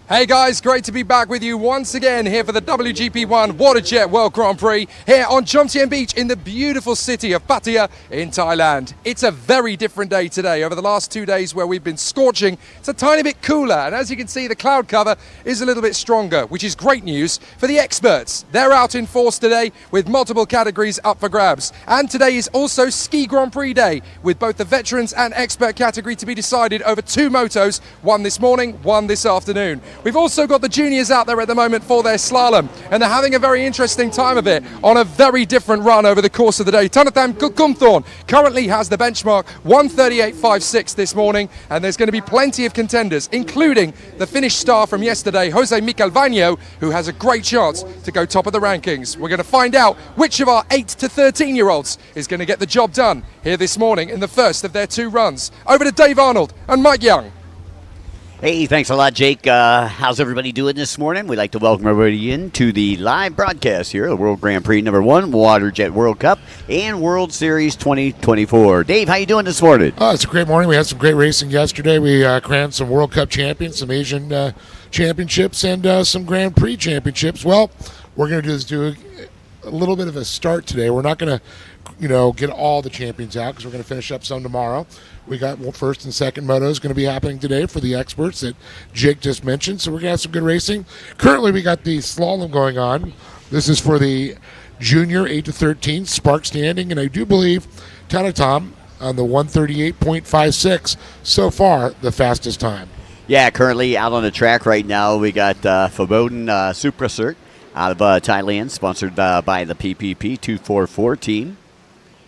Hey guys, great to be back with you once again here for the WGP1 WaterJet World Grand Prix here on Jomtien Beach in the beautiful city of Pattaya in Thailand. It's a very different day today. Over the last 2 days where we've been scorching, it's a tiny bit cooler, and as you can see the cloud cover is a little bit stronger, which is great news for the experts. They're out in force today with multiple categories up for grabs. And today is also Ski Grand Prix Day with both the veterans and expert category to be decided over 2 motos, one this morning, one this afternoon. We've also got the juniors out there at the moment for their slalom, and they're having a very interesting time of it on a very different run over the course of the day. Tanatam Kukumthorn currently has the benchmark 1:38.56 this morning, and there's going to be plenty of contenders, including the Finnish star from yesterday, Jose Mikael Vainio, who has a great chance to go top of the rankings. We're going to find out which of our 8 to 13-year-olds is going to get the job done here this morning in the first of their 2 runs. Over to Dave Arnold and Mike Young. Hey, thanks a lot, Jake. How's everybody doing this morning? We'd like to welcome everybody in to the live broadcast here, the World Grand Prix #1, WaterJet World Cup, and World Series 2024. Dave, how you doing this morning? Oh, it's a great morning. We had some great racing yesterday. We crowned some World Cup champions, some Asian championships, and some Grand Prix championships. Well, we're going to do a little bit of a start today. We're not going to, get all the champions out because we're going to finish up some tomorrow. We got first and second motos going to be happening today for the experts that Jake just mentioned. So we're going to have some good racing. Currently, we got the slalom going on. This is for the junior 8 to 13 spark standing, and I do believe Tanatam on the 1:38.56 so far the fastest time. Yeah, currently out on the track right now, we got Foboden Supracert out of Thailand, sponsored by the PPP 244 team.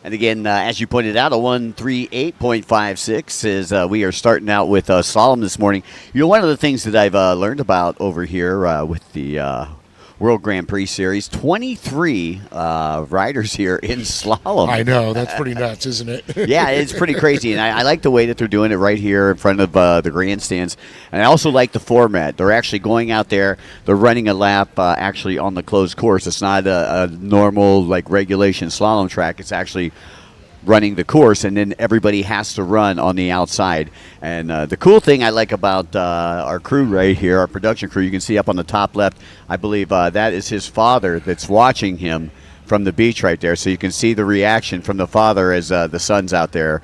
And again, as you pointed out, a 1:38.56 is we are starting out with slalom this morning. You know, one of the things that I've learned about over here with the World Grand Prix Series, 23 riders here in slalom. I know, that's pretty nuts, isn't it? Yeah, it's pretty crazy, and I like the way that they're doing it right here in front of the grandstands. And I also like the format. They're actually going out there, they're running a lap actually on the closed course. It's not a normal, like, regulation slalom track. It's actually running the course, and then everybody has to run on the outside. And the cool thing I like about our crew right here, our production crew, you can see up on the top left, I believe that is his father that's watching him from the beach right there. So you can see the reaction from the father as the son's out there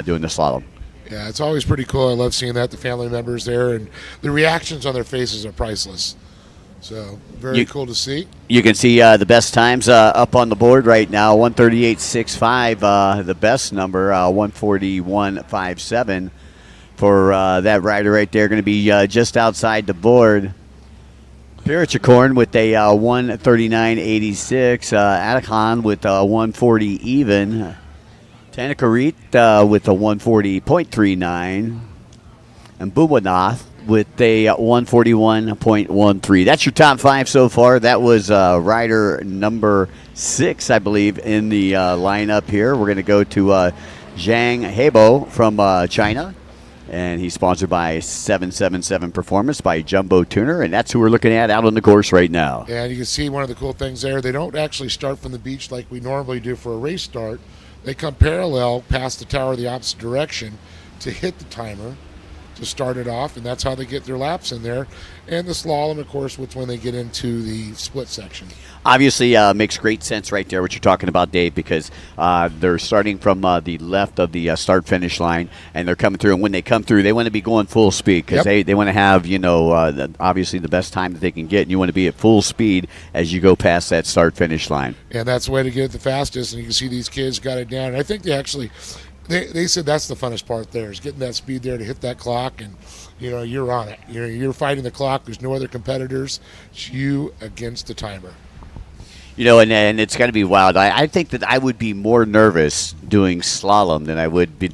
doing the slalom. Yeah, it's always pretty cool. I love seeing that, the family members there, and the reactions on their faces are priceless. So very cool to see. You can see the best times up on the board right now. 1:38.65, the best number. 1:41.57 for that rider right there. Going to be just outside the board. Pirachakorn with a 1:39.86. Atakan with a 1:40 even. Tanakarit with a 1:40.39. And Bumanath with a 1:41.13. That's your top 5 so far. That was rider number 6, I believe, in the lineup here. We're going to go to Zhang Hebo from China, and he's sponsored by 777 Performance by Jumbo Tuner, and that's who we're looking at out on the course right now. And you can see one of the cool things there, they don't actually start from the beach like we normally do for a race start. They come parallel past the tower the opposite direction to hit the timer to start it off, and that's how they get their laps in there. And the slalom, of course, which when they get into the split section. Obviously, makes great sense right there what you're talking about, Dave, because they're starting from the left of the start-finish line, and they're coming through. And when they come through, they want to be going full speed because they want to have, obviously the best time that they can get, and you want to be at full speed as you go past that start-finish line. And that's the way to get it the fastest, and you can see these kids got it down. And I think they actually – They said that's the funnest part there is getting that speed there to hit that clock, and you're on it. You're fighting the clock. There's no other competitors. It's you against the timer. And it's got to be wild. I think that I would be more nervous doing slalom than I would be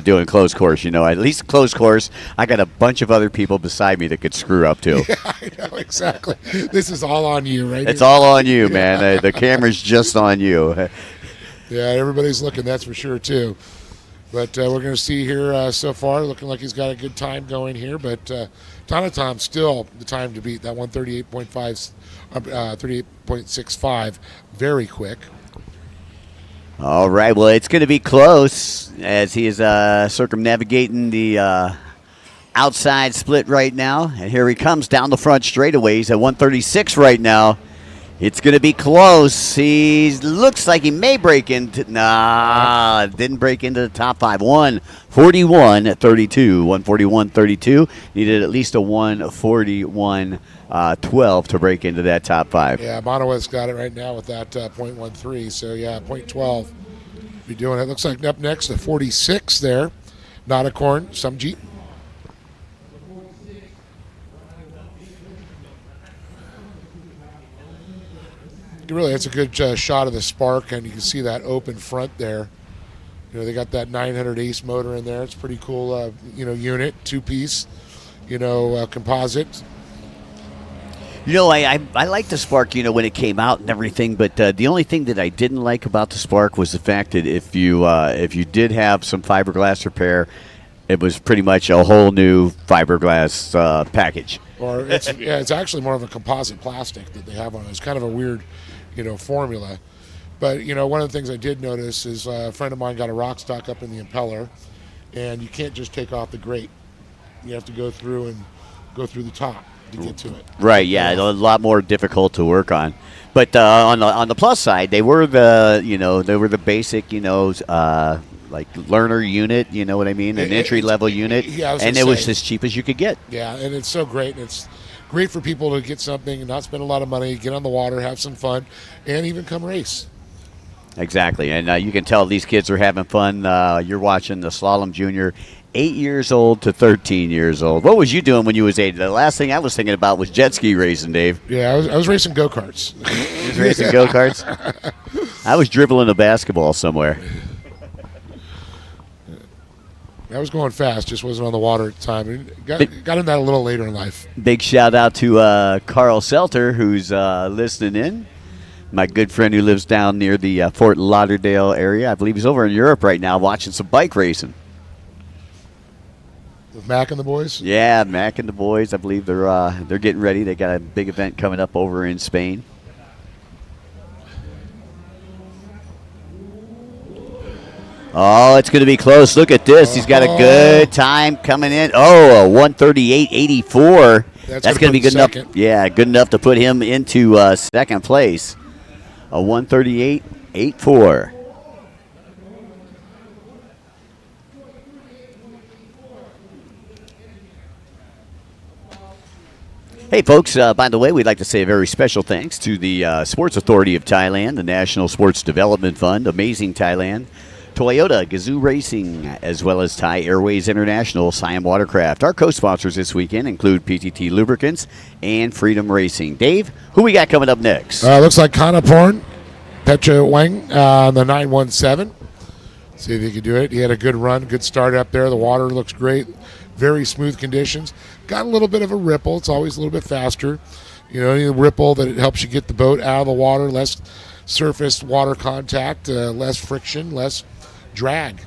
doing closed course. At least closed course, I got a bunch of other people beside me that could screw up too. Yeah, I know, exactly. This is all on you, right? It's all on you, man. The camera's just on you. Yeah, everybody's looking, that's for sure, too. But we're going to see here so far, looking like he's got a good time going here. But Tanatam still the time to beat, that 1:38.65, very quick. All right, well, it's going to be close as he is circumnavigating the outside split right now. And here he comes down the front straightaways at 136 right now. It's going to be close. He looks like he may break into. Nah, didn't break into the top 5. 141.32. 141.32. Needed at least a 141.12 to break into that top 5. Yeah, Monoweth's got it right now with that .13. So, yeah, .12. Be doing it. Looks like up next, the 46 there. Not a corn, some Jeep. Really, it's a good shot of the Spark, and you can see that open front there. You know, they got that 900 Ace motor in there. It's pretty cool, unit, 2-piece, composite. You know, I like the Spark, when it came out and everything, but the only thing that I didn't like about the Spark was the fact that if you did have some fiberglass repair, it was pretty much a whole new fiberglass package. Or it's actually more of a composite plastic that they have on it. It's kind of a weird, formula. But, one of the things I did notice is a friend of mine got a rock stock up in the impeller, and you can't just take off the grate. You have to go through the top to get to it. Right, yeah, a lot more difficult to work on. But on the plus side, they were the basic, like learner unit, you know what I mean, an entry level unit, and it was as cheap as you could get. Yeah, and it's so great, and it's great for people to get something and not spend a lot of money, get on the water, have some fun, and even come race. Exactly, and you can tell these kids are having fun. You're watching the Slalom Junior, 8 years old to 13 years old. What was you doing when you was 8? The last thing I was thinking about was jet ski racing, Dave. Yeah, I was racing go-karts. You was racing go-karts? I was dribbling a basketball somewhere. I was going fast, just wasn't on the water at the time. Got in that a little later in life. Big shout out to Carl Selter, who's listening in. My good friend who lives down near the Fort Lauderdale area. I believe he's over in Europe right now watching some bike racing. With Mac and the boys? Yeah, Mac and the boys. I believe they're getting ready. They got a big event coming up over in Spain. Oh, it's going to be close. Look at this. He's got a good time coming in. Oh, a 138.84. That's going to be good enough. Yeah, good enough to put him into second place. A 138.84. Hey, folks, by the way, we'd like to say a very special thanks to the Sports Authority of Thailand, the National Sports Development Fund, Amazing Thailand, Toyota, Gazoo Racing, as well as Thai Airways International, Siam Watercraft. Our co-sponsors this weekend include PTT Lubricants and Freedom Racing. Dave, who we got coming up next? Looks like Kanaporn, Petra Wang on the 917. See if he can do it. He had a good run, good start up there. The water looks great. Very smooth conditions. Got a little bit of a ripple. It's always a little bit faster. Any ripple that it helps you get the boat out of the water, less surface water contact, less friction, less drag.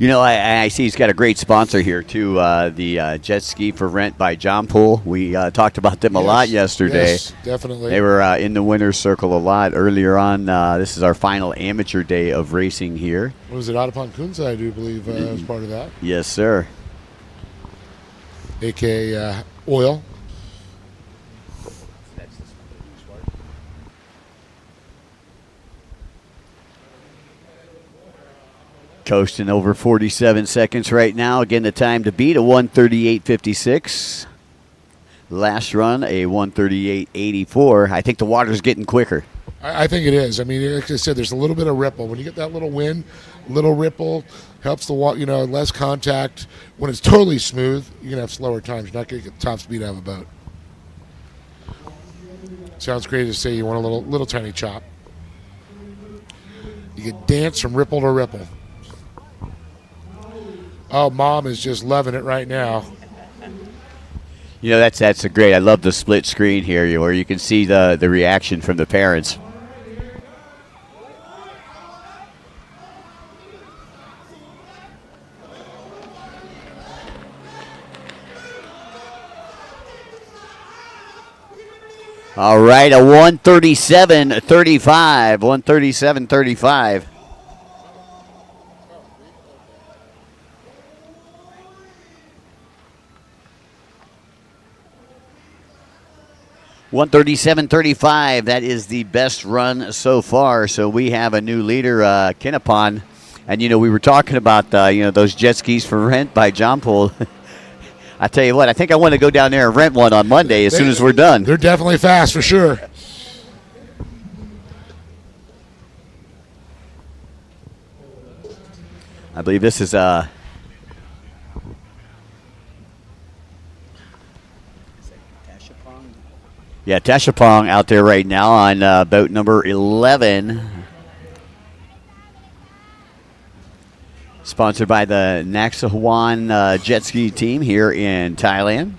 I see he's got a great sponsor here, too, the Jet Ski for Rent by John Pool. We talked about them a lot yesterday. Yes, definitely. They were in the winner's circle a lot earlier on. This is our final amateur day of racing here. What was it, Adapon Kunza, I do believe, as part of that? Yes, sir. A.K.A. Oil. Coasting over 47 seconds right now. Again, the time to beat, a 138.56. Last run, a 138.84. I think the water's getting quicker. I think it is. I mean, like I said, there's a little bit of ripple. When you get that little wind, little ripple, helps the water, less contact. When it's totally smooth, you're going to have slower times. You're not going to get the top speed out of a boat. Sounds crazy to say you want a little tiny chop. You can dance from ripple to ripple. Oh, Mom is just loving it right now. That's a great. I love the split screen here where you can see the reaction from the parents. All right, a 137.35. 137.35. 137.35. That is the best run so far. So we have a new leader, Kinnapon. And, we were talking about, those jet skis for rent by John Poole. I tell you what, I think I want to go down there and rent one on Monday as soon as we're done. They're definitely fast for sure. I believe this is Tashapong out there right now on boat number 11. Sponsored by the Naxahuan jet ski team here in Thailand.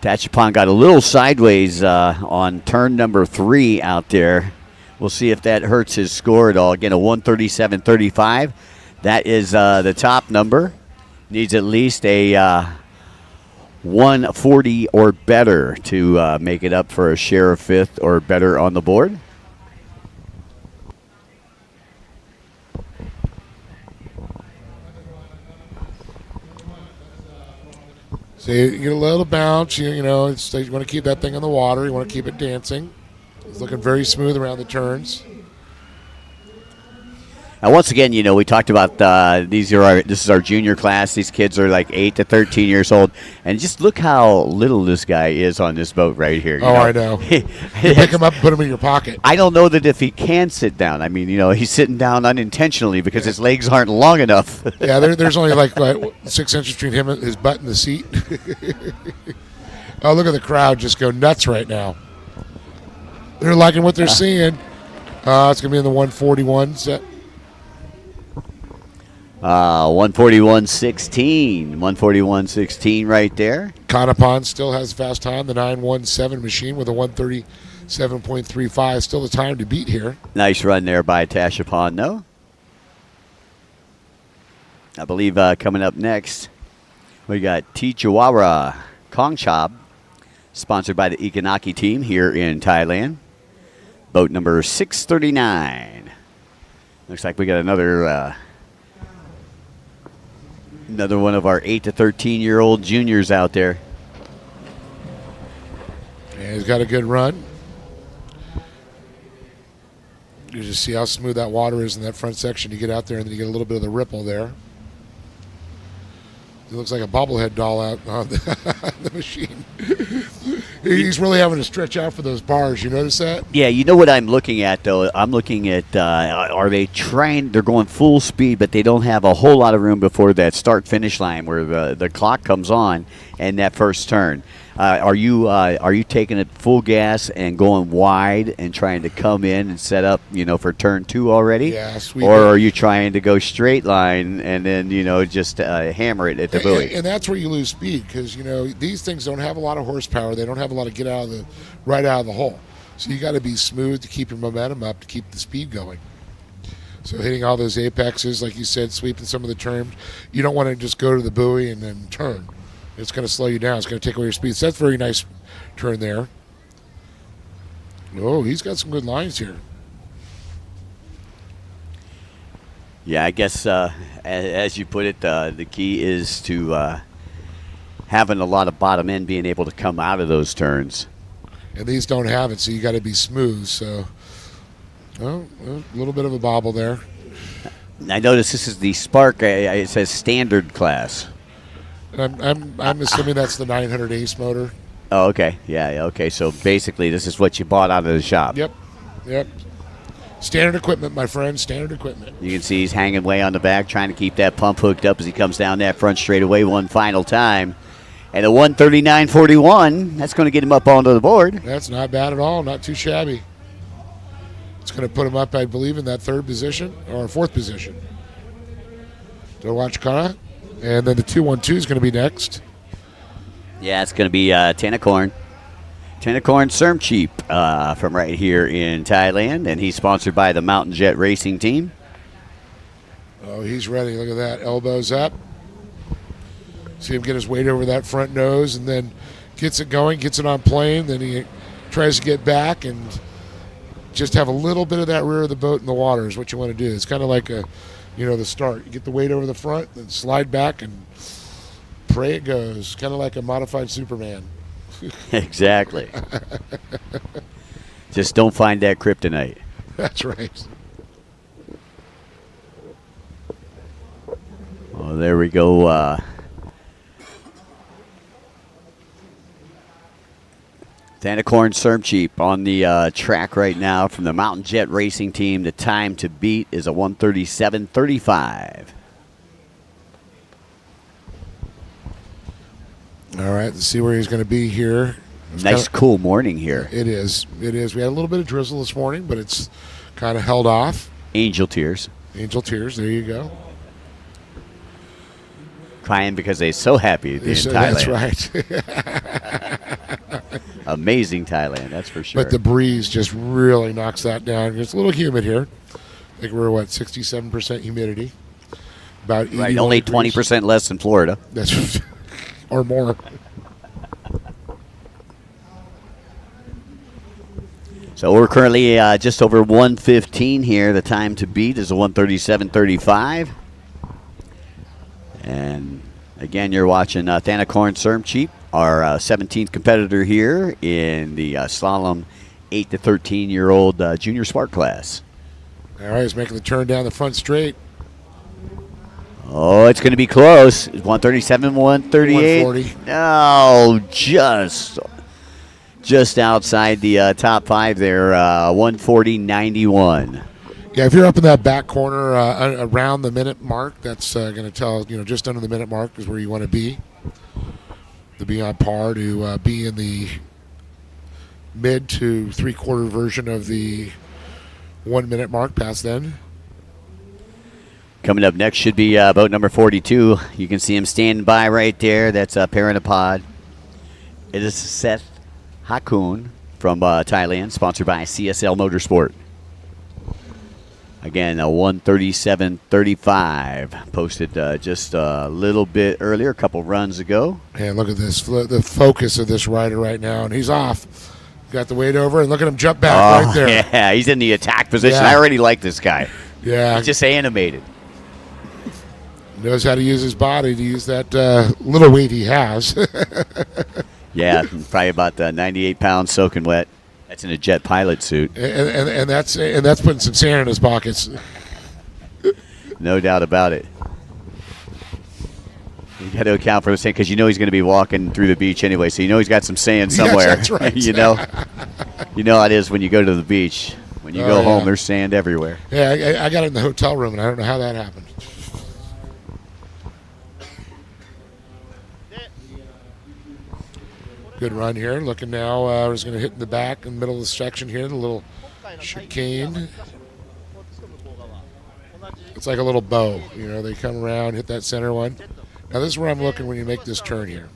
Tachapong got a little sideways on turn number 3 out there. We'll see if that hurts his score at all. Again, a 137.35. That is the top number. Needs at least a 140 or better to make it up for a share of 5th or better on the board. So you get a little bounce. You want to keep that thing on the water. You want to keep it dancing. It's looking very smooth around the turns. Now, once again, we talked about this is our junior class. These kids are like 8 to 13 years old, and just look how little this guy is on this boat right here. I know. You pick him up, and put him in your pocket. I don't know that if he can sit down. I mean, he's sitting down unintentionally because his legs aren't long enough. Yeah, there's only like 6 inches between him and his butt and the seat. Oh, look at the crowd just go nuts right now. They're liking what they're seeing. It's going to be in the 141 set. 141.16. 141.16 right there. Kanapon still has fast time, the 917 machine with a 137.35. Still the time to beat here. Nice run there by Tashapon, though. I believe coming up next, we got Tijuara Kongchab, sponsored by the Ikanaki team here in Thailand. Boat number 639. Looks like we got another one of our 8 to 13-year-old juniors out there. Yeah, he's got a good run. You just see how smooth that water is in that front section. You get out there and then you get a little bit of the ripple there. It looks like a bobblehead doll out on the machine. He's really having to stretch out for those bars. You notice that? Yeah, you know what I'm looking at, though? I'm looking at, are they trying, they're going full speed, but they don't have a whole lot of room before that start-finish line where the clock comes on and that first turn. Are you taking it full gas and going wide and trying to come in and set up, for turn 2 already? Yes. Or are you trying to go straight line and then, just hammer it at the buoy? And that's where you lose speed because, these things don't have a lot of horsepower. They don't have a lot of get out of right out of the hole. So you got to be smooth to keep your momentum up, to keep the speed going. So hitting all those apexes, like you said, sweeping some of the turns. You don't want to just go to the buoy and then turn. It's going to slow you down. It's going to take away your speed. So that's a very nice turn there. Oh, he's got some good lines here. Yeah, I guess as you put it, the key is to having a lot of bottom end, being able to come out of those turns. And these don't have it, so you got to be smooth. So, a little bit of a bobble there. I notice this is the Spark. It says standard class. I'm assuming that's the 900 Ace motor. Oh, okay. Yeah, okay. So basically, this is what you bought out of the shop. Yep. Standard equipment, my friend. Standard equipment. You can see he's hanging way on the back, trying to keep that pump hooked up as he comes down that front straightaway one final time. And a 139.41, that's going to get him up onto the board. That's not bad at all. Not too shabby. It's going to put him up, I believe, in that 3rd position or 4th position. Dowachkana. And then the 212 is going to be next. Yeah, it's going to be Tanakorn. Tanakorn Sermcheap from right here in Thailand, and he's sponsored by the Mountain Jet Racing Team. Oh, he's ready. Look at that. Elbows up. See him get his weight over that front nose and then gets it going, gets it on plane. Then he tries to get back and just have a little bit of that rear of the boat in the water is what you want to do. It's kind of like the start. You get the weight over the front, then slide back and pray it goes. Kind of like a modified Superman. Exactly. Just don't find that kryptonite. That's right. Well, there we go. Thanacorn Sermcheap on the track right now from the Mountain Jet Racing Team. The time to beat is a 1:37.35. All right, let's see where he's going to be here. Nice, cool morning here. It is. It is. We had a little bit of drizzle this morning, but it's kind of held off. Angel tears. Angel tears. There you go. Crying because they're so happy to be in Thailand. That's right. Amazing Thailand, that's for sure. But the breeze just really knocks that down. It's a little humid here. I think we're, 67% humidity. About 81 right, only degrees. 20% less than Florida. That's or more. So we're currently just over 1:15 here. The time to beat is a 1:37.35. And again, you're watching Thanacorn Sermcheap, our 17th competitor here in the slalom 8 to 13-year-old junior spark class. All right, he's making the turn down the front straight. Oh, it's going to be close. 1:37, 1:38. 1:40. No, just outside the top five there, 1:40.91. Yeah, if you're up in that back corner around the minute mark, that's going to tell, just under the minute mark is where you want to be on par, to be in the mid to three-quarter version of the 1 minute mark past then. Coming up next should be boat number 42. You can see him standing by right there. That's Paranapod. It is Seth Hakun from Thailand, sponsored by CSL Motorsport. Again, a 1:37.35, posted just a little bit earlier, a couple runs ago. And look at this, the focus of this rider right now, and he's off. Got the weight over, and look at him jump back right there. Yeah, he's in the attack position. Yeah. I already like this guy. Yeah. He's just animated. Knows how to use his body to use that little weight he has. Yeah, probably about 98 pounds soaking wet. That's in a jet pilot suit. and that's putting some sand in his pockets. No doubt about it. You got to account for the sand because you know he's going to be walking through the beach anyway, so you know he's got some sand somewhere. Yes, that's right. you know how it is when you go to the beach. When you go home, there's sand everywhere. Yeah, I got it in the hotel room, and I don't know how that happened. Good run here. Looking now, we're just going to hit in the back in the middle of the section here, the little chicane. It's like a little bow. They come around, hit that center one. Now, this is where I'm looking when you make this turn here.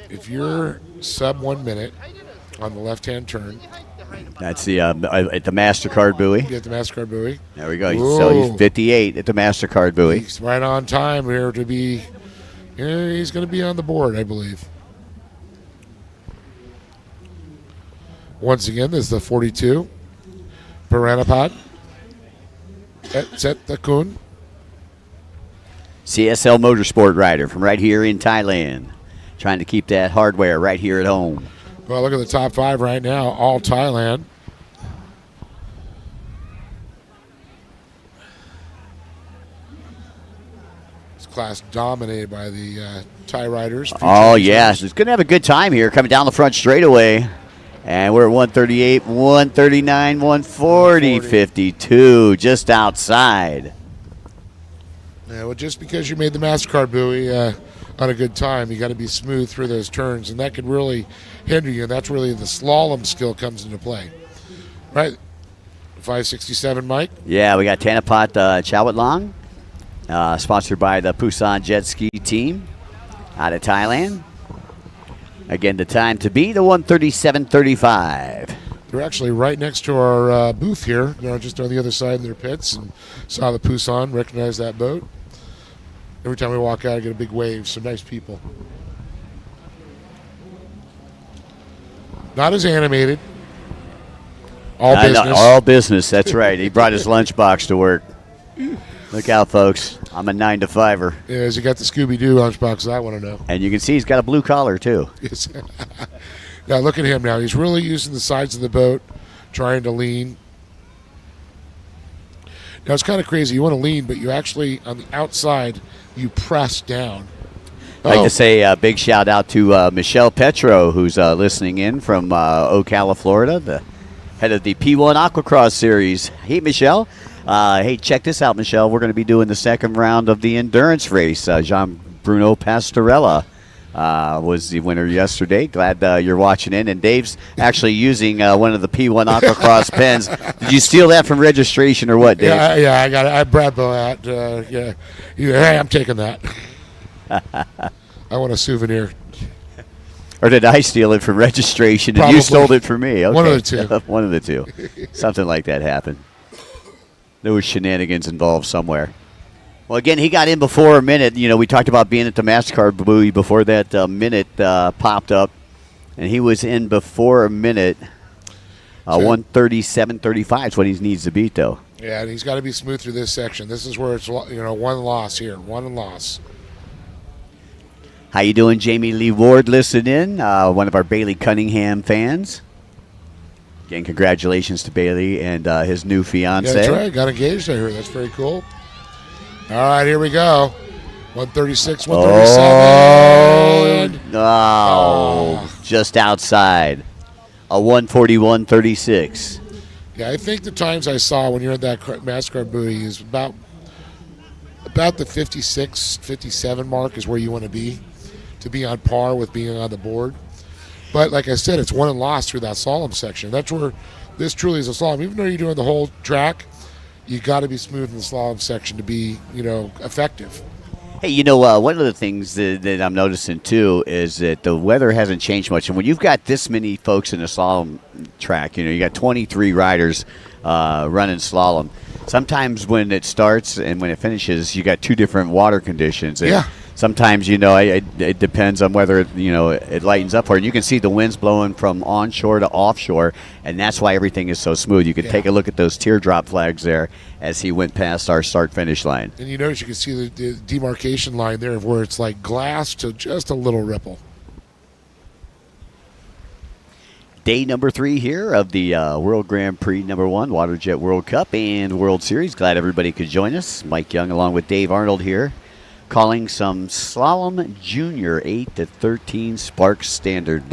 If you're sub 1 minute on the left-hand turn. That's the at the MasterCard buoy. Get the MasterCard buoy. There we go. Whoa. So he's 58 at the MasterCard buoy. He's right on time here to be. He's going to be on the board, I believe. Once again, this is the 42. Paranapod. Set the Kun. CSL Motorsport rider from right here in Thailand. Trying to keep that hardware right here at home. Well, look at the top five right now, all Thailand. This class dominated by the Thai riders. Oh, yes. It's going to have a good time here coming down the front straightaway. And we're at 138, 139, 140, 52, just outside. Yeah, well, just because you made the MasterCard buoy on a good time, you got to be smooth through those turns, and that could really hinder you, and that's really the slalom skill comes into play. Right, 567, Mike? Yeah, we got Tanapat Chawatlang, sponsored by the Busan Jet Ski Team out of Thailand. Again, the time to be the 1:37.35. They're actually right next to our booth here, just on the other side of their pits, and saw the Busan, recognized that boat. Every time we walk out, I get a big wave, so nice people. Not as animated. All business. All business, that's right. He brought his lunchbox to work. Look out, folks. I'm a 9 to 5er. Yeah, has he got the Scooby-Doo lunchbox? I want to know. And you can see he's got a blue collar, too. Yes. Now, look at him now. He's really using the sides of the boat, trying to lean. Now, it's kind of crazy. You want to lean, but you actually, on the outside, you press down. I'd like to say a big shout out to Michelle Petro, who's listening in from Ocala, Florida, the head of the P1 Aquacross Series. Hey, Michelle. Hey, check this out, Michelle. We're going to be doing the second round of the endurance race. Jean Bruno Pastorella was the winner yesterday. Glad you're watching in. And Dave's actually using one of the P1 Aquacross pens. Did you steal that from registration or what, Dave? Yeah, I got it. I Bradbo that. Yeah. Hey, I'm taking that. I want a souvenir. Or did I steal it from registration and Probably. you stole it from me? Okay. One of the two. One of the two. Something like that happened. There was shenanigans involved somewhere. Well, again, he got in before a minute. You know, we talked about being at the MasterCard buoy before that minute popped up. And he was in before a minute. 1:37.35 is what he needs to beat, though. Yeah, and he's got to be smooth through this section. This is where it's, one loss here. One loss. How you doing, Jamie Lee Ward, listening in, one of our Bailey Cunningham fans. Again, congratulations to Bailey and his new fiance. Yeah, that's right. Got engaged, I heard. That's very cool. All right, here we go. 136, 137. Oh, just outside. A 141.36. Yeah, I think the times I saw when you're at that MasterCard buoy is about the 56, 57 mark is where you want to be on par with being on the board. But like I said, it's won and lost through that slalom section. That's where this truly is a slalom. Even though you're doing the whole track, you got to be smooth in the slalom section to be, effective. Hey, one of the things that I'm noticing, too, is that the weather hasn't changed much. And when you've got this many folks in a slalom track, you got 23 riders running slalom. Sometimes when it starts and when it finishes, you got two different water conditions. And yeah. Sometimes, it depends on whether, it lightens up or you can see the winds blowing from onshore to offshore, and that's why everything is so smooth. You can take a look at those teardrop flags there as he went past our start-finish line. And you notice you can see the demarcation line there of where it's like glass to just a little ripple. Day number 3 here of the World Grand Prix number 1, WaterJet World Cup and World Series. Glad everybody could join us. Mike Young along with Dave Arnold here, calling some Slalom Junior 8 to 13 Sparks Standard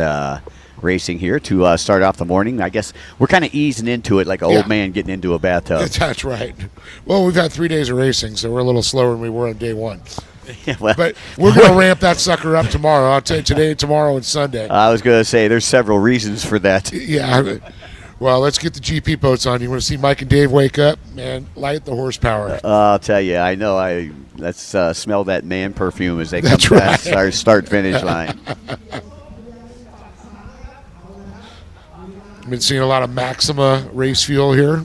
racing here to start off the morning. I guess we're kind of easing into it like an old man getting into a bathtub. That's right. Well, we've had 3 days of racing, so we're a little slower than we were on day 1. Yeah, well, but we're going to ramp that sucker up tomorrow. I'll tell you today, tomorrow, and Sunday. I was going to say there's several reasons for that. Yeah. Well, let's get the GP boats on. You want to see Mike and Dave wake up? Man, light the horsepower. I'll tell you, I know. Let's smell that man perfume as they come past our start-finish line. I've been seeing a lot of Maxima race fuel here.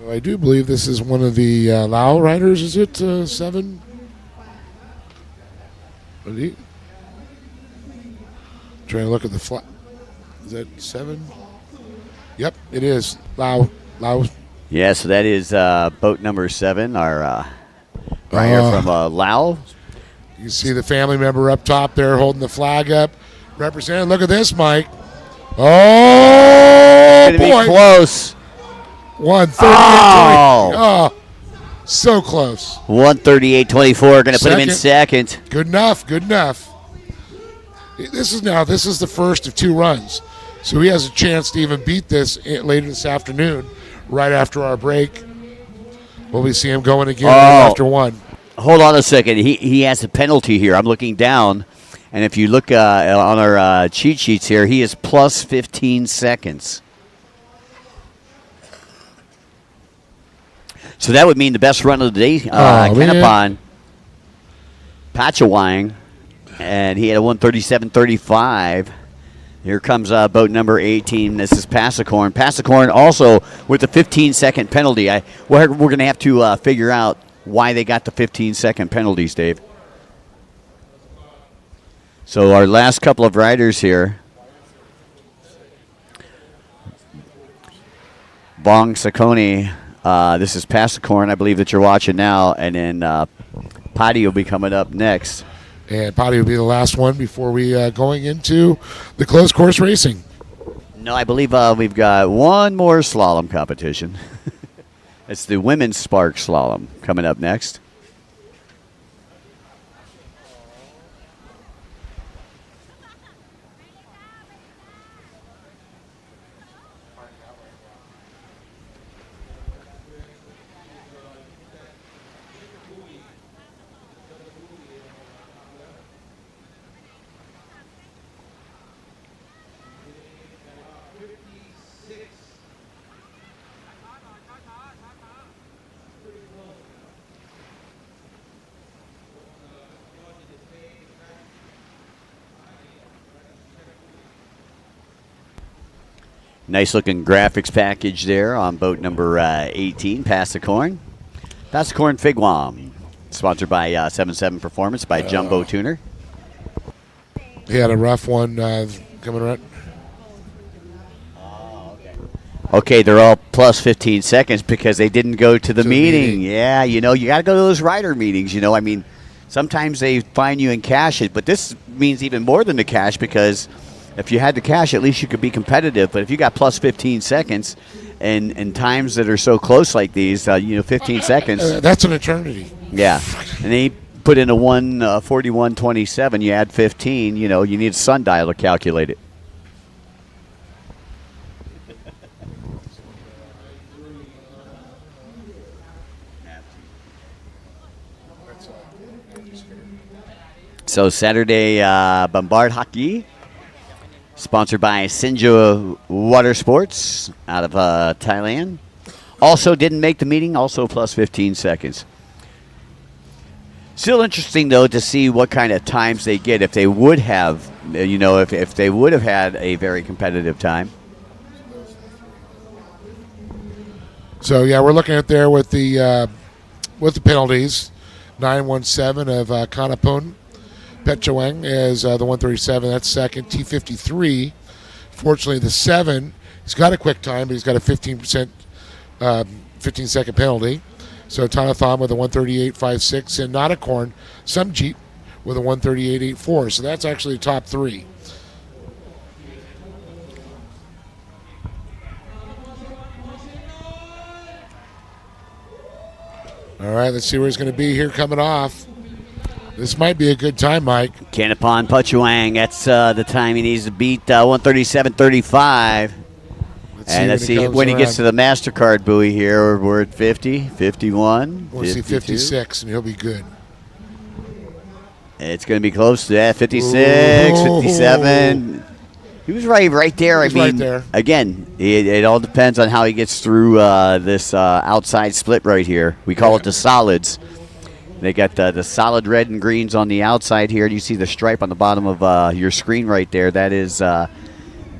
So I do believe this is one of the Lao riders. Is it 7? Trying to look at the flat. Is that 7? Yep, it is. Lao. Yeah, so that is boat number 7, our rider from Lao. You can see the family member up top there holding the flag up. Representing. Look at this, Mike. Oh, it's gonna be close. 138. Oh, so close. 138.24. Going to put him in second. Good enough. This is the first of 2 runs. So he has a chance to even beat this later this afternoon, right after our break. Will we see him going again after 1? Hold on a second. He has a penalty here. I'm looking down, and if you look on our cheat sheets here, he is plus 15 seconds. So that would mean the best run of the day, Kennepan Pachawang, and he had a 137.35. Here comes boat number 18. This is Passacorn. Passacorn also with the 15-second penalty. We're going to have to figure out why they got the 15-second penalties, Dave. So our last couple of riders here. Bong Sakoni. This is Passicorn, I believe, that you're watching now. And then Potty will be coming up next. And Potty will be the last one before we going into the closed course racing. No, I believe we've got one more slalom competition. It's the women's Spark Slalom coming up next. Nice looking graphics package there on boat number 18, Passicorn. Passicorn Figwam, sponsored by 7-7 Performance by Jumbo Tuner. He had a rough one coming around. Okay, they're all plus 15 seconds because they didn't go to the meeting. Yeah, you know, you got to go to those rider meetings. You know, I mean, sometimes they fine you and cash it, but this means even more than the cash because if you had the cash, at least you could be competitive. But if you got plus 15 seconds and times that are so close like these, 15 seconds. That's an eternity. Yeah. And they put in a 1:41.27. You add 15, you need a sundial to calculate it. So Saturday, Bombard Hockey. Sponsored by Sinja Water Sports out of Thailand. Also didn't make the meeting, also plus 15 seconds. Still interesting, though, to see what kind of times they get if they would have, if they would have had a very competitive time. So, yeah, we're looking at there with the penalties. 917 of Kanapun. Petchawang is the 137. That's second. T53. Fortunately, the 7, he's got a quick time, but he's got a 15%, 15-second penalty. So Tanatham with a 138.56 and Notacorn, some Jeep with a 138.84. So that's actually the top 3. All right, let's see where he's going to be here coming off. This might be a good time, Mike. Kanapon Pachuang, that's the time he needs to beat 137.35. And let's see when he gets to the MasterCard buoy here. We're at 50, 51, we'll see 56, and he'll be good. It's going to be close to that, 56, 57. He was right there. Right there. Again, it all depends on how he gets through this outside split right here. We call it the solids. They got the solid red and greens on the outside here. You see the stripe on the bottom of your screen right there. That is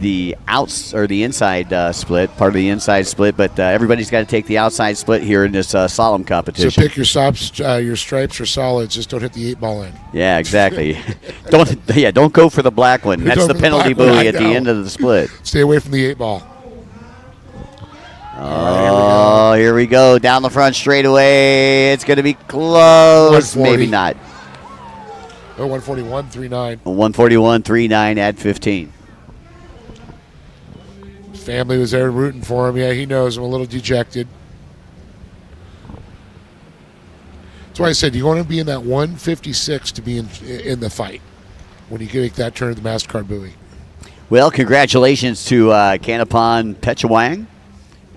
the inside split, part of the inside split. But everybody's got to take the outside split here in this slalom competition. So pick your stripes or solids. Just don't hit the 8-ball in. Yeah, exactly. Don't go for the black one. That's the penalty buoy at the end of the split. Stay away from the 8-ball. Oh, here we go. Down the front straightaway. It's going to be close. Maybe not. Oh, 141.39. 141.39 at 15. His family was there rooting for him. Yeah, he knows. I'm a little dejected. That's why I said you want to be in that 156 to be in the fight when you make that turn at the MasterCard buoy. Well, congratulations to Kanapon Petchawang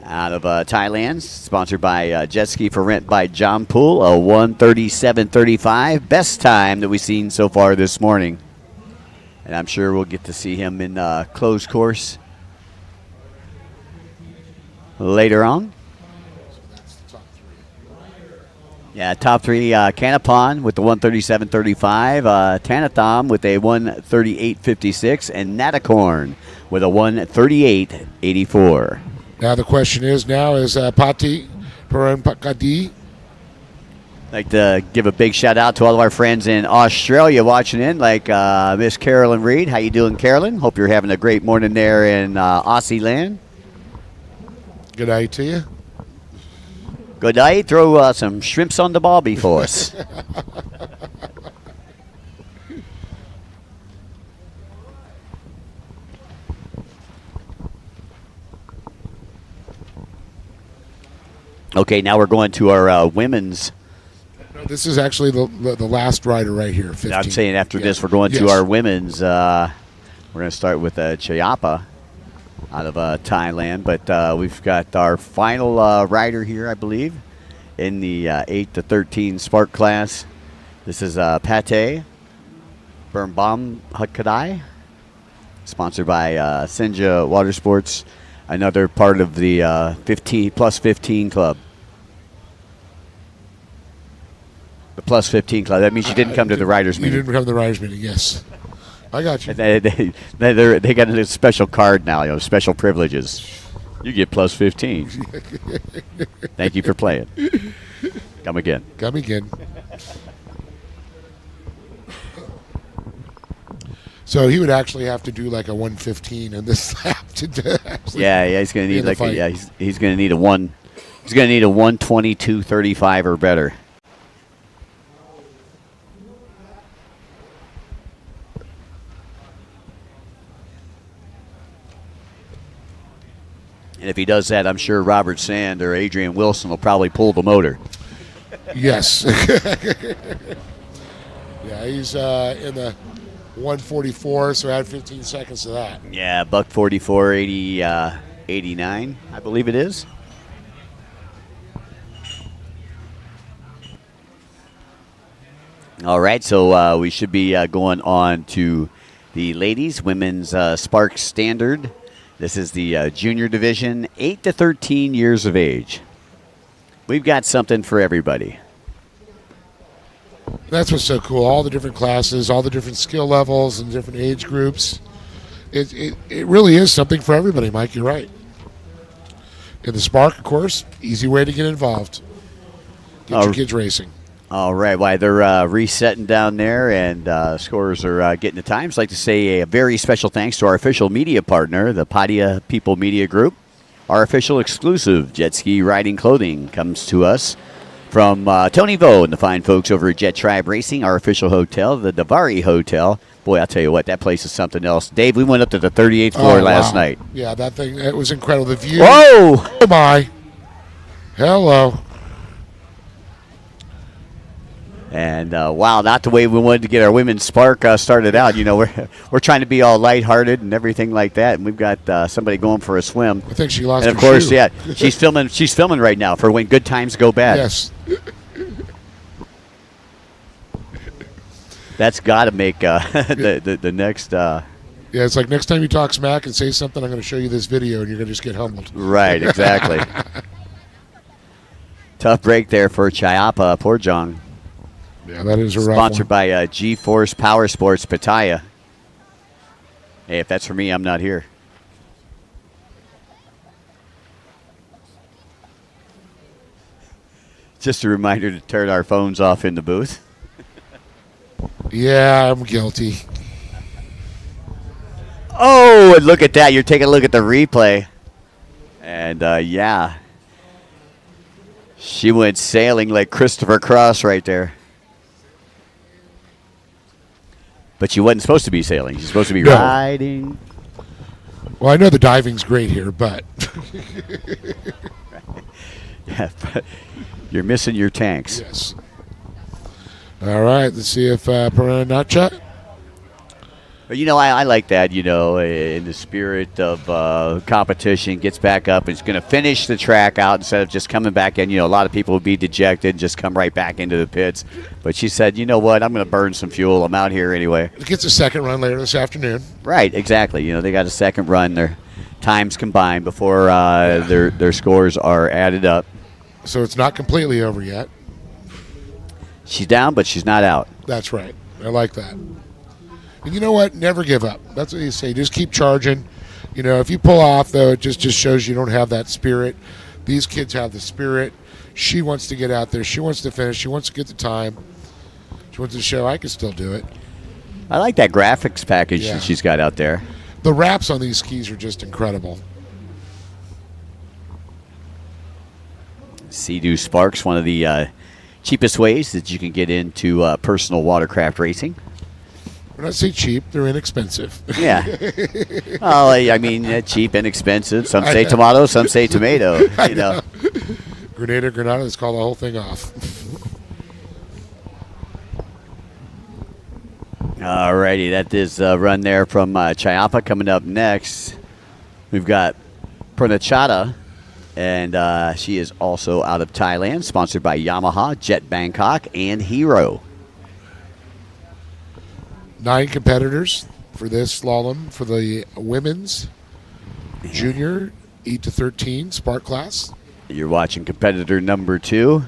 out of Thailand, sponsored by Jet Ski for Rent by John Pool, a 137.35, best time that we've seen so far this morning. And I'm sure we'll get to see him in closed course later on. Yeah, top 3, Kanapon with the 137.35, Tanatham with a 138.56, and Natacorn with a 138.84. Now the question is Pati Parampakadi. I'd like to give a big shout out to all of our friends in Australia watching in, like Miss Carolyn Reed. How you doing, Carolyn? Hope you're having a great morning there in Aussie land. Good night to you. Good night. Throw some shrimps on the barbie for us. Okay, now we're going to our women's. No, this is actually the last rider right here. 15. I'm saying after this, we're going to our women's. We're going to start with Chayapa out of Thailand, but we've got our final rider here, I believe, in the 8 to 13 Spark class. This is Pate Birnbom Hakadai, sponsored by Senja Water Sports, another part of the 15 plus 15 club. The plus 15 club. That means you didn't come to the riders meeting. You didn't come to the riders meeting. Yes, I got you. They got a special card now. Special privileges. You get plus 15. Thank you for playing. Come again. Come again. So he would actually have to do like a 115 in this lap to actually. Yeah, he's going to need he's going to need a 122.35 or better. And if he does that, I'm sure Robert Sand or Adrian Wilson will probably pull the motor. Yes. Yeah, he's in the 144, so add 15 seconds to that. Yeah, buck 44.80, 89, I believe it is. All right, so we should be going on to the ladies' women's Spark Standard. This is the junior division, 8 to 13 years of age. We've got something for everybody. That's what's so cool. All the different classes, all the different skill levels and different age groups. It really is something for everybody, Mike. You're right. In the Spark, of course, easy way to get involved. Get your kids racing. All right, while they're resetting down there and scorers are getting the times, I'd like to say a very special thanks to our official media partner, the Padia People Media Group. Our official exclusive jet ski riding clothing comes to us from Tony Vo and the fine folks over at Jet Tribe Racing, our official hotel, the Davari Hotel. Boy, I'll tell you what, that place is something else. Dave, we went up to the 38th floor last night. Yeah, that thing, it was incredible. The view. Whoa! Oh, my. Hello. And wow, not the way we wanted to get our women's Spark started out. You know, we're trying to be all lighthearted and everything like that. And we've got somebody going for a swim. I think she lost. And of her course, shoe. yeah, she's filming. She's filming right now for when good times go bad. Yes. That's got to make the next. Yeah, it's like next time you talk smack and say something, I'm going to show you this video, and you're going to just get humbled. Right, exactly. Tough break there for Chayapa Porjong. Yeah, that is a rough Sponsored one. by G-Force Power Sports Pattaya. Hey, if that's for me, I'm not here. Just a reminder to turn our phones off in the booth. Yeah, I'm guilty. Oh, and look at that. You're taking a look at the replay. And, yeah. She went sailing like Christopher Cross right there. But she wasn't supposed to be sailing. She's supposed to be riding. Well, I know the diving's great here, but Yeah, but you're missing your tanks. yes. All right, let's see if Natcha. But, you know, I like that, you know, in the spirit of competition, gets back up and is going to finish the track out instead of just coming back in. You know, a lot of people would be dejected and just come right back into the pits. But she said, you know what, I'm going to burn some fuel. I'm out here anyway. It gets a second run later this afternoon. Right, exactly. You know, they got a second run. Their times combined before their scores are added up. So it's not completely over yet. She's down, but she's not out. That's right. I like that. And you know what? Never give up. That's what you say. Just keep charging. You know, if you pull off, though, it just shows you don't have that spirit. These kids have the spirit. She wants to get out there. She wants to finish. She wants to get the time. She wants to show I can still do it. I like that graphics package that she's got out there. The wraps on these skis are just incredible. Sea-Doo Sparks, one of the cheapest ways that you can get into personal watercraft racing. When I say cheap, they're inexpensive. Yeah. Well, I mean, cheap, inexpensive. Some say tomato, some say tomato. You know. Grenada, let's call the whole thing off. Alrighty, that is a run there from Chiapa. Coming up next, we've got Pranachata, and she is also out of Thailand, sponsored by Yamaha, Jet Bangkok, and Hero. 9 competitors for this slalom for the women's junior 8 to 13 Spark class. You're watching competitor number 2,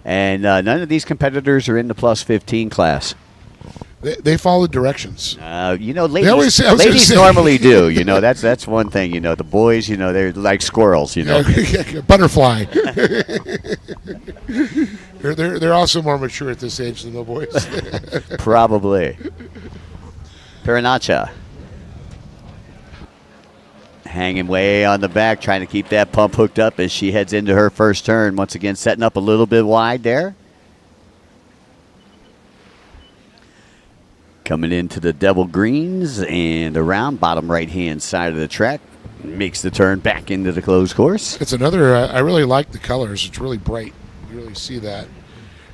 and none of these competitors are in the plus 15 class. They follow directions. You know, ladies normally do. You know, that's one thing. You know, the boys, you know, they're like squirrels. You know, butterfly. they're also more mature at this age than the boys. Probably. Paranacha hanging way on the back, trying to keep that pump hooked up as she heads into her first turn. Once again, setting up a little bit wide there. Coming into the double greens and around bottom right-hand side of the track. Makes the turn back into the closed course. It's another, I really like the colors. It's really bright. You really see that.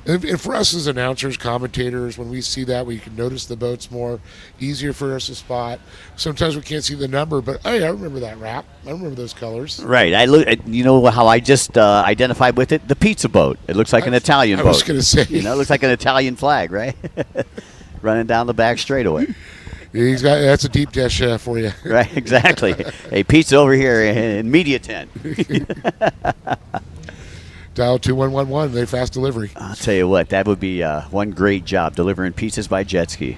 And for us as announcers, commentators, when we see that, we can notice the boats more, easier for us to spot. Sometimes we can't see the number, but hey, I remember that wrap. I remember those colors. Right. I look. You know how I just identified with it? The pizza boat. It looks like an Italian boat. I was going to say. You know, it looks like an Italian flag, right? Running down the back straightaway. That's a deep dish for you. Right. Exactly. Hey, pizza over here in media tent. Dial 2111. They fast delivery. I'll tell you what, that would be one great job, delivering pizzas by jet ski.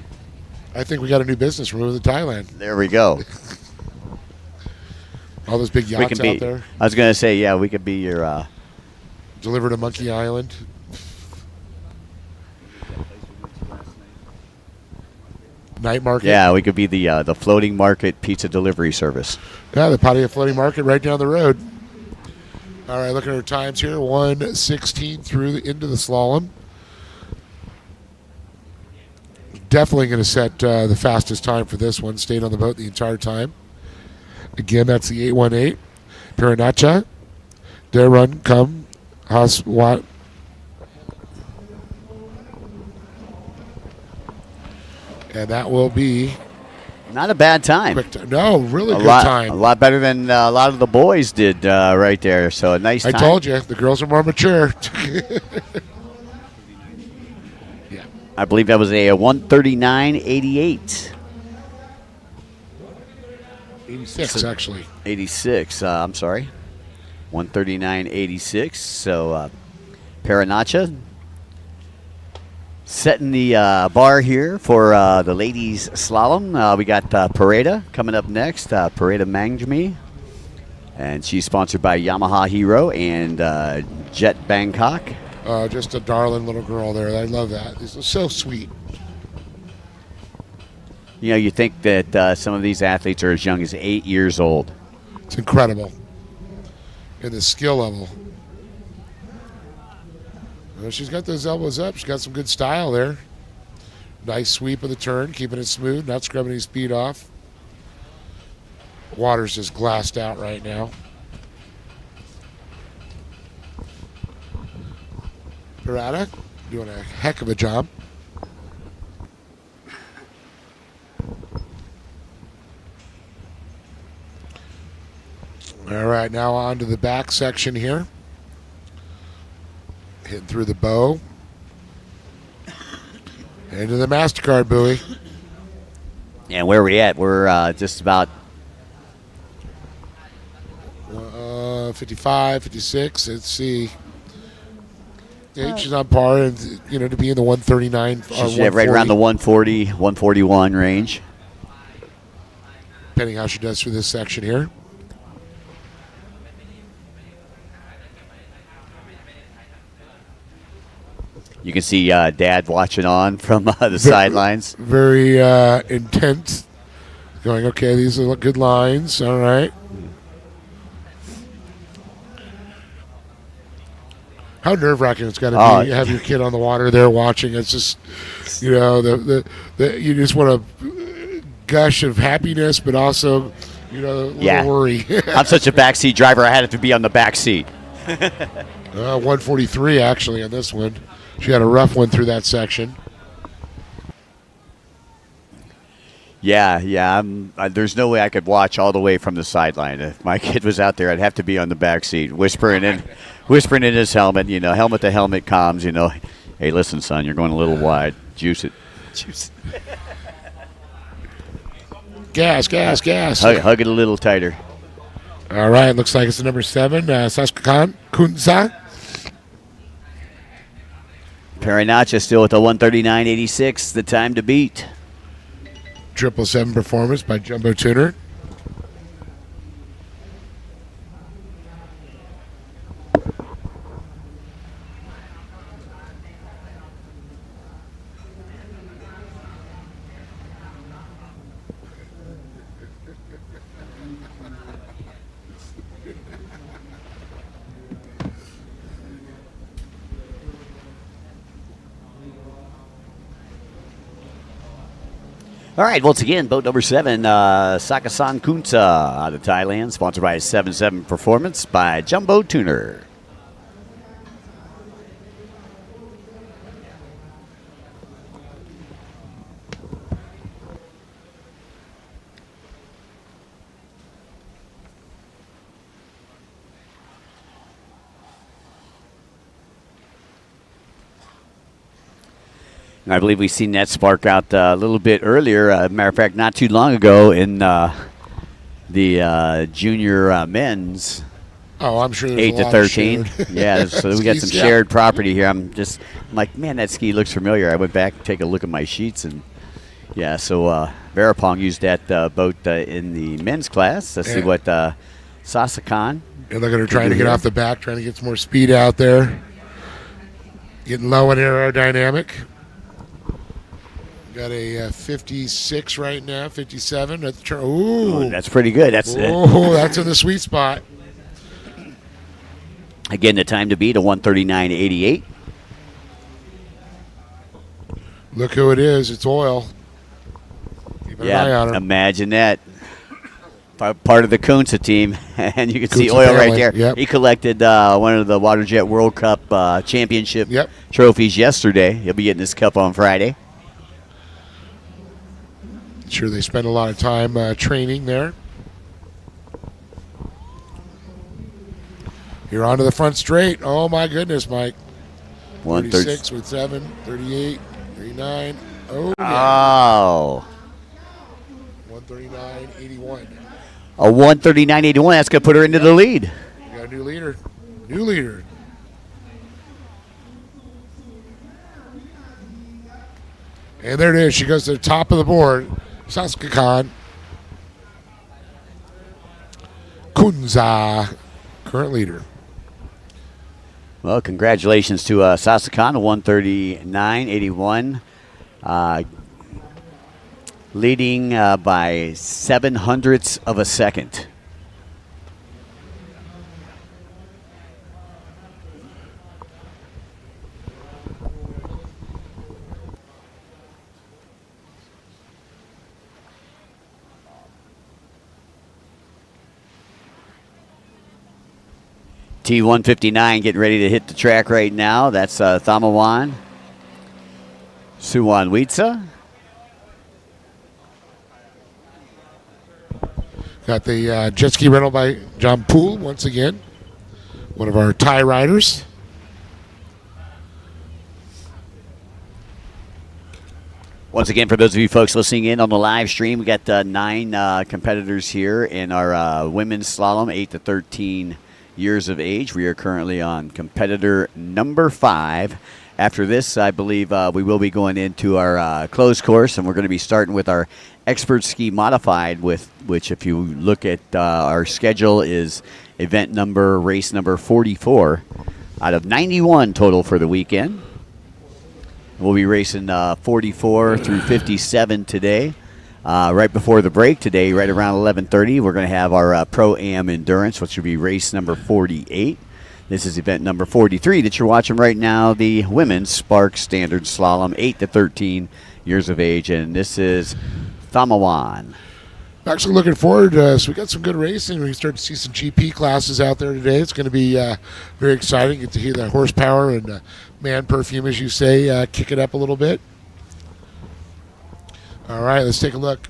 I think we got a new business. We're moving to Thailand. There we go. All those big yachts out there. I was going to say, yeah, we could be your... Delivered to Monkey Island. Night market. Yeah, we could be the floating market pizza delivery service. Yeah, the Pattaya floating market right down the road. All right, look at our times here. 1:16 through into the slalom. Definitely going to set the fastest time for this one. Stayed on the boat the entire time. Again, that's the 818. Paranacha. Their run come. Has what? And that will be... Not a bad time. No, really good time. A lot better than a lot of the boys did right there. So a nice time. I told you, the girls are more mature. Yeah. I believe that was a 139.88. 86, actually. 86, I'm sorry. 139.86. So Paranacha setting the bar here for the ladies slalom. We got Pareda coming up next. Pareda Mangjami. And she's sponsored by Yamaha Hero and Jet Bangkok. Just a darling little girl there. I love that. It's so sweet. You know, you think that some of these athletes are as young as 8 years old. It's incredible. And the skill level. Well, she's got those elbows up. She's got some good style there. Nice sweep of the turn, keeping it smooth, not scrubbing any speed off. Water's just glassed out right now. Pirata doing a heck of a job. All right, now on to the back section here. Hitting through the bow. Into the MasterCard buoy. And where are we at? We're just about 55, 56. Let's see. Yeah, she's on par, and to be in the 139. She's right around the 140, 141 range. Depending how she does through this section here. You can see Dad watching on from the sidelines. Very intense. Going, okay, these are good lines. All right. How nerve-wracking it's got to be. Have your kid on the water there watching. It's just, you know, you just want a gush of happiness, but also, you know, a little worry. I'm such a backseat driver. I had it to be on the back seat. 143 actually on this one. She had a rough one through that section. Yeah. There's no way I could watch all the way from the sideline. If my kid was out there, I'd have to be on the back seat, whispering in his helmet. You know, helmet to helmet comms. You know, hey, listen, son, you're going a little wide. Juice it. Gas. Hug it a little tighter. All right, looks like it's the number 7, Saskakan Kunza. Parinacha still with a 139.86, the time to beat. 777 performance by Jumbo Tuner. All right, once again, boat number 7, Sakasan Kunta out of Thailand, sponsored by 77 Performance by Jumbo Tuner. I believe we've seen that spark out a little bit earlier. Matter of fact, not too long ago in the junior men's. Oh, I'm sure. 8 to 13. Yeah, so we got some shared property here. I'm like, man, that ski looks familiar. I went back to take a look at my sheets, and yeah, so Varapong used that boat in the men's class. Let's see what Sasakan. And look at her trying to get off the back, trying to get some more speed out there. Getting low in aerodynamic. Got a 56 right now, 57 at the turn. Ooh, that's pretty good. That's in the sweet spot. Again, the time to beat a 139.88. Look who it is. It's Oil. Keep an eye on him. Imagine that. Part of the Kunza team, and you can see Oil right there. Yep. He collected one of the WaterJet World Cup championship trophies yesterday. He'll be getting his cup on Friday. Sure, they spend a lot of time training there. You're onto the front straight. Oh, my goodness, Mike. 36 with 7, 38, 39. Oh, yeah. 139.81. A 139.81. That's going to put her into the lead. We got a new leader. New leader. And there it is. She goes to the top of the board. Sasuke Khan. Kunza, current leader. Well, congratulations to Sasakan, 139.81, leading by 0.07 of a second. T159 getting ready to hit the track right now. That's Thamawan Suwanwitsa. Got the jet ski rental by John Poole once again. One of our Thai riders. Once again, for those of you folks listening in on the live stream, we got 9 competitors here in our women's slalom, 8 to 13 years of age. We are currently on competitor number 5. After this, I believe we will be going into our closed course, and we're going to be starting with our expert ski modified, which if you look at our schedule is race number 44 out of 91 total for the weekend. We'll be racing 44 through 57 today. Right before the break today, right around 11:30, we're going to have our Pro-Am Endurance, which will be race number 48. This is event number 43 that you're watching right now, the women's Spark Standard Slalom, 8 to 13 years of age, and this is Thamawan. Actually looking forward so we got some good racing. We start to see some GP classes out there today. It's going to be very exciting. Get to hear that horsepower and man perfume, as you say, kick it up a little bit. All right, let's take a look.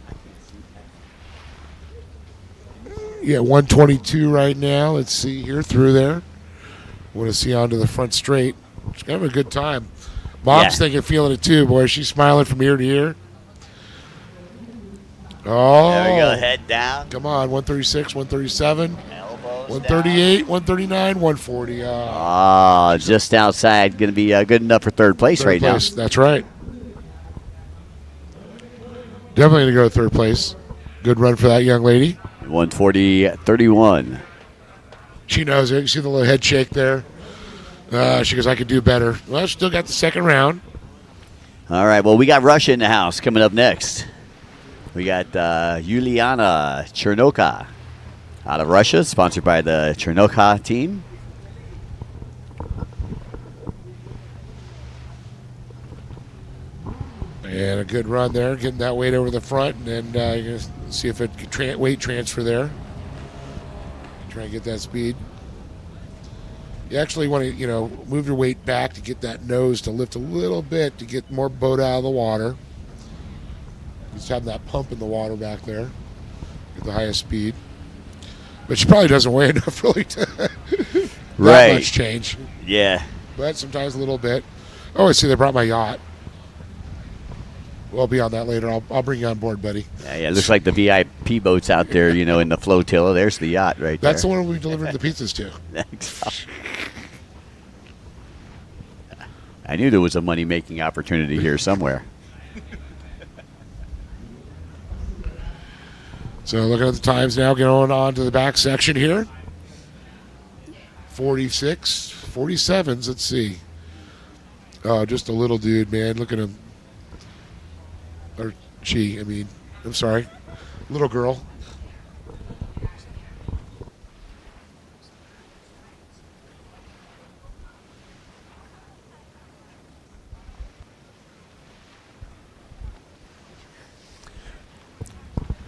Yeah, 122 right now. Let's see here through there. Want to see onto the front straight. She's having a good time. Mom's thinking, feeling it too, boy. She's smiling from ear to ear. Oh. There we go, head down. Come on, 136, 137, Elbows 138, down. 139, 140. Just outside. Going to be good enough for third place right now. That's right. Definitely going to go to third place. Good run for that young lady. 140.31. She knows it. You see the little head shake there. She goes, I could do better. Well, still got the second round. All right, well, we got Russia in the house coming up next. We got Yuliana Chernoka out of Russia, sponsored by the Chernoka team. And a good run there, getting that weight over the front, and then you're going to see if it can weight transfer there. Try and get that speed. You actually want to, move your weight back to get that nose to lift a little bit to get more boat out of the water. Just have that pump in the water back there. Get the highest speed. But she probably doesn't weigh enough really to that much change. Yeah. But sometimes a little bit. Oh, I see they brought my yacht. We'll be on that later. I'll bring you on board, buddy. Yeah, it looks like the VIP boats out there, in the flotilla. There's the yacht right there. That's the one we delivered the pizzas to. I knew there was a money-making opportunity here somewhere. So looking at the times now, going on to the back section here. 46, 47s, let's see. Oh, just a little dude, man. Look at him. Or she, I'm sorry. Little girl.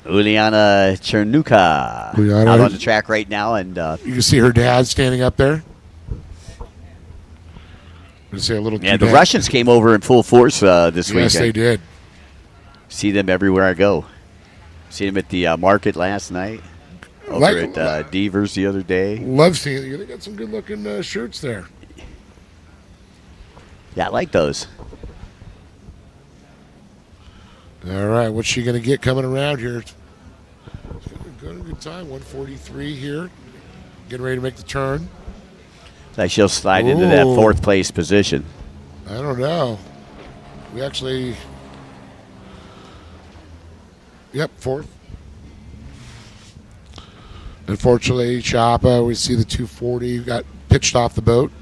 Uliana Chernuka out on the track right now, and you can see her dad standing up there. Say a little. Yeah, the Russians came over in full force this weekend. Yes, they did. See them everywhere I go. See them at the market last night. Over at Devers the other day. Love seeing you. They got some good-looking shirts there. Yeah, I like those. All right, what's she going to get coming around here? It's going to be a good time. 143 here. Getting ready to make the turn. Like she'll slide into that fourth place position. I don't know. We actually... Yep, fourth. Unfortunately, Chapa, we see the 240 got pitched off the boat.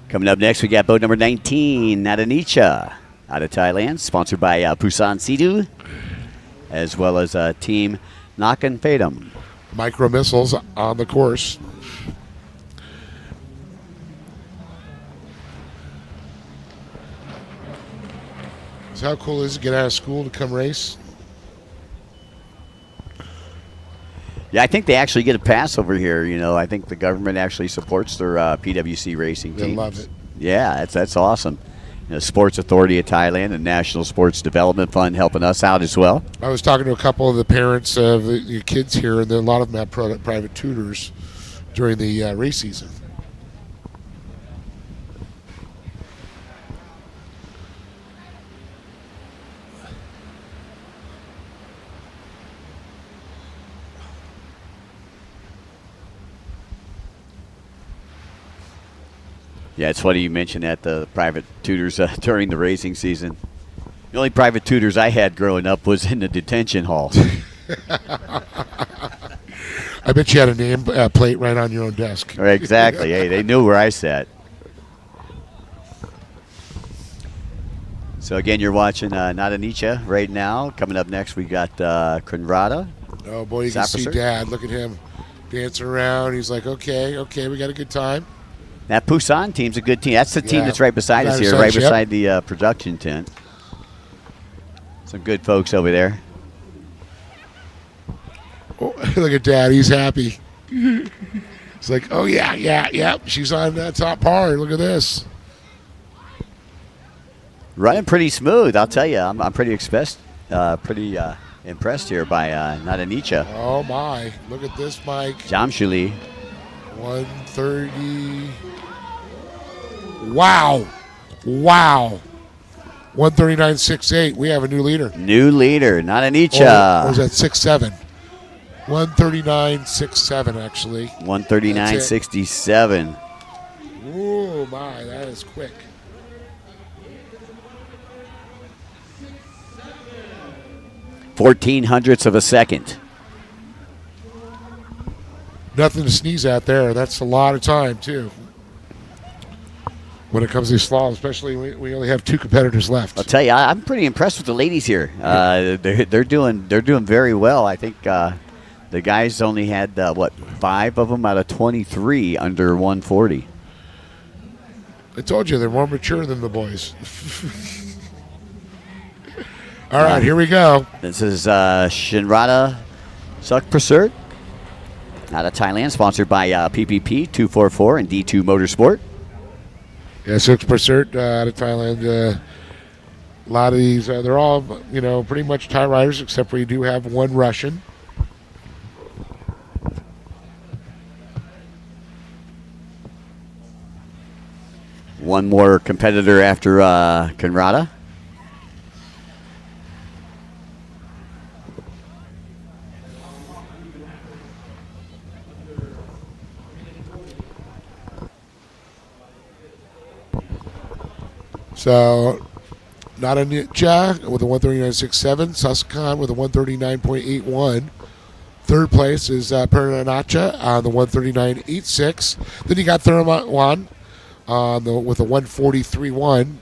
Coming up next, we got boat number 19, Nadanicha, out of Thailand, sponsored by Busan Sidu, as well as Team Nakan Fatum. Micro missiles on the course. So how cool is it to get out of school to come race? Yeah, I think they actually get a pass over here. I think the government actually supports their PWC racing team. They love it. Yeah, that's awesome. Sports Authority of Thailand and National Sports Development Fund helping us out as well. I was talking to a couple of the parents of the kids here, and a lot of them have private tutors during the race season. Yeah, it's funny you mentioned that, the private tutors during the racing season. The only private tutors I had growing up was in the detention hall. I bet you had a name plate right on your own desk. Right, exactly. Hey, they knew where I sat. So, again, you're watching Nadanicha right now. Coming up next, we got Conrada. Oh, boy, you can see Dad. Look at him dancing around. He's like, okay, we got a good time. That Busan team's a good team. That's the team that's right beside us here, right beside the production tent. Some good folks over there. Oh, look at Dad. He's happy. It's like, oh, yeah. She's on that top par. Look at this. Running pretty smooth, I'll tell you. I'm pretty impressed here by Nadanicha. Oh, my. Look at this, Mike. Jamshuli. 130. Wow. 139.68. We have a new leader. New leader, Nadanicha. Or was that 6.7? 139.67, actually. 139.67. Oh, my. That is quick. Fourteen hundredths of a second. Nothing to sneeze at there. That's a lot of time, too. When it comes to these slalom, especially we only have 2 competitors left. I'll tell you, I'm pretty impressed with the ladies here. They're doing very well. I think the guys only had 5 of them out of 23 under 140. I told you they're more mature than the boys. All right, here we go. This is Shinrata Sukprasert out of Thailand, sponsored by PPP 244 and D2 Motorsport. Yeah, 6% out of Thailand. A lot of these, they're all, pretty much Thai riders, except we do have one Russian. One more competitor after Conrada. So, Nadanicha with a 139.67. Suskan with a 139.81. Third place is Pernanacha on the 139.86. Then you got Thurman with a 143.1.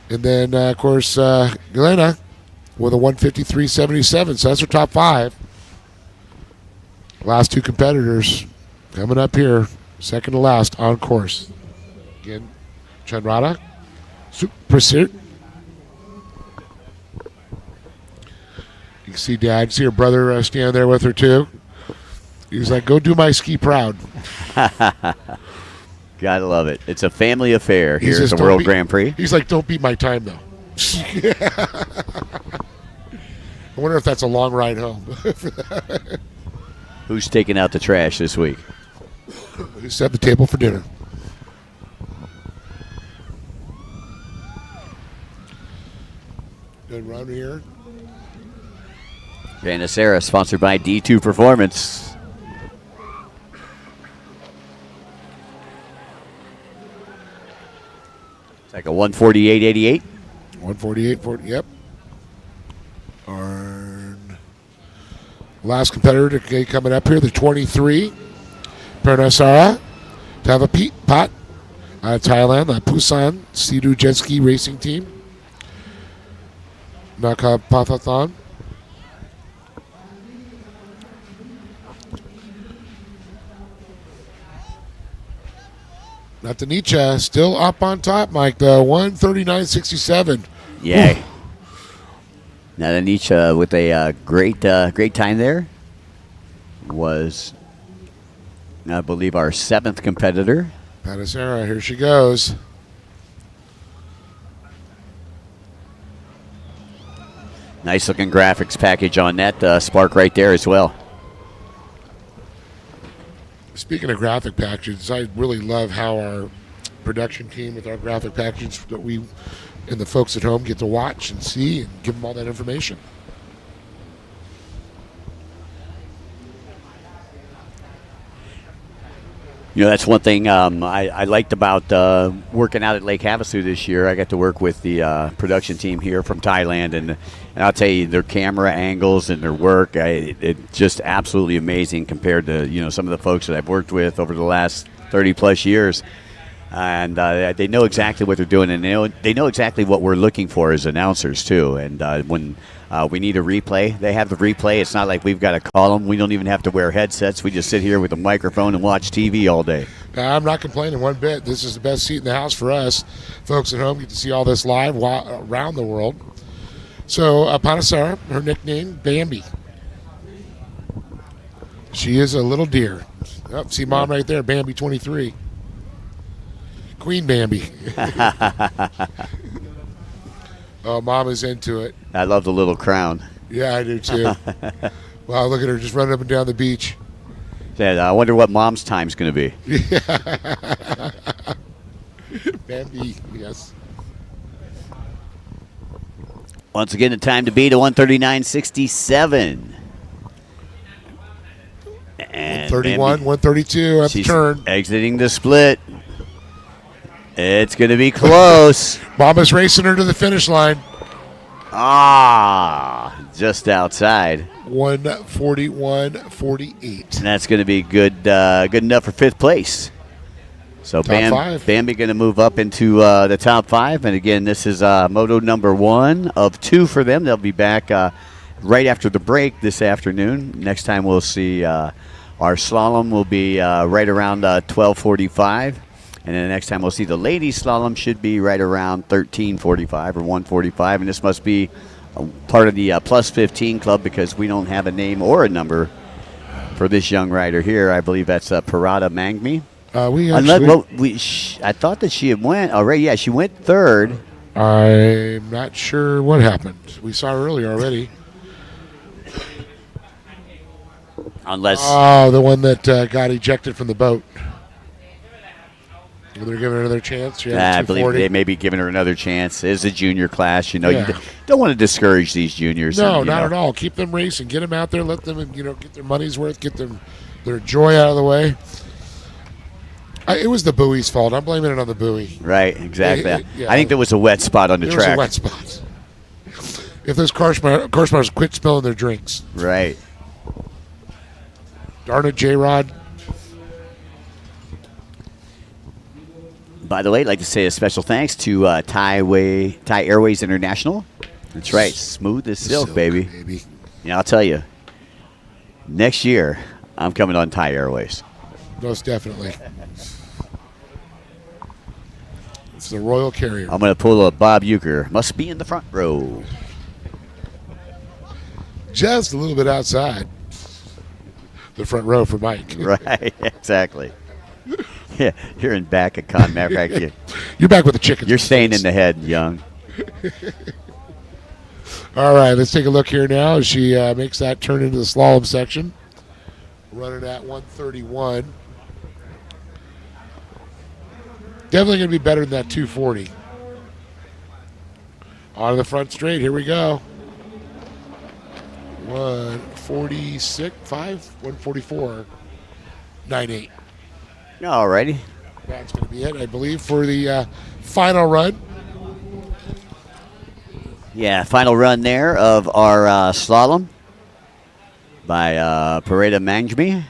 And then, of course, Galena with a 153.77. So that's our top 5. Last 2 competitors coming up here, second to last on course. Again, Chanrata. Pursuit. You can see Dad. See her brother stand there with her too. He's like, "Go do my ski proud." Gotta love it. It's a family affair here at the World Grand Prix. He's like, "Don't beat my time though." I wonder if that's a long ride home. Who's taking out the trash this week? Who set the table for dinner? Good run here. Vanacera, sponsored by D2 Performance. It's like a 148.88. 148.40, yep. Our last competitor coming up here, the 23. Pernasara. Tavapat out of Thailand, the Busan Sea-Doo Jet Ski Racing Team. Nakapathathon. Natanicha still up on top, Mike, though. 139.67. Yeah. Natanicha with a great time there. Was, I believe, our 7th competitor. Panasera, here she goes. Nice looking graphics package on that Spark right there as well. Speaking of graphic packages, I really love how our production team with our graphic packages that we and the folks at home get to watch and see and give them all that information. You know, that's one thing I liked about working out at Lake Havasu this year. I got to work with the production team here from Thailand, and I'll tell you, their camera angles and their work, it's just absolutely amazing compared to, some of the folks that I've worked with over the last 30-plus years. And they know exactly what they're doing, and they know exactly what we're looking for as announcers, too. And when we need a replay, they have the replay. It's not like we've got to call them. We don't even have to wear headsets. We just sit here with a microphone and watch TV all day. I'm not complaining one bit. This is the best seat in the house for us. Folks at home get to see all this live around the world. So, Panasara, her nickname, Bambi. She is a little deer. Oh, see Mom right there, Bambi 23. Queen Bambi. Oh, Mom is into it. I love the little crown. Yeah, I do too. Wow, look at her just running up and down the beach. I wonder what Mom's time's going to be. Bambi, yes. Once again, the time to beat a 139.67. And 131, 132 at the turn. Exiting the split. It's going to be close. Mama's racing her to the finish line. Just outside. 141.48. And that's going to be good enough for fifth place. So Bambi going to move up into the top 5. And again, this is moto number 1 of 2 for them. They'll be back right after the break this afternoon. Next time we'll see our slalom will be right around 12:45. And then the next time we'll see the ladies slalom should be right around 13:45 or 1:45. And this must be part of the plus 15 club because we don't have a name or a number for this young rider here. I believe that's Parada Mangmi. I thought that she had went already. Yeah, she went 3rd. I'm not sure what happened. We saw her earlier already. Unless the one that got ejected from the boat. They're giving her another chance. I believe they may be giving her another chance. It's a junior class. You don't want to discourage these juniors. No, not at all. Keep them racing. Get them out there. Let them, get their money's worth. Get them their joy out of the way. It was the buoy's fault. I'm blaming it on the buoy. Right, exactly. I think there was a wet spot on the track. There was a wet spot. If those car spotters quit spilling their drinks. Right. Darn it, J-Rod. By the way, I'd like to say a special thanks to Thai Airways International. That's right, smooth as silk, baby. Yeah, I'll tell you, next year, I'm coming on Thai Airways. Most definitely. It's the Royal Carrier. I'm going to pull a Bob Uecker. Must be in the front row. Just a little bit outside the front row for Mike. Right, exactly. Yeah, you're in back at Con. Matter of fact, you're back with the chickens. You're staying in the head, young. All right, let's take a look here now as she makes that turn into the slalom section. Running at 131. Definitely going to be better than that 240. On the front straight, here we go. 146, 144, 98. All righty. That's going to be it, I believe, for the final run. Yeah, final run there of our slalom by Parada Mangmi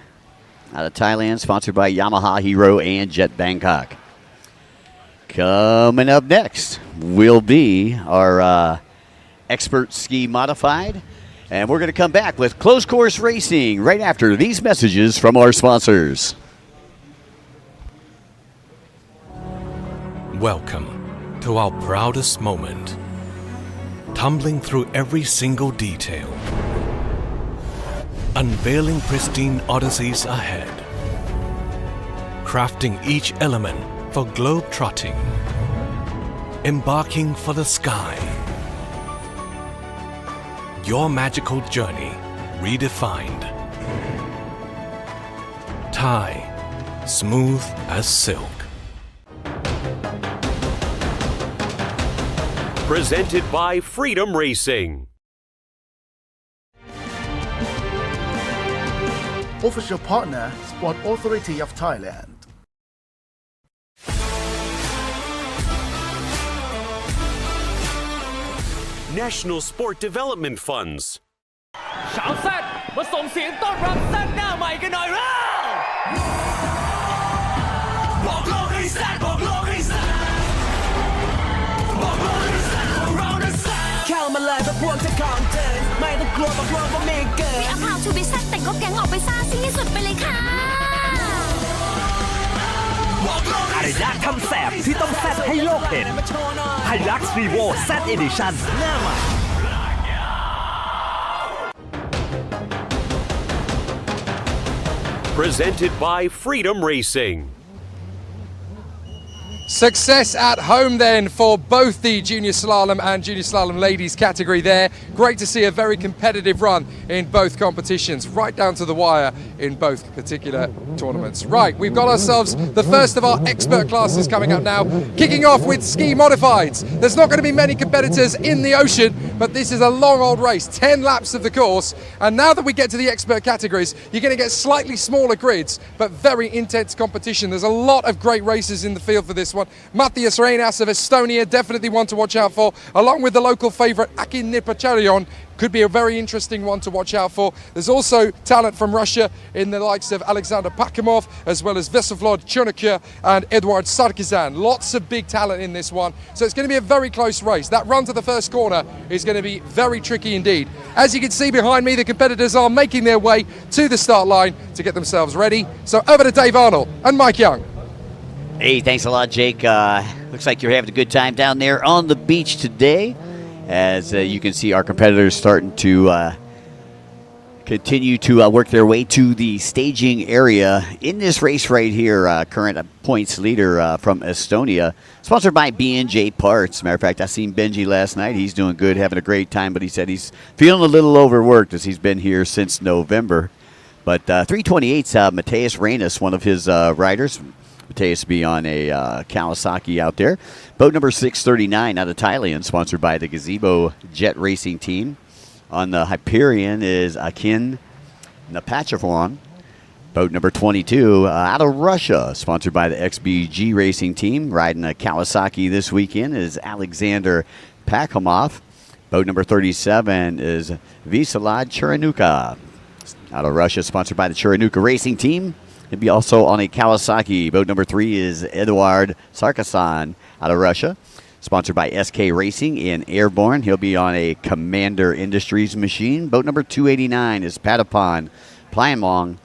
out of Thailand, sponsored by Yamaha, Hero, and Jet Bangkok. Coming up next will be our Expert Ski Modified, and we're going to come back with Closed Course Racing right after these messages from our sponsors. Welcome to our proudest moment. Tumbling through every single detail. Unveiling pristine odysseys ahead. Crafting each element for globe-trotting. Embarking for the sky. Your magical journey redefined. Thai, smooth as silk. Presented by Freedom Racing. Official partner, Sport Authority of Thailand. National Sport Development Funds. ชาวแซดมาส่งเสียงต้อนรับแซดหน้าใหม่กันหน่อยแล้วบอกโลกให้ เข้ามาเลยพวกพวกจะของเกินไม่ต้องกลัวบอกว่าไม่เกิน มีอาพาวชูวิซัดแต่งก็แกงออกไปซ่าซิ่งที่สุดไปเลยค่ะ อะไรยากทำแสบที่ต้องแซดให้โลกเห็นไฮลักซ์รีโวแซดเอดิชั่นหน้าใหม่ Presented by Freedom Racing. Success at home then for both the junior slalom and junior slalom ladies category there. Great to see a very competitive run in both competitions, right down to the wire in both particular tournaments. Right, we've got ourselves the first of our expert classes coming up now, kicking off with ski modifieds. There's not going to be many competitors in the ocean, but this is a long old race, 10 laps of the course. And now that we get to the expert categories, you're going to get slightly smaller grids, but very intense competition. There's a lot of great races in the field for this one. Matthias Reinas of Estonia, definitely one to watch out for, along with the local favourite Akin Nipacharion. Could be a very interesting one to watch out for. There's also talent from Russia in the likes of Alexander Pakimov, as well as Vesovlod Chernyk and Eduard Sarkisian. Lots of big talent in this one. So it's going to be a very close race. That run to the first corner is going to be very tricky indeed. As you can see behind me, the competitors are making their way to the start line to get themselves ready. So over to Dave Arnold and Mike Young. Hey, thanks a lot, Jake. Looks like you're having a good time down there on the beach today. As you can see, our competitors starting to continue to work their way to the staging area in this race right here. Current points leader from Estonia, sponsored by B&J Parts. Matter of fact, I seen Benji last night. He's doing good, having a great time, but he said he's feeling a little overworked as he's been here since November. But 328's Matthias Reinas, one of his riders. Matthias be on a Kawasaki out there. Boat number 639 out of Thailand, sponsored by the Gazebo Jet Racing Team. On the Hyperion is Akin Nipacharion. Boat number 22 out of Russia, sponsored by the XBG Racing Team. Riding a Kawasaki this weekend is Alexander Pakimov. Boat number 37 is Vesselad Chernyk out of Russia, sponsored by the Chernyk Racing Team. He'll be also on a Kawasaki. Boat number 3 is Eduard Sarkisian out of Russia, sponsored by SK Racing in Airborne. He'll be on a Commander Industries machine. Boat number 289 is Patapon Plyanmong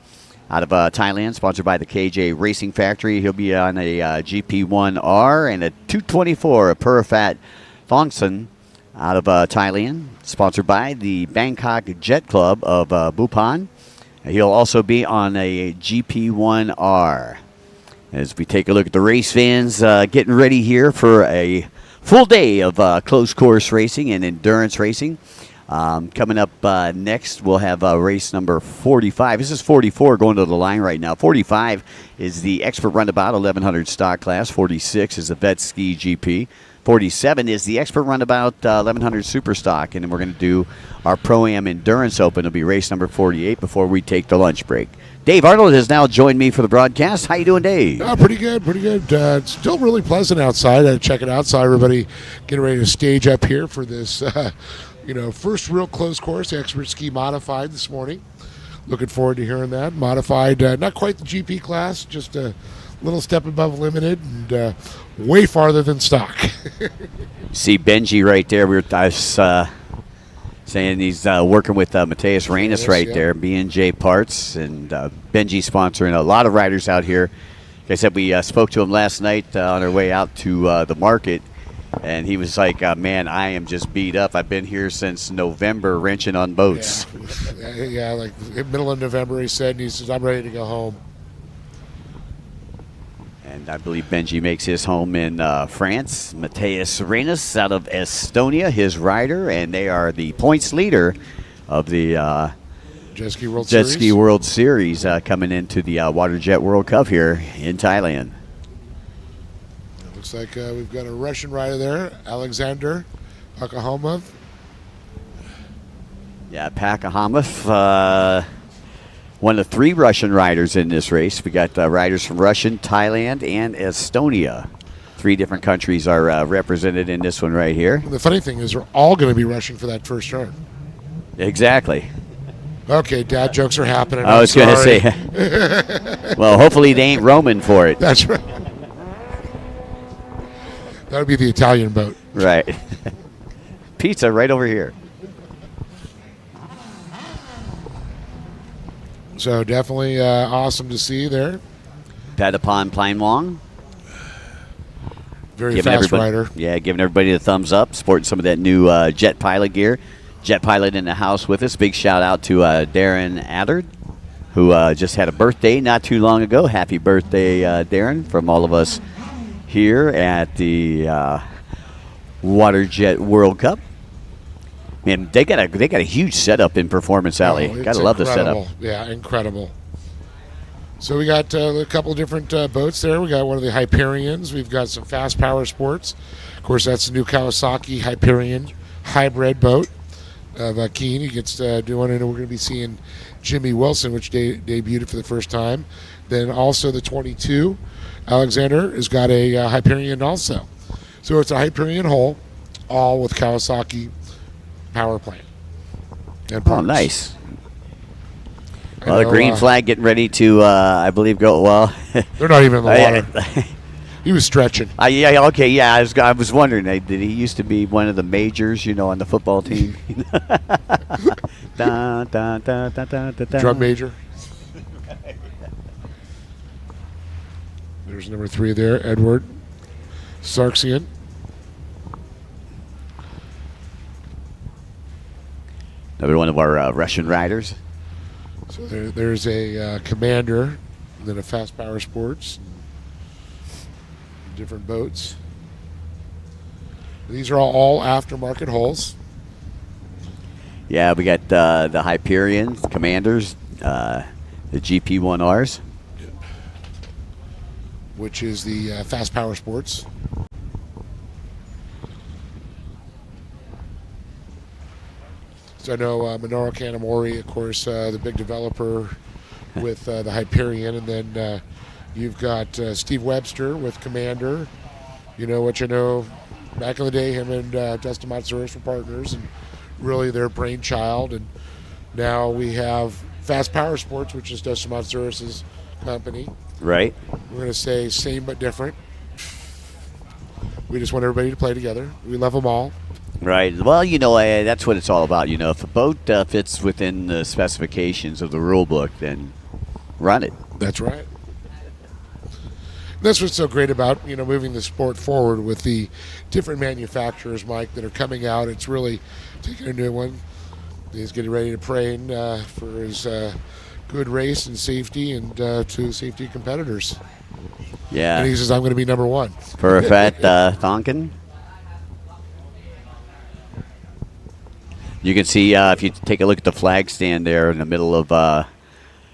out of Thailand, sponsored by the KJ Racing Factory. He'll be on a GP1R and a 224, a Purafat Thongson out of Thailand, sponsored by the Bangkok Jet Club of Bhutan. He'll also be on a GP1R. As we take a look at the race fans getting ready here for a full day of close course racing and endurance racing. Coming up next, we'll have race number 45. This is 44 going to the line right now. 45 is the Expert Runabout 1100 stock class. 46 is the Vet Ski GP. 47 is the Expert Runabout 1100 Super Stock. And then we're going to do our Pro-Am Endurance Open. It'll be race number 48 before we take the lunch break. Dave Arnold has now joined me for the broadcast. How you doing, Dave? Pretty good, pretty good. It's still really pleasant outside. Check it out. Saw everybody getting ready to stage up here for this, first real close course, Expert Ski Modified this morning. Looking forward to hearing that. Modified, not quite the GP class, just a little step above limited and way farther than stock. See Benji right there. I was saying he's working with Matthias Reinas right there, B&J Parts, and Benji sponsoring a lot of riders out here. Like I said, we spoke to him last night on our way out to the market, and he was like, man, I am just beat up. I've been here since November wrenching on boats. Yeah, like middle of November, he said, and he says, I'm ready to go home. And I believe Benji makes his home in France. Matthias Reinas out of Estonia, his rider, and they are the points leader of the Jet Ski World Jet Series. Ski World Series coming into the WaterJet World Cup here in Thailand. It looks like we've got a Russian rider there, Alexander Pakimov. Yeah, Pakimov. One of 3 Russian riders in this race. We got riders from Russia, Thailand, and Estonia. 3 different countries are represented in this one right here. The funny thing is they're all going to be rushing for that first turn. Exactly. Okay, dad jokes are happening. I was going to say, well, hopefully they ain't roaming for it. That's right. That would be the Italian boat. Right. Pizza right over here. So definitely awesome to see there. Patapon Pine Wong. Very fast rider. Yeah, giving everybody the thumbs up, sporting some of that new Jet Pilot gear. Jet Pilot in the house with us. Big shout out to Darren Adard, who just had a birthday not too long ago. Happy birthday, Darren, from all of us here at the WaterJet World Cup. Man, they got a huge setup in Performance Alley. Gotta love the setup. Yeah, incredible. So we got a couple of different boats there. We got one of the Hyperions. We've got some Fast Power Sports. Of course, that's the new Kawasaki Hyperion hybrid boat of Keen. He gets doing it, and we're going to be seeing Jimmy Wilson, which debuted for the first time. Then also the 22, Alexander has got a Hyperion also. So it's a Hyperion hull, all with Kawasaki power plant. And oh, nice. Well, the green flag getting ready to, I believe, go. Well, they're not even in the water. He was stretching. Yeah, okay, yeah. I was wondering, did he used to be one of the majors, on the football team? Drum major. There's number 3 there, Edward Sarksian. Another one of our Russian riders. So there's a Commander, and then a Fast Power Sports, different boats. These are all aftermarket hulls. Yeah, we got the Hyperion Commanders, the GP1Rs. Which is the Fast Power Sports. So I know Minoru Kanamori, of course, the big developer with the Hyperion, and then you've got Steve Webster with Commander. You know what you know, back in the day, him and Dustin Matsouris were partners, and really their brainchild. And now we have Fast Power Sports, which is Dustin Matsouris' company. Right. We're going to say same but different. We just want everybody to play together. We love them all. Right. Well, that's what it's all about. If a boat fits within the specifications of the rule book, then run it. That's right. That's what's so great about, moving the sport forward with the different manufacturers, Mike, that are coming out. It's really taking a new one. He's getting ready to train for his good race and safety and to safety competitors. Yeah. And he says, I'm going to be number 1. For a fat Thonkin. You can see, if you take a look at the flag stand there in the middle of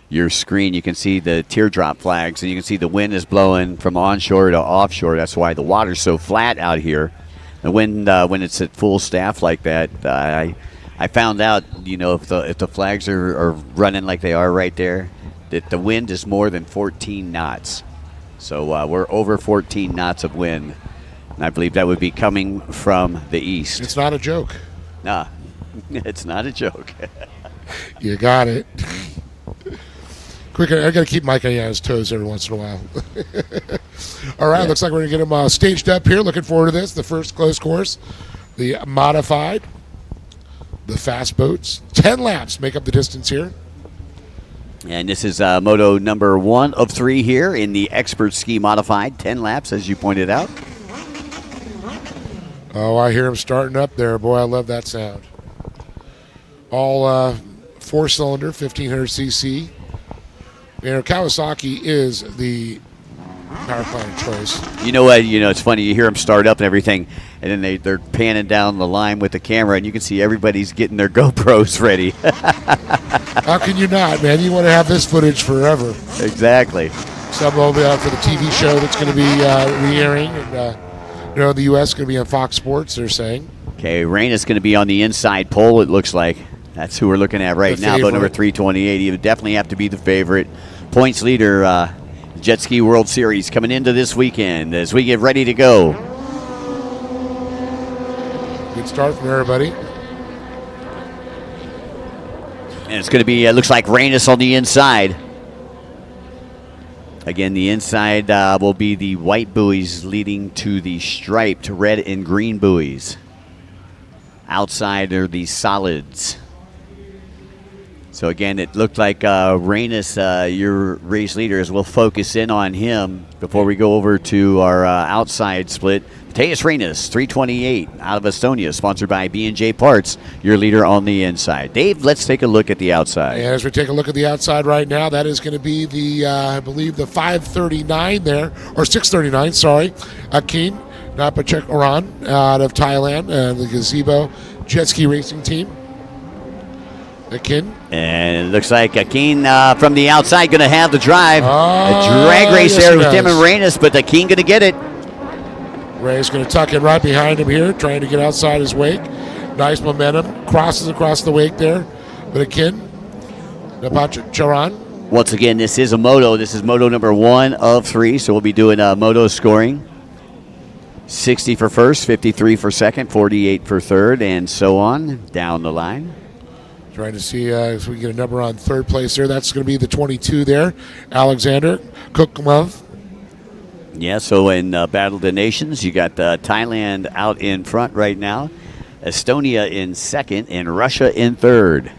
your screen, you can see the teardrop flags, and you can see the wind is blowing from onshore to offshore. That's why the water's so flat out here. The wind, when it's at full staff like that, I found out, if the flags are running like they are right there, that the wind is more than 14 knots. So we're over 14 knots of wind, and I believe that would be coming from the east. It's not a joke. Nah. It's not a joke. You got it. Quick, I got to keep Mike on his toes every once in a while. All right, looks like we're going to get him staged up here. Looking forward to this. The first close course, the modified, the fast boats. 10 laps make up the distance here. And this is moto number 1 of 3 here in the Expert Ski Modified. 10 laps, as you pointed out. Oh, I hear him starting up there. Boy, I love that sound. All 4-cylinder, 1500cc. Kawasaki is the power plant of choice. You know what? It's funny. You hear them start up and everything, and then they're panning down the line with the camera, and you can see everybody's getting their GoPros ready. How can you not, man? You want to have this footage forever. Exactly. Some will be out for the TV show that's going to be re-airing, and in the U.S. going to be on Fox Sports, they're saying. Okay, Rain is going to be on the inside pole, it looks like. That's who we're looking at right now, but number 328. He would definitely have to be the favorite. Points leader, Jet Ski World Series coming into this weekend as we get ready to go. Good start from everybody. And it's going to be, looks like Rainus on the inside. Again, the inside will be the white buoys leading to the striped red and green buoys. Outside are the solids. So again, it looked like Reynes, your race leaders, will focus in on him before we go over to our outside split. Mateus Reynes, 328 out of Estonia, sponsored by B&J Parts, your leader on the inside. Dave, let's take a look at the outside. And as we take a look at the outside right now, that is going to be the, I believe, the 539 there, or 639, sorry. Akin Napachek Oran out of Thailand, the Gazebo Jet Ski Racing Team. Akin. And it looks like Akin from the outside going to have the drive. A drag race there with him and Reynes, but Akin going to get it. Ray's going to tuck in right behind him here, trying to get outside his wake. Nice momentum. Crosses across the wake there. But Akin, Charan. Once again, this is a moto. This is moto number 1 of 3, so we'll be doing moto scoring. 60 for first, 53 for second, 48 for third, and so on down the line. Trying to see if we can get a number on third place there. That's going to be the 22 there. Alexander Kukmov. Yeah, so in Battle of the Nations, you got Thailand out in front right now, Estonia in second, and Russia in third.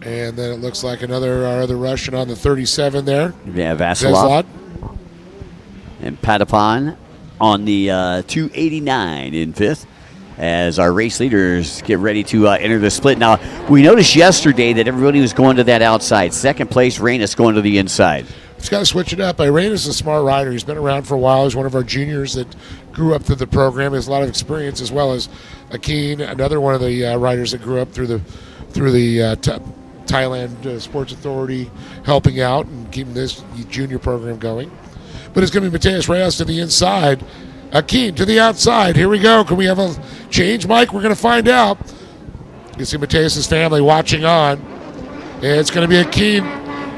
And then it looks like our other Russian on the 37 there. Yeah, Vasilov. And Patapon on the 289 in fifth, as our race leaders get ready to enter the split. Now, we noticed yesterday that everybody was going to that outside. Second place, Reynes going to the inside. He's got to switch it up. Reynes is a smart rider. He's been around for a while. He's one of our juniors that grew up through the program. He has a lot of experience, as well as Akin, another one of the riders that grew up through the Thailand Sports Authority, helping out and keeping this junior program going. But it's going to be Mateus Reyes to the inside. Akin to the outside. Here we go. Can we have a change, Mike? We're going to find out. You can see Mateus' family watching on. And it's going to be Akin.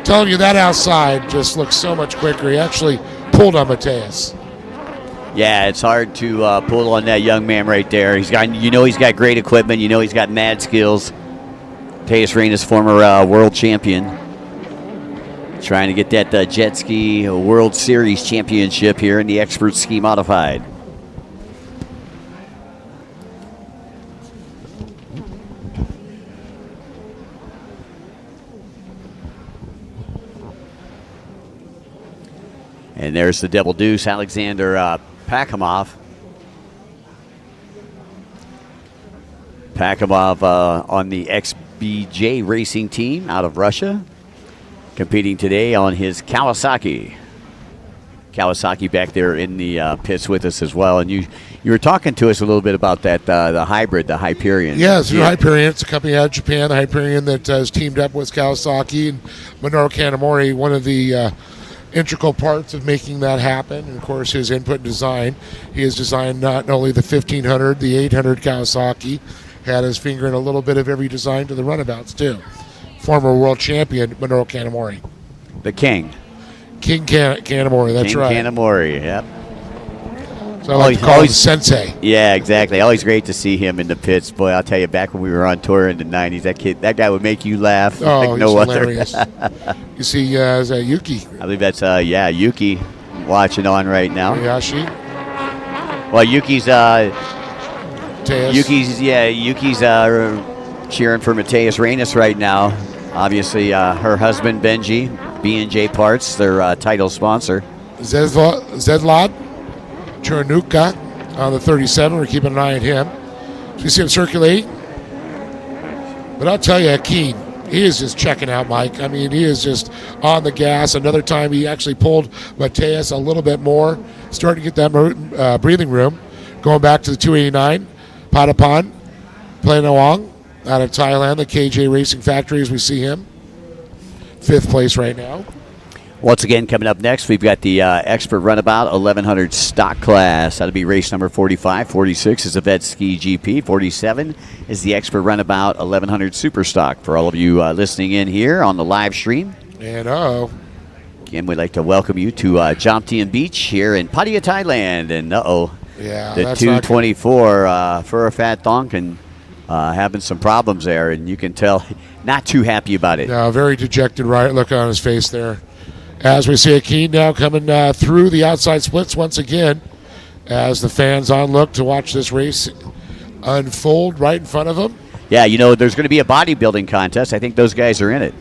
Telling you that outside just looks so much quicker. He actually pulled on Mateus. Yeah, it's hard to pull on that young man right there. He's got great equipment. He's got mad skills. Mateus Reynes, former world champion. Trying to get that Jet Ski World Series championship here in the Expert Ski Modified. And there's the double deuce, Alexander Pakhamov. Pakhamov on the XBJ Racing Team out of Russia, competing today on his Kawasaki. Kawasaki back there in the pits with us as well. And you were talking to us a little bit about that, the hybrid, the Hyperion. Yeah, it's the Hyperion. It's a company out of Japan, the Hyperion, that has teamed up with Kawasaki and Minoru Kanamori, one of the integral parts of making that happen. And, of course, his input and design. He has designed not only the 1500, the 800 Kawasaki, had his finger in a little bit of every design to the runabouts, too. Former world champion, Minoru Kanamori. The King. King Kanamori, that's right. King Kanamori, yep. So I like to call him Sensei. Yeah, exactly. Always great to see him in the pits. Boy, I'll tell you, back when we were on tour in the 90s, that guy would make you laugh like no other. Hilarious. You see, is that Yuki? I believe that's, Yuki watching on right now. Hayashi. Well, Yuki's cheering for Mateus Reynes right now. Obviously, her husband, Benji, B&J Parts, their title sponsor. Zedlad Chernuka on the 37. We're keeping an eye on him. So you see him circulating. But I'll tell you, Akin, he is just checking out, Mike. I mean, he is just on the gas. Another time he actually pulled Mateus a little bit more, starting to get that breathing room. Going back to the 289, Patapon, Planawang out of Thailand, the KJ Racing Factory, as we see him. 5th place right now. Once again, coming up next, we've got the Expert Runabout 1100 stock class. That'll be race number 45. 46 is the Vet Ski GP. 47 is the Expert Runabout 1100 Super Stock. For all of you listening in here on the live stream. And again, we'd like to welcome you to Jomtien Beach here in Pattaya, Thailand. And yeah, the 224 for a fat thonk and having some problems there, and you can tell not too happy about it. No, very dejected look on his face there. As we see Akeen now coming through the outside splits once again, as the fans on look to watch this race unfold right in front of them. Yeah, there's going to be a bodybuilding contest. I think those guys are in it.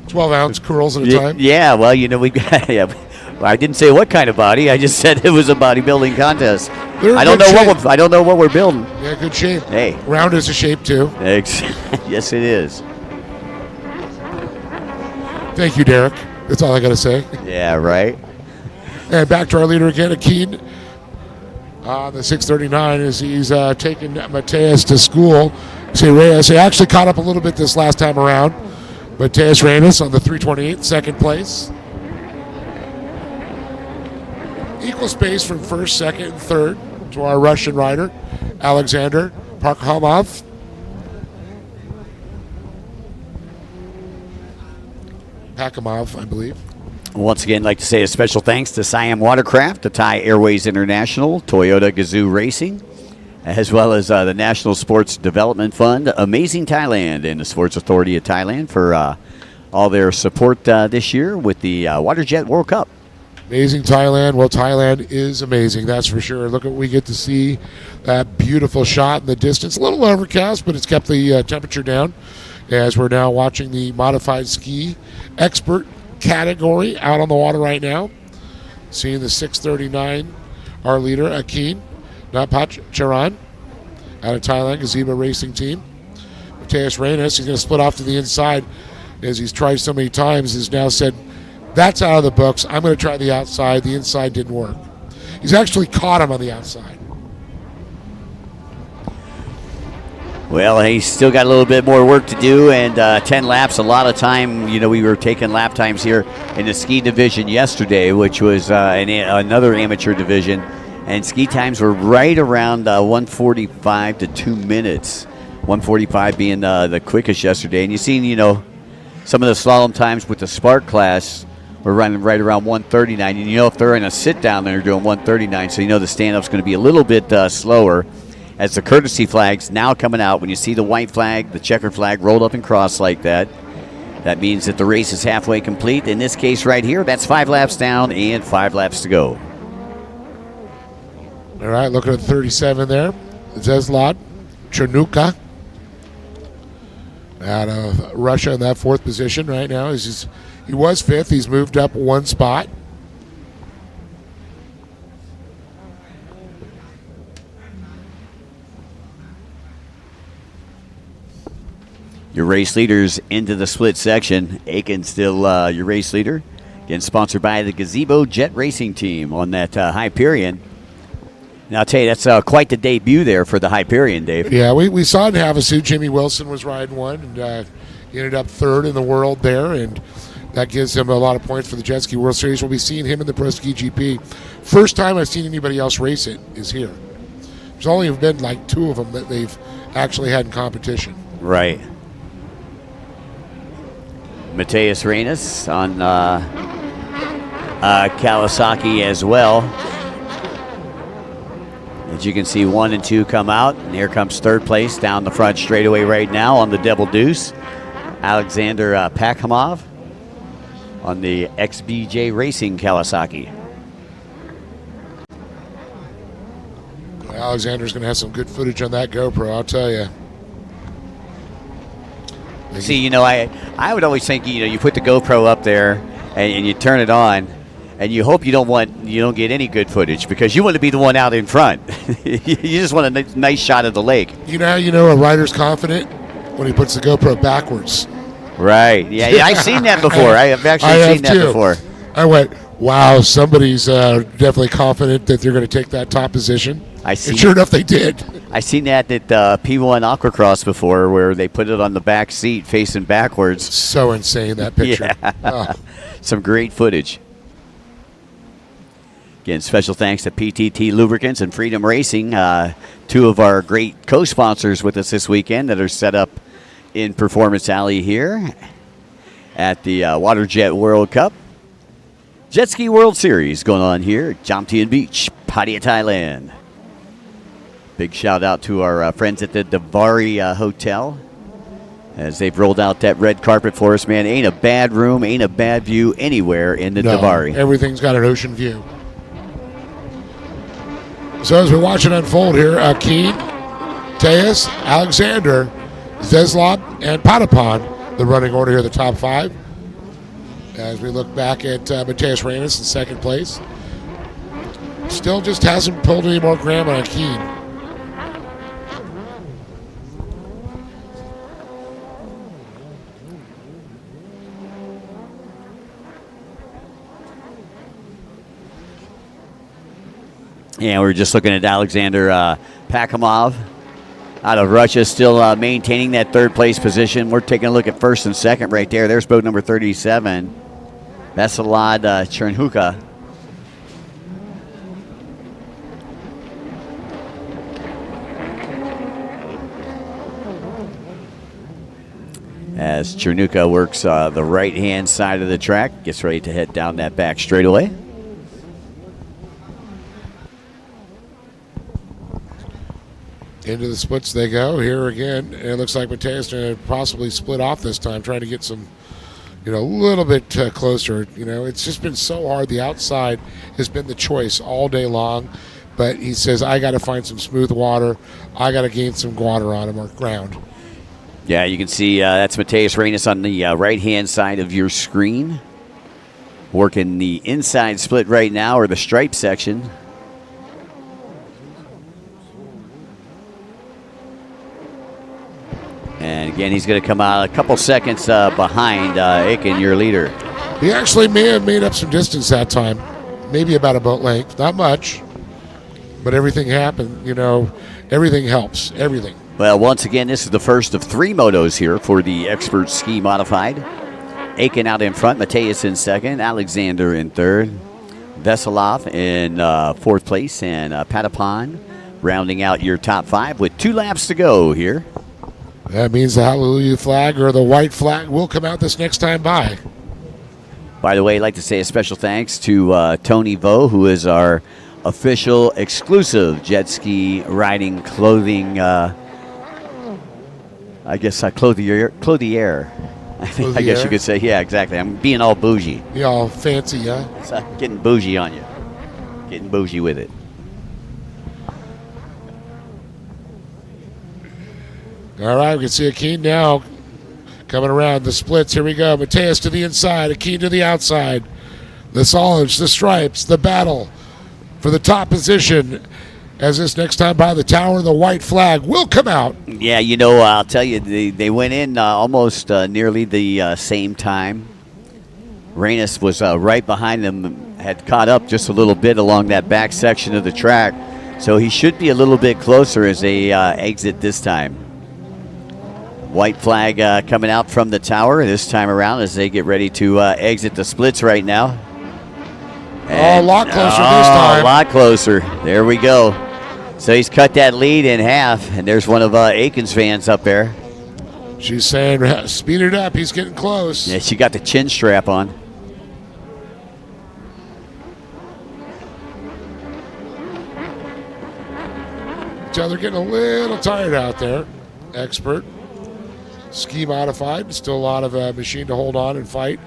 12-ounce curls at a time. Yeah, well, we got. Yeah, I didn't say what kind of body. I just said it was a bodybuilding contest. I don't know what we're building. Yeah, good shape. Hey, round is a shape too. Yes, it is. Thank you, Derek. That's all I got to say. Yeah, right. And back to our leader again, Akeen. The 6:39 as he's taking Mateus to school. See Reyes. He actually caught up a little bit this last time around. Mateus Reyes on the 3:28, second place. Equal space from first, second, and third to our Russian rider, Alexander Pakhamov. Pakhamov, I believe. Once again, I'd like to say a special thanks to Siam Watercraft, the Thai Airways International, Toyota Gazoo Racing, as well as the National Sports Development Fund, Amazing Thailand, and the Sports Authority of Thailand for all their support this year with the WaterJet World Cup. Amazing Thailand. Well, Thailand is amazing, that's for sure. Look at what we get to see. That beautiful shot in the distance. A little overcast, but it's kept the temperature down as we're now watching the modified ski expert category out on the water right now. Seeing the 6:39, our leader, Akeen Napatcharan, out of Thailand, Gazebo Racing Team. Mateus Reyes, he's going to split off to the inside as he's tried so many times, has now said, that's out of the books. I'm going to try the outside. The inside didn't work. He's actually caught him on the outside. Well, he's still got a little bit more work to do, and 10 laps, a lot of time. We were taking lap times here in the ski division yesterday, which was another amateur division, and ski times were right around 1:45 to 2 minutes. 1:45 being the quickest yesterday. And you've seen, some of the slalom times with the Spark class were running right around 1:39. And if they're in a sit-down, they're doing 1:39, so the stand-up's going to be a little bit slower. As the courtesy flag's now coming out, when you see the white flag, the checkered flag rolled up and crossed like that, that means that the race is halfway complete. In this case right here, that's 5 laps down and 5 laps to go. All right, looking at 37 there. Zeslad Chernuka out of Russia in that 4th position right now. He was 5th. He's moved up 1 spot. Your race leaders into the split section. Aiken still your race leader. Again, sponsored by the Gazebo Jet Racing Team on that Hyperion. Now, I'll tell you, that's quite the debut there for the Hyperion, Dave. Yeah, we saw it in Havasu. Jimmy Wilson was riding one, and he ended up 3rd in the world there, and that gives him a lot of points for the Jet Ski World Series. We'll be seeing him in the Pro Ski GP. First time I've seen anybody else race it is here. There's only been like 2 of them that they've actually had in competition. Right. Mateus Reyes on Kawasaki as well. As you can see, 1 and 2 come out, and here comes 3rd place down the front straightaway right now on the Double Deuce. Alexander Pakhamov on the XBJ Racing Kawasaki. Alexander's going to have some good footage on that GoPro, I'll tell you. See, I would always think, you put the GoPro up there and you turn it on, and you hope you don't get any good footage because you want to be the one out in front. You just want a nice shot of the lake. A rider's confident when he puts the GoPro backwards. Right. Yeah, I've seen that before. I have actually seen that before. I went, wow, somebody's definitely confident that they're going to take that top position. And sure enough, they did. I seen that at P1 Aquacross before, where they put it on the back seat facing backwards. So insane, that picture. Yeah. Oh. Some great footage. Again, special thanks to PTT Lubricants and Freedom Racing, 2 of our great co-sponsors with us this weekend that are set up in Performance Alley here at the WaterJet World Cup. Jet Ski World Series going on here at Jomtien Beach, Pattaya, Thailand. Big shout out to our friends at the Davari Hotel as they've rolled out that red carpet for us, man. Ain't a bad room, ain't a bad view anywhere in the Davari. Everything's got an ocean view. So as we watch it unfold here, Akeen, Tejas, Alexander, Zeslov, and Patapon, the running order here, the top 5. As we look back at Mateus Reynes in second place. Still just hasn't pulled any more ground on Akeen. Yeah, we're just looking at Alexander Pakhomov out of Russia, still maintaining that third place position. We're taking a look at first and second right there. There's boat number 37, Veselad Chernhuka. As Chernhuka works the right-hand side of the track, gets ready to head down that back straightaway. Into the splits they go here again. And it looks like Mateus going to possibly split off this time, trying to get some, a little bit closer. It's just been so hard. The outside has been the choice all day long. But he says, I got to find some smooth water. I got to gain some water on him or ground. Yeah, you can see that's Mateus Reynes on the right-hand side of your screen. Working the inside split right now, or the stripe section. And again, he's going to come out a couple seconds behind Aiken, your leader. He actually may have made up some distance that time. Maybe about a boat length. Not much. But everything happened. Everything helps. Everything. Well, once again, this is the first of 3 motos here for the Expert Ski Modified. Aiken out in front, Mateus in second, Alexander in third, Veselov in fourth place, and Patapon rounding out your top 5 with 2 laps to go here. That means the hallelujah flag or the white flag will come out this next time by. By the way, I'd like to say a special thanks to Tony Vo, who is our official exclusive jet ski riding clothing, clothier. I guess you could say, yeah, exactly. I'm being all bougie. You all fancy, huh? Getting bougie on you. Getting bougie with it. All right, we can see Akeen now coming around the splits. Here we go. Mateus to the inside, Akeen to the outside. The Solage, the Stripes, the battle for the top position. As this next time by the tower, the white flag will come out. Yeah, I'll tell you, they went in almost nearly the same time. Reynes was right behind them, had caught up just a little bit along that back section of the track. So he should be a little bit closer as they exit this time. White flag coming out from the tower this time around as they get ready to exit the splits right now. And, a lot closer this time. A lot closer. There we go. So he's cut that lead in half, and there's one of Aiken's fans up there. She's saying, speed it up. He's getting close. Yeah, she got the chin strap on. So they're getting a little tired out there. Expert. Ski modified. Still a lot of machine to hold on and fight.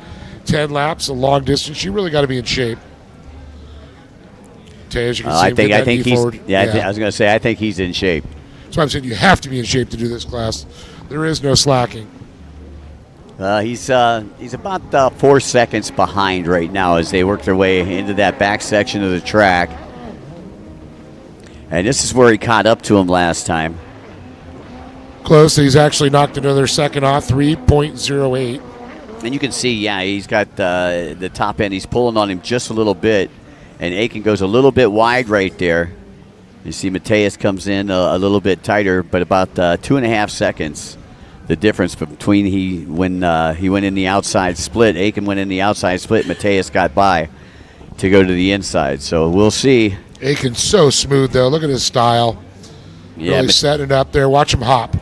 10 laps, a long distance. You really got to be in shape. As you can see, I think he's. I was going to say, I think he's in shape. That's why I'm saying you have to be in shape to do this class. There is no slacking. He's about 4 seconds behind right now as they work their way into that back section of the track. And this is where he caught up to him last time. Close. He's actually knocked another second off, 3.08. And you can see, he's got the top end. He's pulling on him just a little bit. And Aiken goes a little bit wide right there. You see Mateus comes in a little bit tighter, but about 2.5 seconds. The difference between when he went in the outside split, Aiken went in the outside split, Mateus got by to go to the inside. So we'll see. Aiken's so smooth, though. Look at his style. Yeah, really setting it up there. Watch him hop.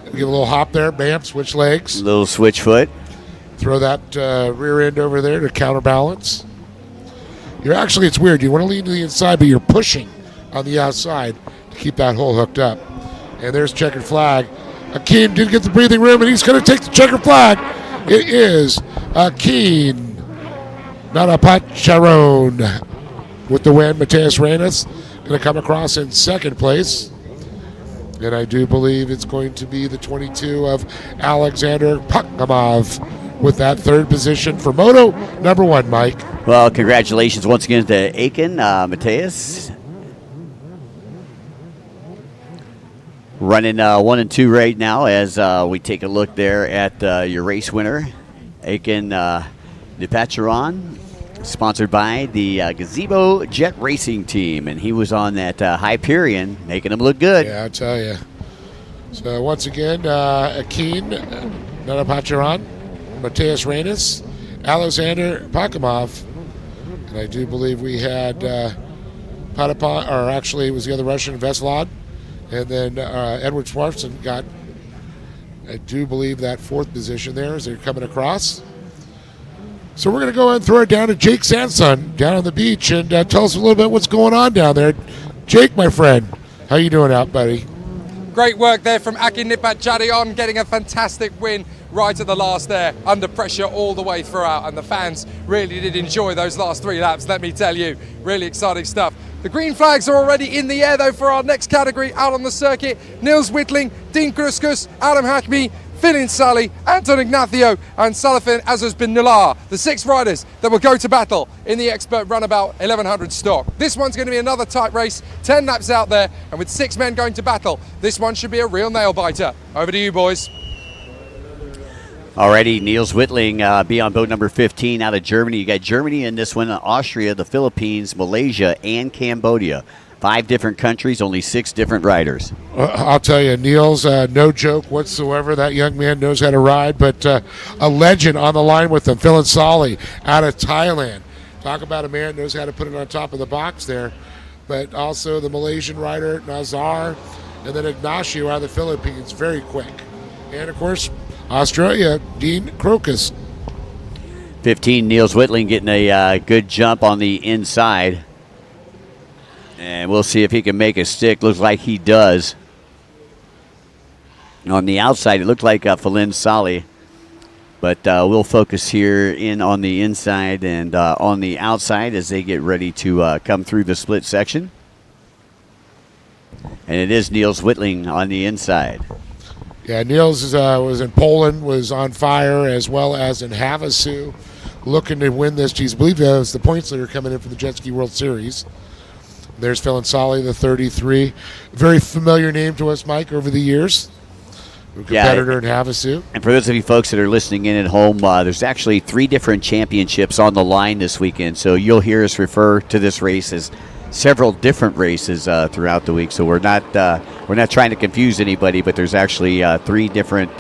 Give a little hop there. Bam, switch legs. Little switch foot. Throw that rear end over there to counterbalance. It's weird. You want to lean to the inside, but you're pushing on the outside. to keep that hole hooked up. And there's checkered flag. Akeem did get the breathing room, and he's going to take the checkered flag. It is Akeem Nanapacharon with the win. Mateus Reyes going to come across in second place. And I do believe it's going to be the 22 of Alexander Pakhamov with that third position for Moto number 1, Mike. Well, congratulations once again to Aiken, Mateus. Running 1 and 2 right now as we take a look there at your race winner, Aiken Nipacharon, sponsored by the Gazebo Jet Racing Team. And he was on that Hyperion, making him look good. Yeah, I'll tell you. So once again, Akeem Nanapacharon, Mateus Reyes, Alexander Pakhamov, and I do believe we had Patapon, or actually it was the other Russian, Veslad, and then Edward Swartzen got, I do believe, that fourth position there as they're coming across. So we're going to go and throw it down to Jake Sanson down on the beach and tell us a little bit what's going on down there. Jake, my friend, how you doing out, buddy? Great work there from Akin Nipatjadion, getting a fantastic win right at the last there, under pressure all the way throughout, and the fans really did enjoy those last 3 laps, let me tell you. Really exciting stuff. The green flags are already in the air though for our next category out on the circuit. Nils Whitling, Dean Kruskus, Adam Hakmi, Philin Sally, Anton Ignacio and Salafin Azuz bin Nular, the 6 riders that will go to battle in the expert runabout 1100 stock. This one's going to be another tight race, 10 laps out there, and with 6 men going to battle, this one should be a real nail biter. Over to you, boys. Alrighty, Niels Whitling be on boat number 15 out of Germany. You got Germany in this one, Austria, the Philippines, Malaysia, and Cambodia. 5 different countries, only 6 different riders. I'll tell you, Niels, no joke whatsoever. That young man knows how to ride, but a legend on the line with him, Philin Sali out of Thailand. Talk about a man who knows how to put it on top of the box there. But also the Malaysian rider, Nazar, and then Ignacio out of the Philippines, very quick. And, of course, Australia, Dean Crocus. 15, Niels Whitling getting a good jump on the inside. And we'll see if he can make a stick. Looks like he does. On the outside, it looked like Philin Sali. But we'll focus here in on the inside and on the outside as they get ready to come through the split section. And it is Niels Whitling on the inside. Yeah, Niels was in Poland, was on fire, as well as in Havasu, looking to win this. Geez, I believe that was the points leader coming in from the Jet Ski World Series. There's Philin Sali, the 33. Very familiar name to us, Mike, over the years. Competitor in Havasu. And for those of you folks that are listening in at home, there's actually 3 different championships on the line this weekend. So you'll hear us refer to this race as several different races throughout the week. So we're not trying to confuse anybody, but there's actually 3 different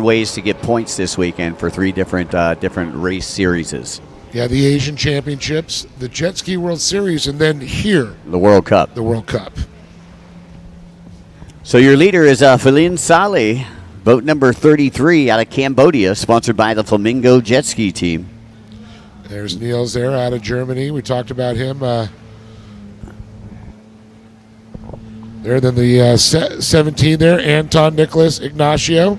ways to get points this weekend for 3 different race series. Yeah, the Asian Championships, the Jet Ski World Series, and then here, the World Cup. The World Cup. So your leader is Philin Sali, boat number 33 out of Cambodia, sponsored by the Flamingo Jet Ski Team. There's Niels there out of Germany. We talked about him. There, then the 17 there, Anton Nicholas Ignacio.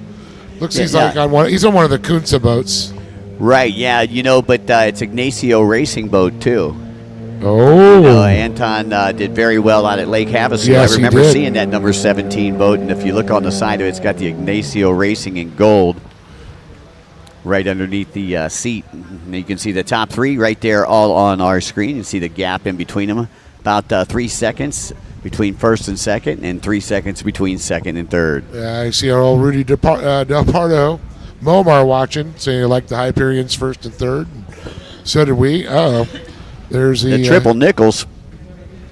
Looks he's on one of the Kunsa boats. Right, yeah, but it's Ignacio Racing Boat, too. Oh. Anton did very well out at Lake Havasu. Yes, I remember seeing that number 17 boat, and if you look on the side of it, it's got the Ignacio Racing in gold right underneath the seat. And you can see the top 3 right there all on our screen. You can see the gap in between them, about 3 seconds between first and second, and 3 seconds between second and third. Yeah, I see our old Rudy Del Pardo. Momar watching, saying he liked the Hyperions first and third. So did we. There's the triple nickels.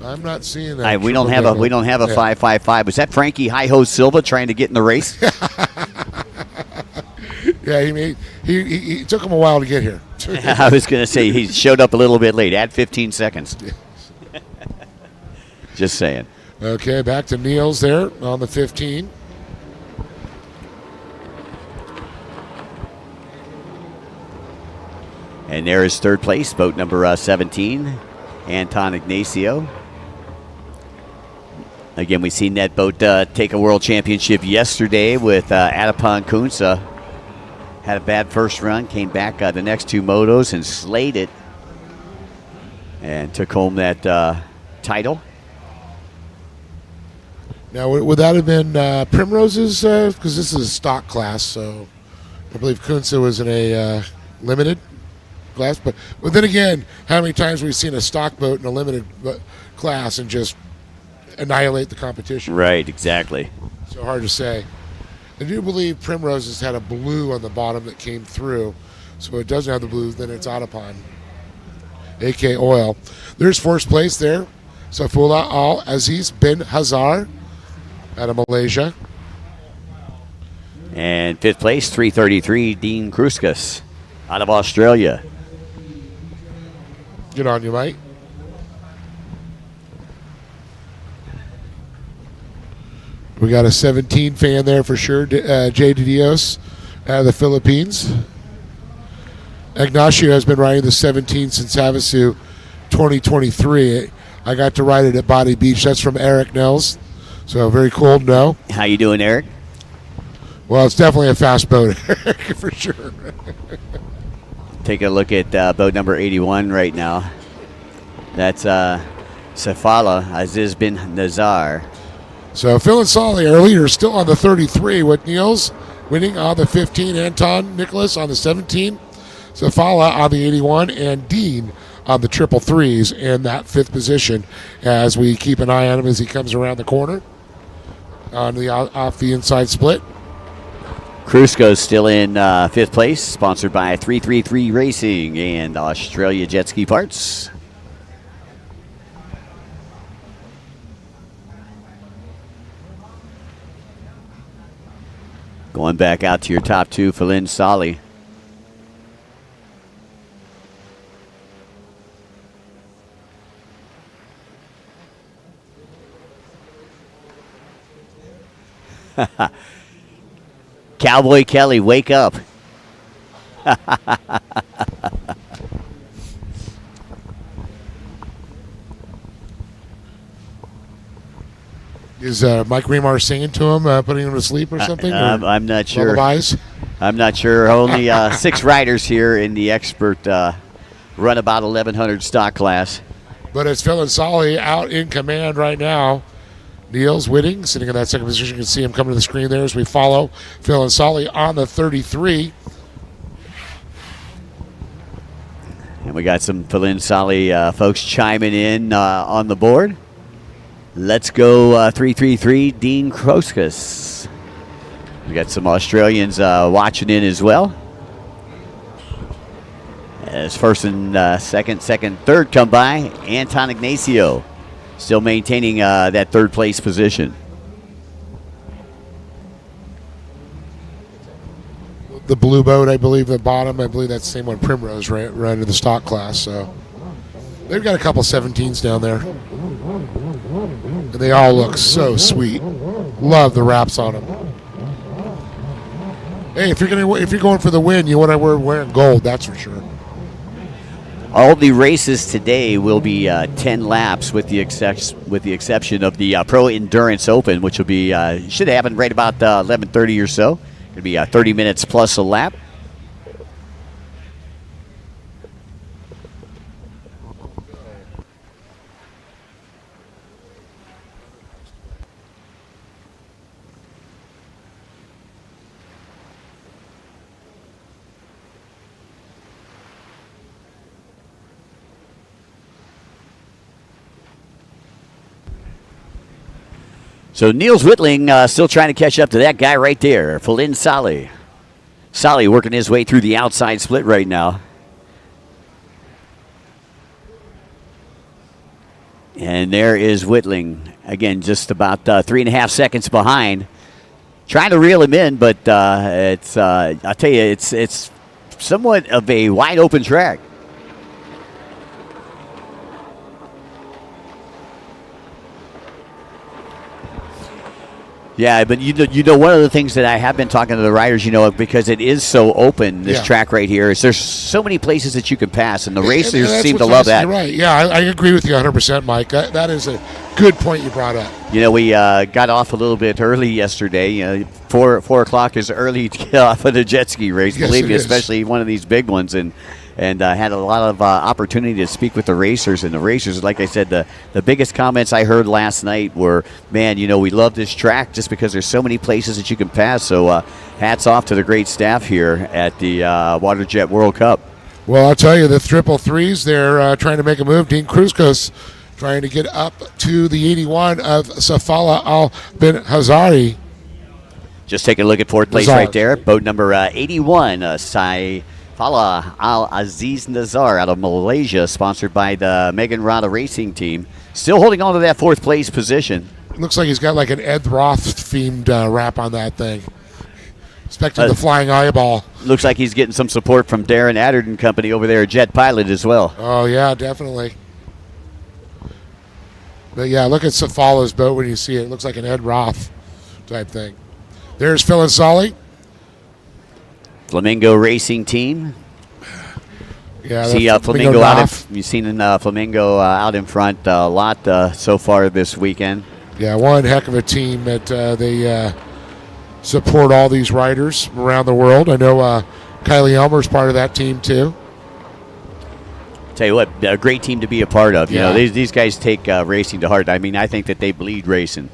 I'm not seeing that. We don't have a 555. Was that Frankie Hi-Ho Silva trying to get in the race? Yeah, he took him a while to get here. I was going to say he showed up a little bit late. Add 15 seconds. Just saying. Okay, back to Niels there on the 15. And there is third place, boat number 17, Anton Ignacio. Again, we seen that boat take a world championship yesterday with Adapon Kunsa. Had a bad first run, came back the next 2 motos and slayed it. And took home that title. Now, would that have been Primrose's? Because this is a stock class, so I believe Kunsa was in a limited class. But then again, how many times have we seen a stock boat in a limited class and just annihilate the competition? Right, exactly. So hard to say. I do believe Primrose's had a blue on the bottom that came through. So it doesn't have the blue, then it's Adapon. AK Oil. There's first place there. Safula Al Aziz bin Hazar out of Malaysia. And 5th place, 333, Dean Kruskas out of Australia. Good on you, Mike. We got a 17 fan there for sure. Jay Didios out of the Philippines. Ignacio has been riding the 17 since Havasu 2023. I got to ride it at Body Beach. That's from Eric Nels. So very cool to know. How you doing, Eric? Well, it's definitely a fast boat, for sure. Take a look at boat number 81 right now. That's Safala Aziz bin Nazar. So Phil and Solly, our leaders, still on the 33 with Niels winning on the 15, Anton Nicholas on the 17, Safala on the 81, and Dean on the triple threes in that 5th position as we keep an eye on him as he comes around the corner on the off the inside split. Krusco's still in 5th place, sponsored by 333 Racing and Australia Jet Ski Parts. Going back out to your top 2 for Lynn Solly. Cowboy Kelly, wake up. Is Mike Remar singing to him, putting him to sleep or something? I'm not sure. Lullabies? I'm not sure. Only 6 riders here in the expert runabout 1100 stock class. But it's Phil and Solly out in command right now. Niels Whitting sitting in that 2nd position. You can see him coming to the screen there as we follow Phil and Solly on the 33. And we got some Philin Solly folks chiming in on the board. Let's go 333 Dean Kroskus. We got some Australians watching in as well. As first and second, third come by, Anton Ignacio still maintaining that 3rd place position. The blue boat, I believe, the bottom, I believe that's the same one Primrose ran in the stock class. So they've got a couple 17s down there. And they all look so sweet. Love the wraps on them. Hey, if you're going for the win, you want to wear gold, that's for sure. All the races today will be 10 laps, with the exception of the Pro Endurance Open, which will be should happen right about 11:30 or so. It'll be 30 minutes plus a lap. So Niels Whitling still trying to catch up to that guy right there, Philin Solly. Solly working his way through the outside split right now. And there is Whitling, again, just about 3.5 seconds behind. Trying to reel him in, but it's I tell you, it's somewhat of a wide open track. Yeah, but you know, one of the things that I have been talking to the riders, because it is so open, this track right here, is there's so many places that you can pass, and the racers seem to love that. You're right. Yeah, I agree with you 100%, Mike. That is a good point you brought up. We got off a little bit early yesterday. 4 o'clock is early to get off of the jet ski race, yes, believe me, especially one of these big ones, and had a lot of opportunity to speak with the racers. And the racers, like I said, the biggest comments I heard last night were, man, we love this track just because there's so many places that you can pass. So hats off to the great staff here at the WaterJet World Cup. Well, I'll tell you, the triple threes, they're trying to make a move. Dean Kruzkos trying to get up to the 81 of Safala Al-Bin Hazari. Just take a look at fourth place right there. Boat number 81, Saifallah Al-Aziz Nazar out of Malaysia, sponsored by the Megan Rada Racing Team. Still holding on to that fourth place position. It looks like he's got like an Ed Roth-themed wrap on that thing. Expecting the flying eyeball. Looks like he's getting some support from Darren Adderton and company over there at Jet Pilot as well. Oh, yeah, definitely. But, yeah, look at Safala's boat when you see it. It looks like an Ed Roth type thing. There's Phil and Solly. Flamingo Racing Team. Yeah, see Flamingo out. You've seen Flamingo out in front a lot so far this weekend. Yeah, one heck of a team that they support all these riders around the world. I know Kylie Elmer's part of that team too. Tell you what, a great team to be a part of. Yeah. These guys take racing to heart. I mean, I think that they bleed racing.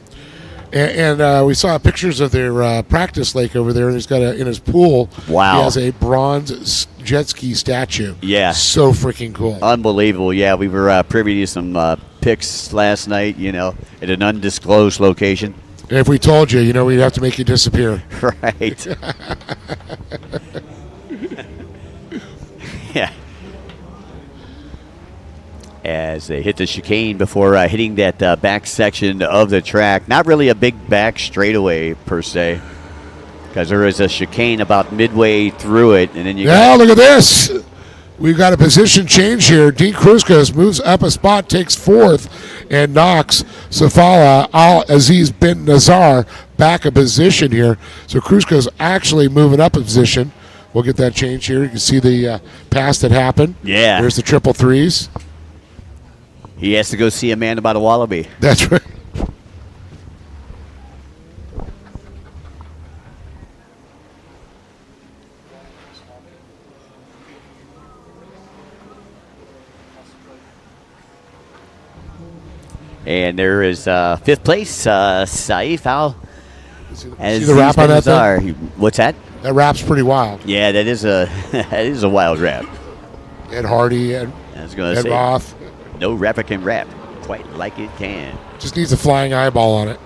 And we saw pictures of their practice lake over there. He's got in his pool. Wow. He has a bronze jet ski statue. Yeah. So freaking cool. Unbelievable. Yeah, we were privy to some pics last night, at an undisclosed location. And if we told you, we'd have to make you disappear. Right. Yeah. As they hit the chicane before hitting that back section of the track. Not really a big back straightaway per se, because there is a chicane about midway through it, and then you. Yeah, look at this. We've got a position change here. Dean Kruzkos moves up a spot, takes fourth, and knocks Safala Al-Aziz bin Nazar back a position here. So Kruzkos actually moving up a position. We'll get that change here. You can see the pass that happened. Yeah. There's the triple threes. He has to go see a man about a wallaby. That's right. And there is fifth place, Saif Al. See the wrap on that thing? What's that? That rap's pretty wild. Yeah, that is a wild rap. Ed Hardy, Ed Roth. No rapper can rap quite like it can. Just needs a flying eyeball on it.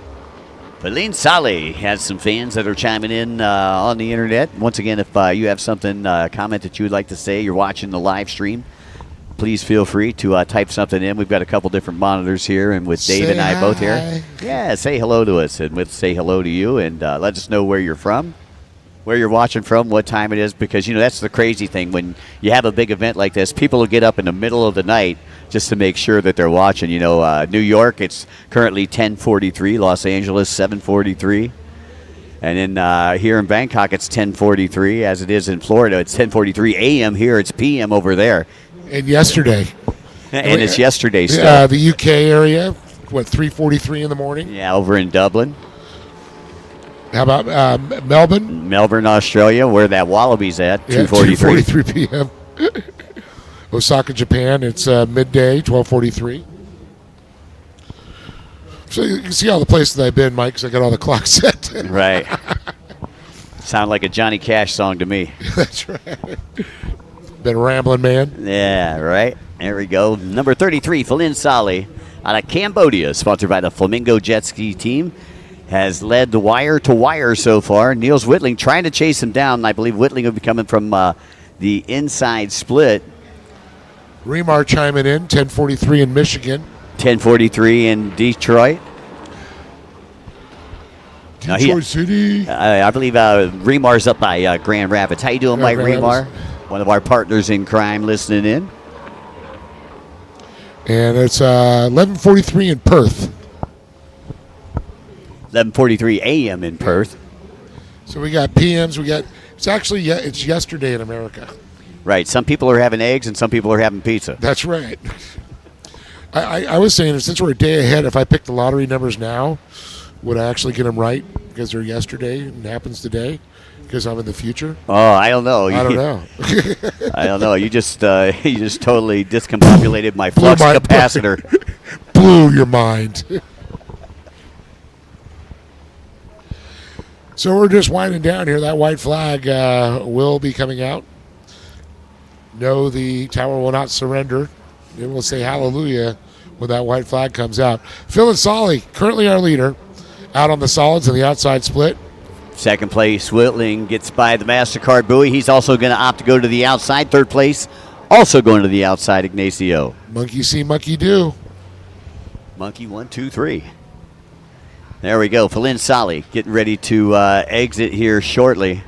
Pauline Sally has some fans that are chiming in on the internet. Once again, if you have something, comment that you would like to say, you're watching the live stream, please feel free to type something in. We've got a couple different monitors here, and with Dave and I both here. Yeah, say hello to us, and we'll say hello to you, and let us know where you're from, where you're watching from, what time it is, because, that's the crazy thing. When you have a big event like this, people will get up in the middle of the night just to make sure that they're watching. New York, it's currently 10:43, Los Angeles, 7:43. And then here in Bangkok, it's 10:43, as it is in Florida. It's 10:43 a.m. here. It's p.m. over there. And yesterday. And it's yesterday still. The UK area, 3:43 in the morning? Yeah, over in Dublin. How about Melbourne? Melbourne, Australia, where that wallaby's at, 2:43. 2:43 p.m. Osaka, Japan, it's midday, 12:43. So you can see all the places I've been, Mike, because I got all the clocks set. Right. Sound like a Johnny Cash song to me. That's right. Been rambling, man. Yeah, right. There we go. Number 33, Falin Sali, out of Cambodia, sponsored by the Flamingo Jet Ski Team, has led the wire to wire so far. Niels Whitling trying to chase him down. I believe Whitling will be coming from the inside split. Remar chiming in, 10:43 in Michigan. 10:43 in Detroit. Detroit City. I believe Remar's up by Grand Rapids. How you doing, Mike Remar? One of our partners in crime listening in. And it's 11:43 in Perth. 11:43 a.m. in Perth. So we got PMs. It's yesterday in America. Right. Some people are having eggs and some people are having pizza. That's right. I was saying, since we're a day ahead, if I pick the lottery numbers now, would I actually get them right because they're yesterday and happens today because I'm in the future? Oh, I don't know. I don't know. I don't know. You just totally discombobulated my flux capacitor. Blew your mind. So we're just winding down here. That white flag will be coming out. No, the tower will not surrender. It will say hallelujah when that white flag comes out. Phil and Solly, currently our leader, out on the solids and the outside split. Second place, Whitling gets by the MasterCard buoy. He's also going to opt to go to the outside. Third place, also going to the outside, Ignacio. Monkey see, monkey do. Monkey 1, 2, 3. There we go. Philin Solly getting ready to exit here shortly.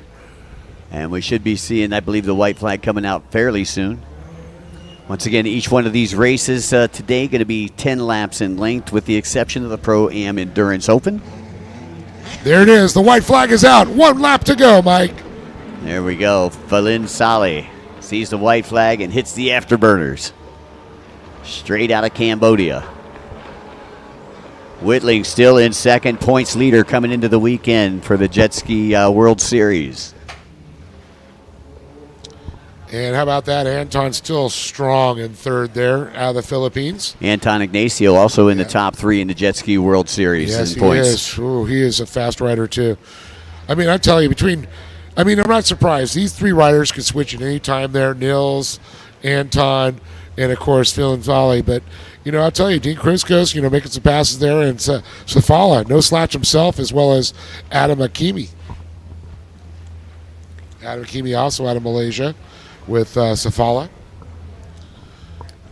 And we should be seeing, I believe, the white flag coming out fairly soon. Once again, each one of these races today going to be 10 laps in length with the exception of the Pro-Am Endurance Open. There it is. The white flag is out. 1 lap to go, Mike. There we go. Philin Solly sees the white flag and hits the afterburners. Straight out of Cambodia. Whitling still in second, points leader coming into the weekend for the Jet Ski World Series. And how about that? Anton still strong in third there out of the Philippines. Anton Ignacio also in the top 3 in the Jet Ski World Series in points. Yes, he is. Ooh, he is a fast rider too. I mean, I'm telling you, I'm not surprised. These 3 riders can switch at any time there. Nils, Anton, and of course Phil and Volley. But I'll tell you, Dean Kruzkos, making some passes there, and Safala, no slouch himself, as well as Adam Akimi. Adam Akimi also out of Malaysia with Safala.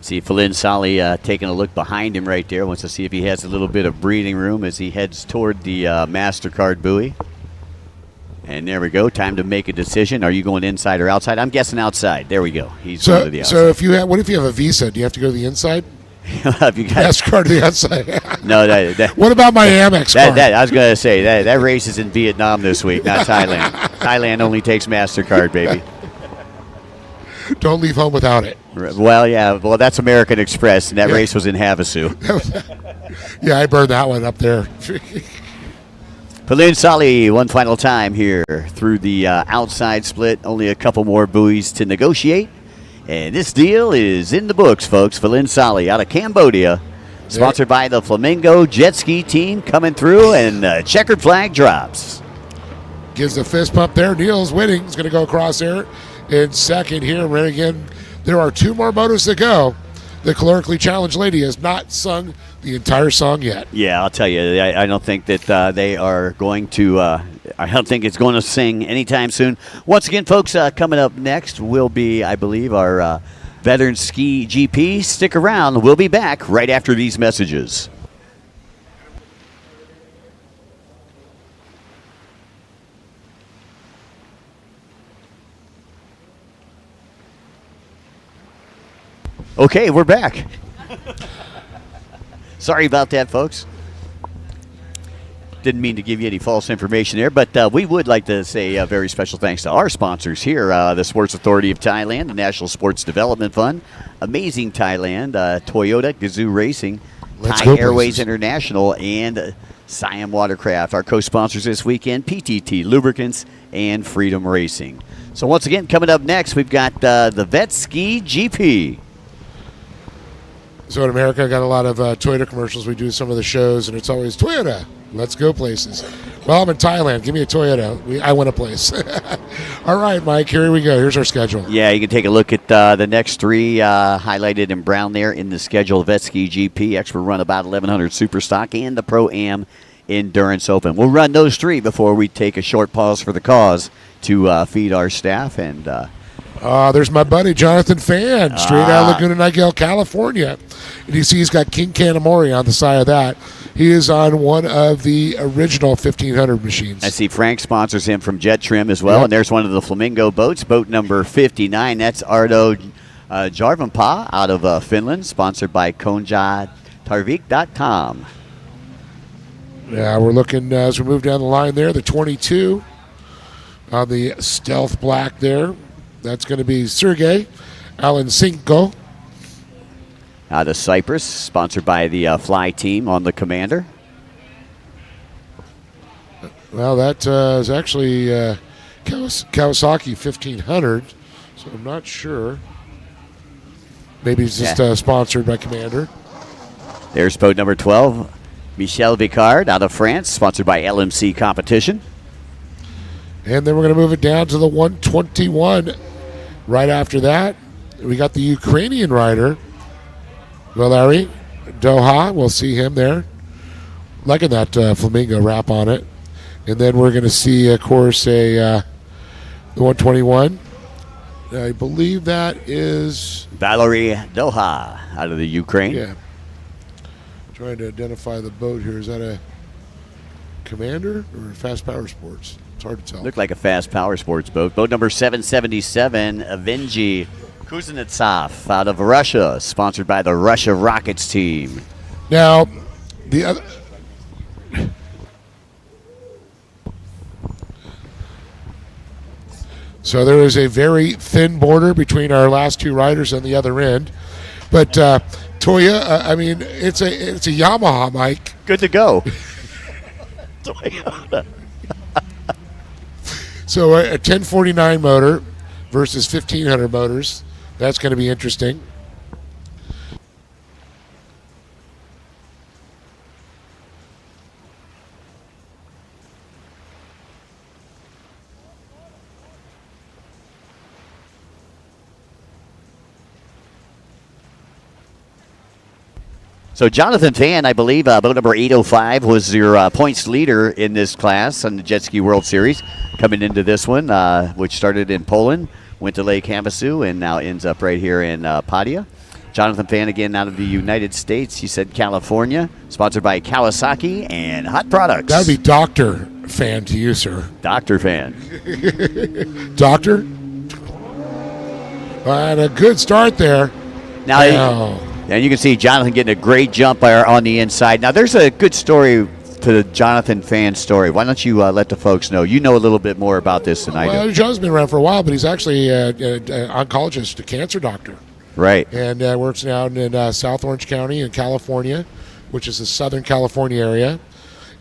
See Philin Solly taking a look behind him right there. Wants to see if he has a little bit of breathing room as he heads toward the MasterCard buoy. And there we go. Time to make a decision. Are you going inside or outside? I'm guessing outside. There we go. He's going to the outside. So what if you have a visa? Do you have to go to the inside? If you got MasterCard to the outside. No, what about my Amex card? I was going to say that race is in Vietnam this week, not Thailand. Thailand only takes MasterCard, baby. Don't leave home without it. Well, yeah. Well, that's American Express, and that race was in Havasu. Yeah, I burned that one up there. Philin Solly, one final time here through the outside split. Only a couple more buoys to negotiate. And this deal is in the books, folks. Philin Solly out of Cambodia, sponsored by the Flamingo Jet Ski Team, coming through, and checkered flag drops. Gives a fist pump there. Neil's winning. He's going to go across there in second here. And again, there are 2 more motos to go. The calorically challenged lady has not sung the entire song yet. Yeah, I'll tell you, I don't think that they are going to, I don't think it's going to sing anytime soon. Once again, folks, coming up next will be, I believe, our Veteran Ski GP. Stick around. We'll be back right after these messages. Okay, we're back. Sorry about that, folks. Didn't mean to give you any false information there, but we would like to say a very special thanks to our sponsors here, the Sports Authority of Thailand, the National Sports Development Fund, Amazing Thailand, Toyota, Gazoo Racing, Thai Airways International, and Siam Watercraft. Our co-sponsors this weekend, PTT Lubricants and Freedom Racing. So once again, coming up next, we've got the Vet Ski GP. So in America, I got a lot of Toyota commercials. We do some of the shows, and it's always Toyota. Let's go places. Well, I'm in Thailand. Give me a Toyota. I want a place. All right, Mike, here we go. Here's our schedule. Yeah, you can take a look at the next 3 highlighted in brown there in the schedule. Vetski GP, Expert Runabout 1100 Superstock, and the Pro-Am Endurance Open. We'll run those 3 before we take a short pause for the cause to feed our staff. And there's my buddy Jonathan Fan, straight out of Laguna Niguel, California. And you see he's got King Kanamori on the side of that. He is on one of the original 1500 machines. I see Frank sponsors him from Jet Trim as well. Yep. And there's one of the Flamingo boats, boat number 59. That's Ardo Jarvenpa out of Finland, sponsored by KonjaTarvik.com. Yeah, we're looking as we move down the line there. The 22 on the stealth black there. That's going to be Sergey Alensinko. Out of Cyprus, sponsored by the Fly team on the Commander. Well, that is actually Kawasaki 1500, so I'm not sure. Maybe it's just sponsored by Commander. There's boat number 12, Michel Vicard out of France, sponsored by LMC Competition. And then we're going to move it down to the 121. Right after that, we got the Ukrainian rider, Valery Doha. We'll see him there. Liking that flamingo wrap on it. And then we're going to see, of course, the 121. I believe that is Valery Doha out of the Ukraine. Yeah. Trying to identify the boat here. Is that a Commander or Fast Power Sports? It's hard to tell. Looked like a Fast Power Sports boat. Boat number 777, Avengi Kuznetsov out of Russia, sponsored by the Russia Rockets team. Now, the other. So there is a very thin border between our last two riders on the other end. But Toya, I mean, it's a Yamaha, Mike. Good to go. So a 1049 motor versus 1500 motors. That's going to be interesting. So Jonathan Fan, I believe, boat number 805 was your points leader in this class on the Jet Ski World Series, coming into this one, which started in Poland, went to Lake Havasu, and now ends up right here in Padilla. Jonathan Fan, again, out of the United States. He said California, sponsored by Kawasaki and Hot Products. That would be Dr. Fan to you, sir. Dr. Fan. Doctor? And a good start there. Now, and you can see Jonathan getting a great jump on the inside. Now, there's a good story to the Jonathan Fan story. Why don't you let the folks know? You know a little bit more about this than I do. Well, John's been around for a while, but he's actually an oncologist, a cancer doctor. Right. And works now in South Orange County in California, which is the Southern California area.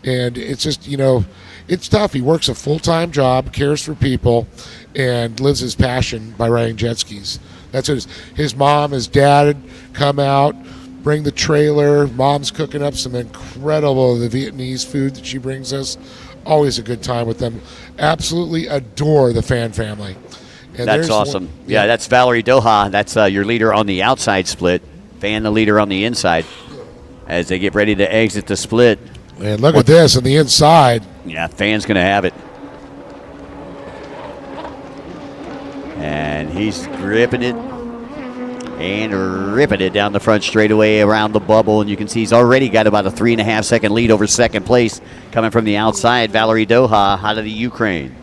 And it's just, it's tough. He works a full-time job, cares for people, and lives his passion by riding jet skis. That's what his mom, his dad come out, bring the trailer. Mom's cooking up some incredible the Vietnamese food that she brings us. Always a good time with them. Absolutely adore the Fan family. And that's awesome. Yeah, that's Valery Doha. That's your leader on the outside split. Fan the leader on the inside as they get ready to exit the split. And look at this on the inside. Yeah, Fan's going to have it. And he's gripping it and ripping it down the front straightaway around the bubble. And you can see he's already got about a 3.5 second lead over second place coming from the outside. Valery Doha out of the Ukraine.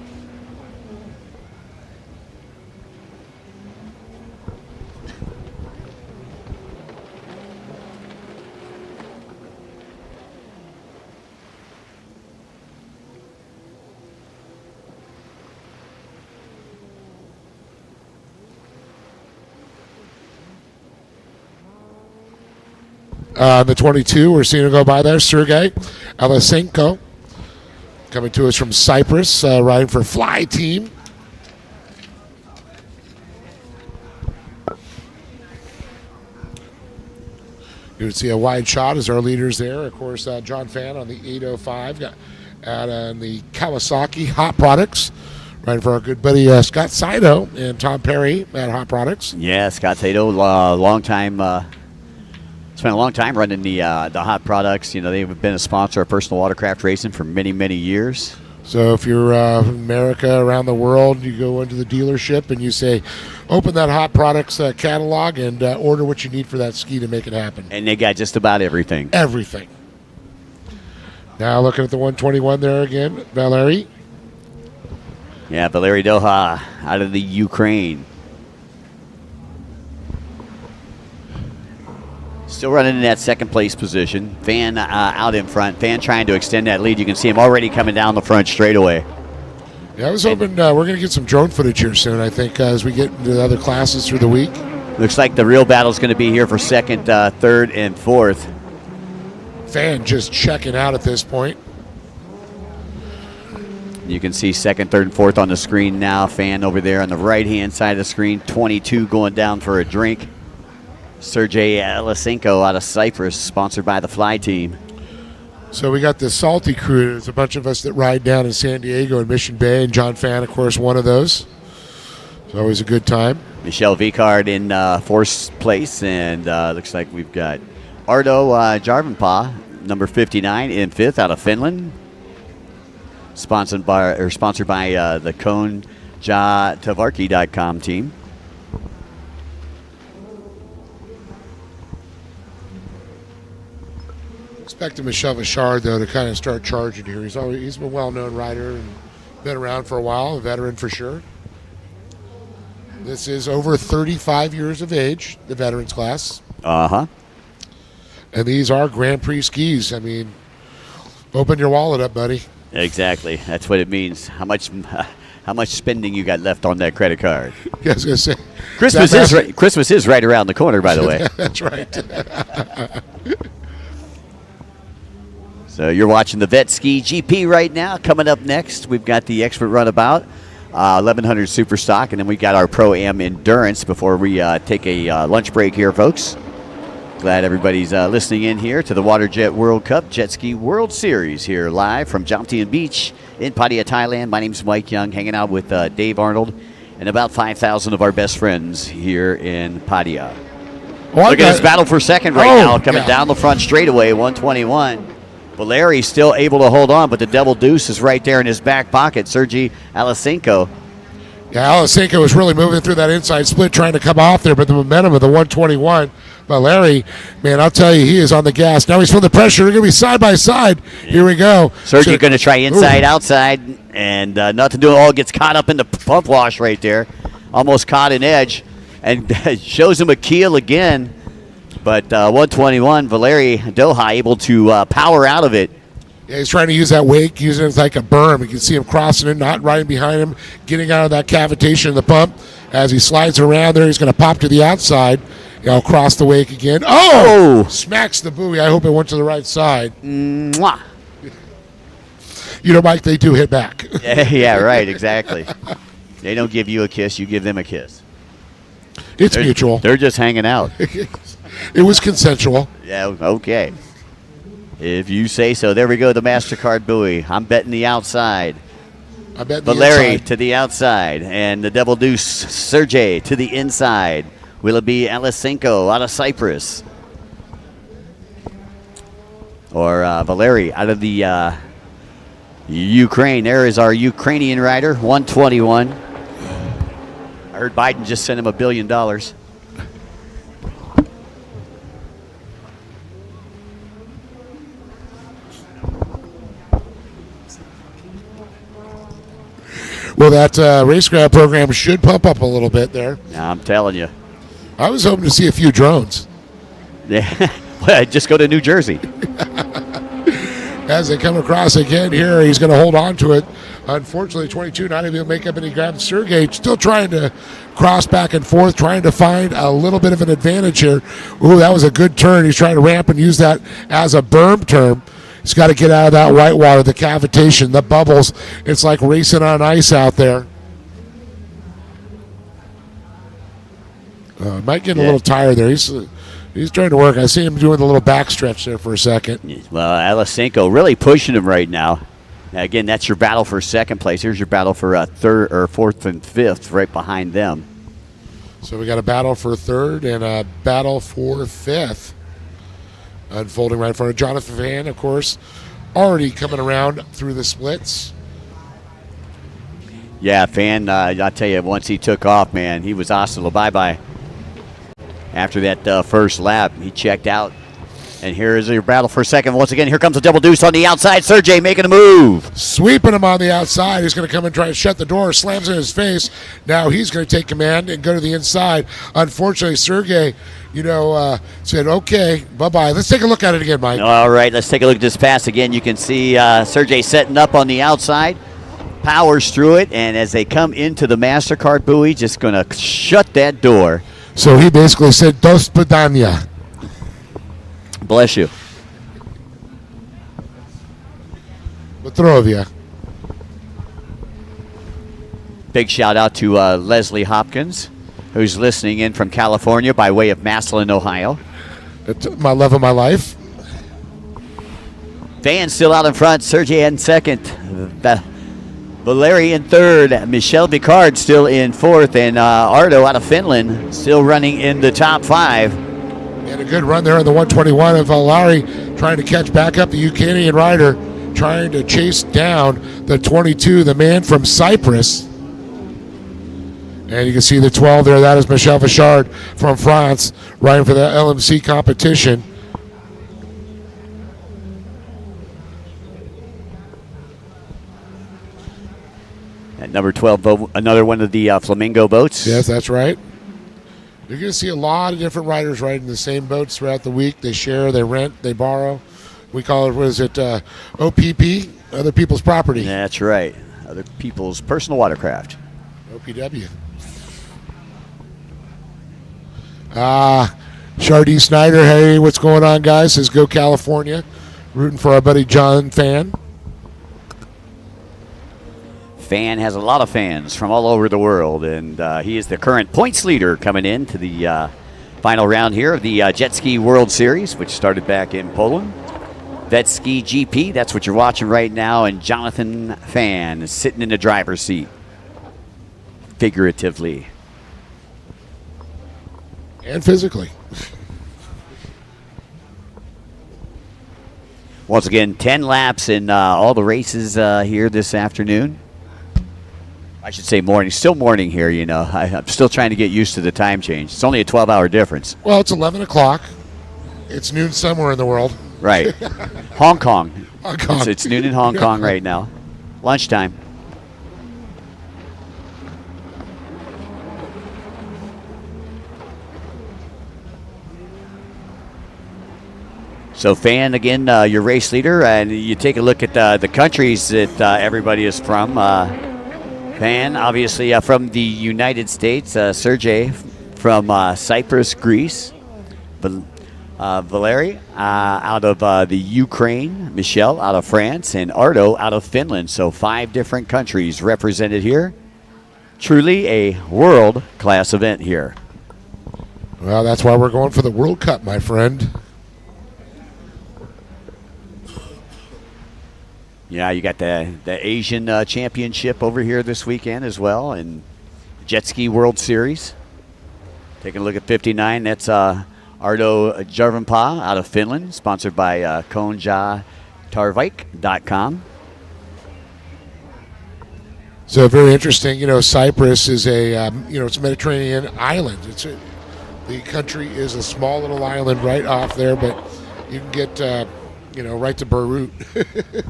The 22, we're seeing him go by there. Sergey Alensinko coming to us from Cyprus, riding for Fly team. You would see a wide shot as our leaders there. Of course, John Fan on the 805, got out on the Kawasaki Hot Products, riding for our good buddy Scott Saito and Tom Perry at Hot Products. Yeah, Scott Saito, spent a long time running the Hot Products. They've been a sponsor of personal watercraft racing for many, many years. So if you're in America, around the world, you go into the dealership and you say, open that Hot Products catalog and order what you need for that ski to make it happen. And they got just about everything. Everything. Now looking at the 121 there again, Valery. Yeah, Valery Doha out of the Ukraine. Still running in that second place position. Fan out in front. Fan trying to extend that lead. You can see him already coming down the front straightaway. Yeah, I was hoping we're going to get some drone footage here soon, I think, as we get into the other classes through the week. Looks like the real battle is going to be here for second, third, and fourth. Fan just checking out at this point. You can see second, third, and fourth on the screen now. Fan over there on the right-hand side of the screen. 22 going down for a drink. Sergey Alisenko out of Cyprus, sponsored by the Fly Team. So we got the Salty crew. There's a bunch of us that ride down in San Diego and Mission Bay, and John Fan, of course, one of those. It's always a good time. Michelle Vicard in fourth place, and looks like we've got Ardo Jarvenpää, number 59, in fifth out of Finland. Sponsored by the KoneJatavarki.com team. Expecting Michel Vichard, though, to kind of start charging here. He's been a well-known rider and been around for a while, a veteran for sure. This is over 35 years of age, the veterans class. Uh-huh. And these are Grand Prix skis. I mean, open your wallet up, buddy. Exactly. That's what it means. How much spending you got left on that credit card? Yeah, I was going to say. Christmas is right around the corner, by the way. That's right. So you're watching the Vet Ski GP right now. Coming up next, we've got the Expert Runabout, 1100 Super Stock, and then we got our Pro-Am Endurance before we take a lunch break here, folks. Glad everybody's listening in here to the WaterJet World Cup Jet Ski World Series here live from Jomtien Beach in Pattaya, Thailand. My name's Mike Young, hanging out with Dave Arnold and about 5,000 of our best friends here in Pattaya. Look at this battle for second right now, coming down the front straightaway, 121. Valeri still able to hold on, but the Devil Deuce is right there in his back pocket. Sergey Alisenko. Yeah, Alisenko was really moving through that inside split, trying to come off there, but the momentum of the 121. Valeri, man, I'll tell you, he is on the gas. Now he's feeling the pressure. They're going to be side by side. Here we go. Sergey going to try inside, outside, and nothing to do. All gets caught up in the pump wash right there. Almost caught an edge, and shows him a keel again. But 121, Valeri Doha able to power out of it. Yeah, he's trying to use that wake, using it like a berm. You can see him crossing it, not riding behind him, getting out of that cavitation in the pump. As he slides around there, he's going to pop to the outside. Cross the wake again. Oh! Smacks the buoy. I hope it went to the right side. Mwah. You know, Mike, they do hit back. Yeah, right, exactly. They don't give you a kiss, you give them a kiss. It's mutual. They're just hanging out. It was consensual. Yeah, okay. If you say so. There we go, the MasterCard buoy. I'm betting the outside. I bet Valeri to the outside. And the Devil Deuce, Sergey to the inside. Will it be Alisenko out of Cyprus? Or Valeri out of the Ukraine. There is our Ukrainian rider, 121. I heard Biden just sent him $1 billion. Well, that race grab program should pump up a little bit there. I'm telling you. I was hoping to see a few drones. Yeah, well, just go to New Jersey. As they come across again here, he's going to hold on to it. Unfortunately, 22 not able to make up any ground. Sergey still trying to cross back and forth, trying to find a little bit of an advantage here. Ooh, that was a good turn. He's trying to ramp and use that as a berm turn. He's got to get out of that white water, the cavitation, the bubbles. It's like racing on ice out there. Might get a little tired there. He's trying to work. I see him doing the little back stretch there for a second. Well, Alisenko really pushing him right now. Again, that's your battle for second place. Here's your battle for third or fourth and fifth right behind them. So we got a battle for third and a battle for fifth unfolding right in front of Jonathan Van, of course, already coming around through the splits. Yeah, Fan, I'll tell you, once he took off, man, he was hostile. Bye-bye. After that first lap, he checked out. And here is your battle for second. Once again, here comes a double deuce on the outside. Sergey making a move. Sweeping him on the outside. He's going to come and try to shut the door. Slams in his face. Now he's going to take command and go to the inside. Unfortunately, Sergey, said, okay, bye-bye. Let's take a look at it again, Mike. All right, let's take a look at this pass again. You can see Sergey setting up on the outside. Powers through it, and as they come into the MasterCard buoy, just going to shut that door. So he basically said, "Do spadania." Bless you. Petrovia. Big shout out to Leslie Hopkins, who's listening in from California by way of Massillon, Ohio. That's my love of my life. Van still out in front. Sergey in second. Valeri in third. Michel Picard still in fourth. And Ardo out of Finland still running in the top 5. And a good run there on the 121 of Valeri trying to catch back up the Ukrainian rider, trying to chase down the 22, the man from Cyprus. And you can see the 12 there. That is Michel Picard from France, riding for the LMC competition. At number 12, another one of the Flamingo boats. Yes, that's right. You're going to see a lot of different riders riding the same boats throughout the week. They share, they rent, they borrow. We call it, OPP, other people's property. That's right. Other people's personal watercraft. OPW. Shardy Snyder, hey, what's going on, guys? Says go California. Rooting for our buddy John Fan. Fan has a lot of fans from all over the world, and he is the current points leader coming into the final round here of the Jet Ski World Series, which started back in Poland. Ski GP, that's what you're watching right now, and Jonathan Fan is sitting in the driver's seat, figuratively. And physically. Once again, 10 laps in all the races here this afternoon. I should say morning. Still morning here, I'm still trying to get used to the time change. It's only a 12-hour difference. Well, it's 11 o'clock. It's noon somewhere in the world. Right. Hong Kong. Hong Kong. It's noon in Hong Kong right now. Lunchtime. So, Fan, again, your race leader, and you take a look at the countries that everybody is from. Fan, obviously, from the United States. Sergey from Cyprus, Greece. Valeri out of the Ukraine. Michel out of France. And Ardo out of Finland. So 5 different countries represented here. Truly a world-class event here. Well, that's why we're going for the World Cup, my friend. Yeah, you got the Asian Championship over here this weekend as well, and Jet Ski World Series. Taking a look at 59, that's Ardo Jarvenpää out of Finland, sponsored by konjatarvike.com. So very interesting. Cyprus is it's a Mediterranean island. The country is a small little island right off there, but you can get right to Beirut.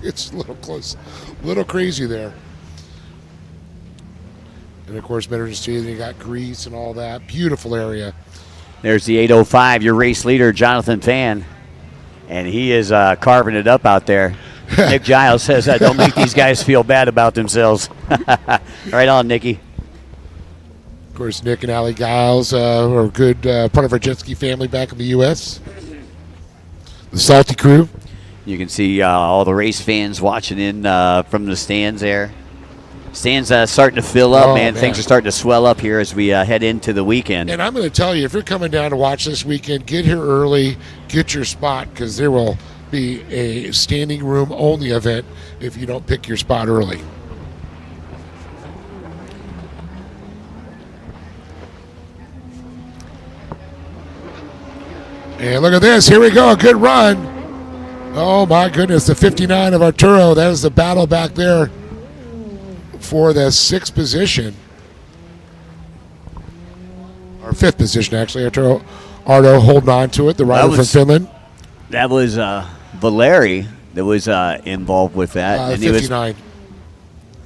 It's a little close, a little crazy there. And of course, Mediterranean, you got Greece and all that. Beautiful area. There's the 805, your race leader, Jonathan Fan. And he is carving it up out there. Nick Giles says, don't make these guys feel bad about themselves. Right on, Nicky. Of course, Nick and Allie Giles are a good part of our jet ski family back in the U.S. The Salty Crew. You can see all the race fans watching in from the stands there. Stands starting to fill up, man. Things are starting to swell up here as we head into the weekend. And I'm going to tell you, if you're coming down to watch this weekend, get here early, get your spot, because there will be a standing room only event if you don't pick your spot early. And look at this. Here we go. A good run. Oh, my goodness. The 59 of Arturo. That is the battle back there for the 6th position. Or 5th position, actually. Ardo holding on to it. The rider from Finland. That was Valeri that was involved with that. And 59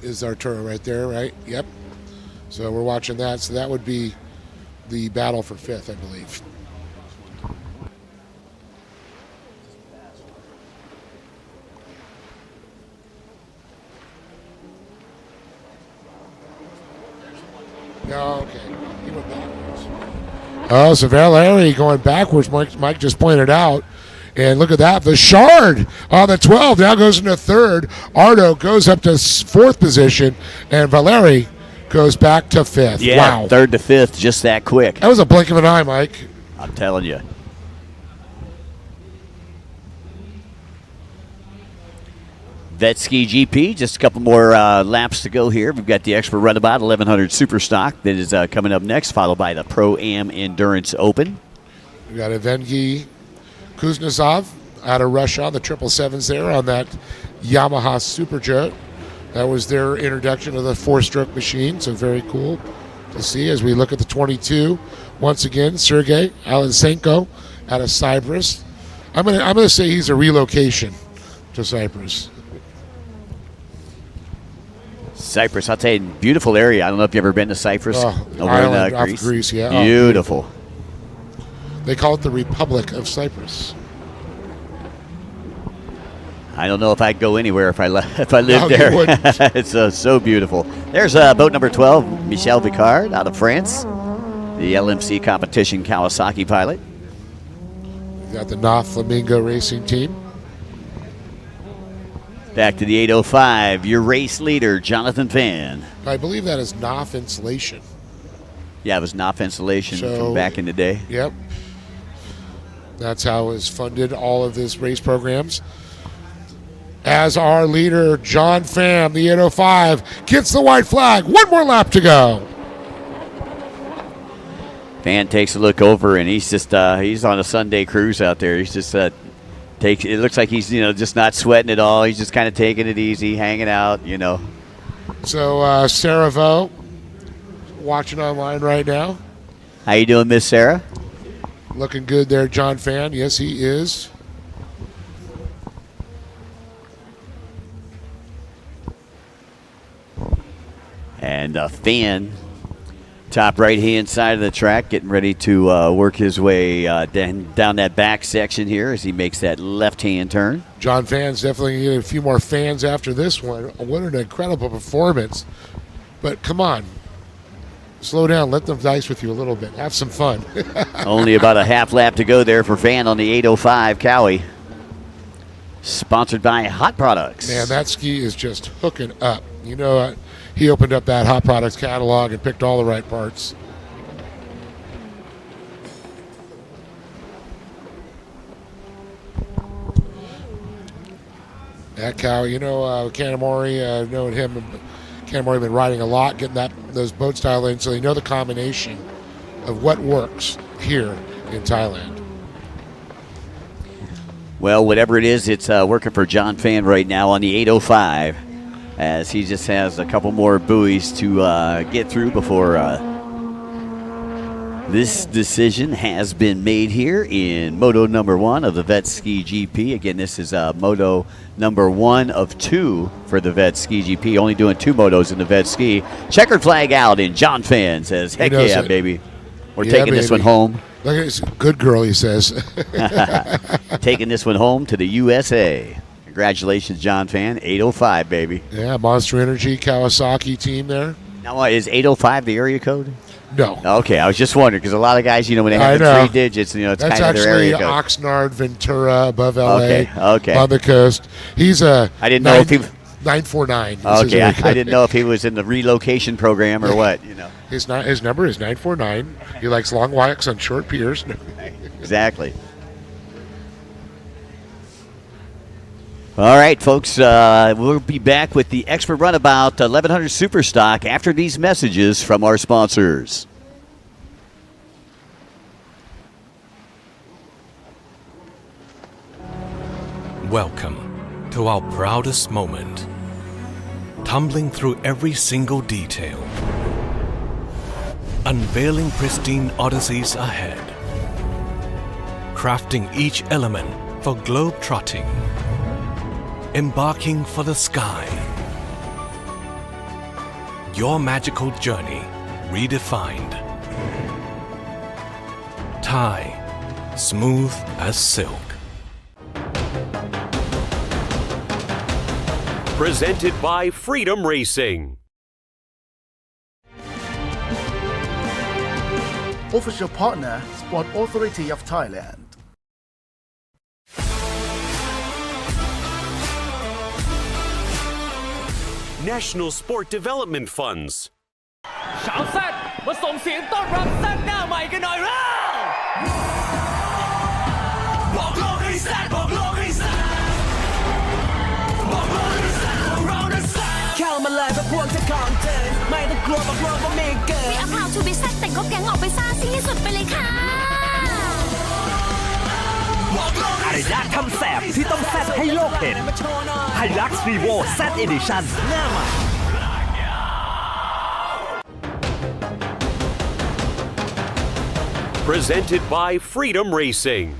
is Arturo right there, right? Yep. So we're watching that. So that would be the battle for 5th, I believe. No, okay. He went backwards. Oh, so Valeri going backwards, Mike just pointed out. And look at that. The Shard on the 12 now goes into 3rd. Ardo goes up to 4th position. And Valeri goes back to 5th. Yeah, wow. 3rd to 5th, just that quick. That was a blink of an eye, Mike. I'm telling you. Vetski GP, just a couple more laps to go here. We've got the Expert Runabout 1100 Super Stock that is coming up next, followed by the Pro-Am Endurance Open. We got Evgeny Kuznetsov out of Russia, the 777s there on that Yamaha Superjet. That was their introduction to the 4-stroke machine, so very cool to see as we look at the 22. Once again, Sergei Alensenko out of Cyprus. I'm gonna say he's a relocation to Cyprus. Cyprus, I'll tell you, beautiful area. I don't know if you've ever been to Cyprus. Island off Greece, yeah. Beautiful. They call it the Republic of Cyprus. I don't know if I'd go anywhere if I lived No, there. you wouldn't. It's so beautiful. There's boat number 12, Michel Vicard out of France, the LMC competition Kawasaki pilot. We've got the NA Flamingo Racing Team. Back to the 805, your race leader, Jonathan Fan. I believe that is NAF Insulation. Yeah, it was NOF Insulation from back in the day. Yep. That's how it was funded, all of this race programs. As our leader, John Pham, the 805, gets the white flag. One more lap to go. Fan takes a look over, and he's just he's on a Sunday cruise out there. He's just it looks like he's just not sweating at all. He's just kind of taking it easy, hanging out, So Sarah Vo, watching online right now. How you doing, Miss Sarah? Looking good there, John Pham. Yes, he is. And Fan, top right-hand side of the track, getting ready to work his way down that back section here as he makes that left-hand turn. John Pham's definitely getting a few more fans after this one. What an incredible performance. But come on. Slow down. Let them dice with you a little bit. Have some fun. Only about a half lap to go there for Fan on the 805 Cowie. Sponsored by Hot Products. Man, that ski is just hooking up. He opened up that Hot Products catalog and picked all the right parts. That cow, Kanamori, I've known him. Kanamori been riding a lot, getting those boat style in, so they know the combination of what works here in Thailand. Well, whatever it is, it's working for John Fan right now on the 805, as he just has a couple more buoys to get through before this decision has been made here in Moto number 1 of the Vetski GP. Again, this is Moto number 1 of 2 for the Vetski GP. Only doing 2 motos in the Vetski. Checkered flag out, and John Fan says, heck yeah, baby. We're taking this one home. Look at this good girl, he says. Taking this one home to the USA. Congratulations, John Fan. 805, baby. Yeah, Monster Energy, Kawasaki team there. Now, is 805 the area code? No. Okay, I was just wondering, because a lot of guys, when they have the 3 digits, it's that's kind of their area code. That's actually Oxnard, Ventura, above LA, okay. on the coast. He's a I didn't know if he 949. Okay, I didn't know if he was in the relocation program or what. His number is 949. He likes long walks on short piers. Exactly. All right, folks, we'll be back with the Expert Runabout 1100 Super Stock after these messages from our sponsors. Welcome to our proudest moment. Tumbling through every single detail. Unveiling pristine odysseys ahead. Crafting each element for globe trotting, embarking for the sky. Your magical journey redefined. Thai, smooth as silk. Presented by Freedom Racing. Official partner, Sport Authority of Thailand. National Sport Development Funds. ชาวแซดมาส่งเสียงต้อนรับแซดหน้าใหม่กันหน่อยแล้วบอกโลกให้แซดบอกโลกให้แซดบอกโลกให้แซดของเรานะแซดเข้ามาเลยเพราะพวกจะของเธอไม่ต้องกลัวบอกโลกว่ามีเกิน We are proud to be แซดแต่งก็แก๊งออกไปซ่าซิ่งที่สุดไปเลยค่ะ อารยะทำแสบที่ต้องแซดให้โลกเห็นไฮลักซ์รีโวแซดเอดิชั่นหน้าใหม่ Presented by Freedom Racing.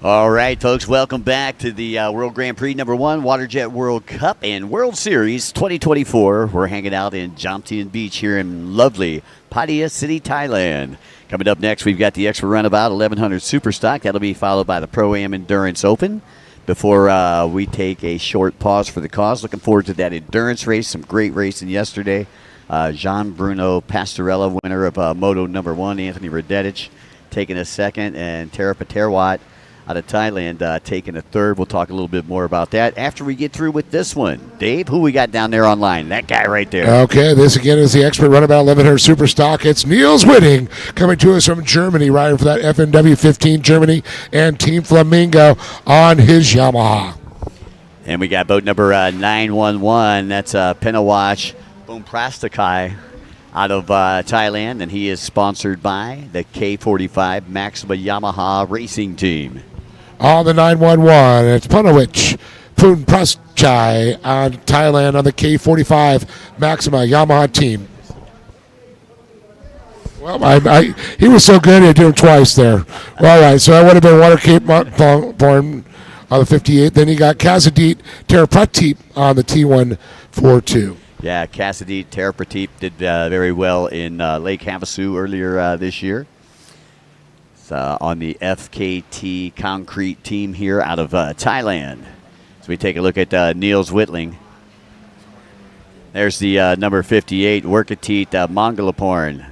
All right, folks, welcome back to the World Grand Prix #1 WaterJet World Cup and World Series 2024. We're hanging out in Jomtien Beach here in lovely Pattaya City, Thailand. Coming up next, we've got the extra runabout 1100 Superstock. That'll be followed by the Pro-Am Endurance Open. Before we take a short pause for the cause, looking forward to that endurance race. Some great racing yesterday. Jean Bruno Pastorella, winner of Moto #1, Anthony Radetich taking a second, and Tara Paterwat out of Thailand taking a third. We'll talk a little bit more about that after we get through with this one. Dave, who we got down there online? That guy right there. Okay, this again is the expert runabout 1100 Superstock. It's Niels Whitting coming to us from Germany, riding for that FNW 15 Germany and Team Flamingo on his Yamaha. And we got boat number 911. That's Pinawatch Bumprastakai out of Thailand, and he is sponsored by the K45 Maxima Yamaha Racing Team. On the 911, it's Punawich Punpraschai on Thailand on the K45 Maxima Yamaha team. Well, he was so good, I did him twice there. Well, all right, so that would have been Water Cape Born on the 58. Then he got Kazadit Terapratip on the T142. Yeah, Cassidy Terapratip did very well in Lake Havasu earlier this year. On the FKT Concrete team here out of Thailand. So we take a look at Niels Whitling. There's the number 58, Workatit Mongolaporn,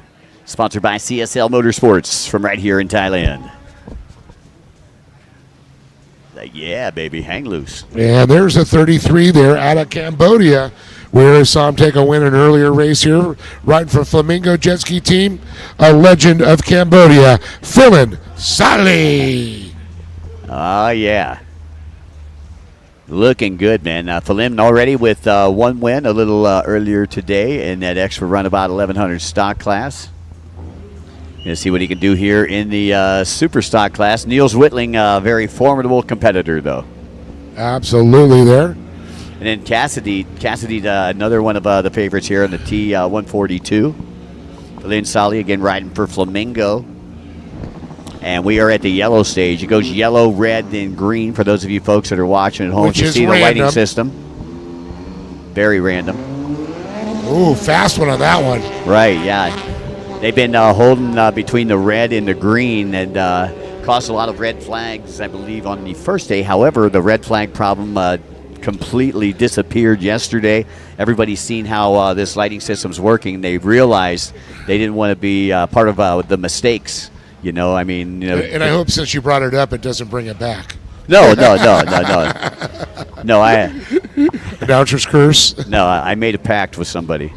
sponsored by CSL Motorsports from right here in Thailand. Yeah, baby, hang loose. And there's a 33 there out of Cambodia, where I saw him take a win in an earlier race here, riding for Flamingo Jet Ski Team, a legend of Cambodia, Philin Sali. Oh, yeah. Looking good, man. Philin already with one win a little earlier today in that extra runabout 1100 stock class. Going to see what he can do here in the super stock class. Niels Whitling, a very formidable competitor, though. Absolutely there. And then Cassidy, another one of the favorites here in the T142. Philin Sali again riding for Flamingo. And we are at the yellow stage. It goes yellow, red, and green for those of you folks that are watching at home. Which you is see the random. lighting system. Very random. Ooh, fast one on that one. Right, yeah. They've been holding between the red and the green and caused a lot of red flags, I believe, on the first day. However, the red flag problem completely disappeared yesterday. Everybody's seen how this lighting system's working. They realized they didn't want to be part of the mistakes. You know, I mean, you know. And I hope since you brought it up, it doesn't bring it back. No. No, Announcer's curse. No, I made a pact with somebody.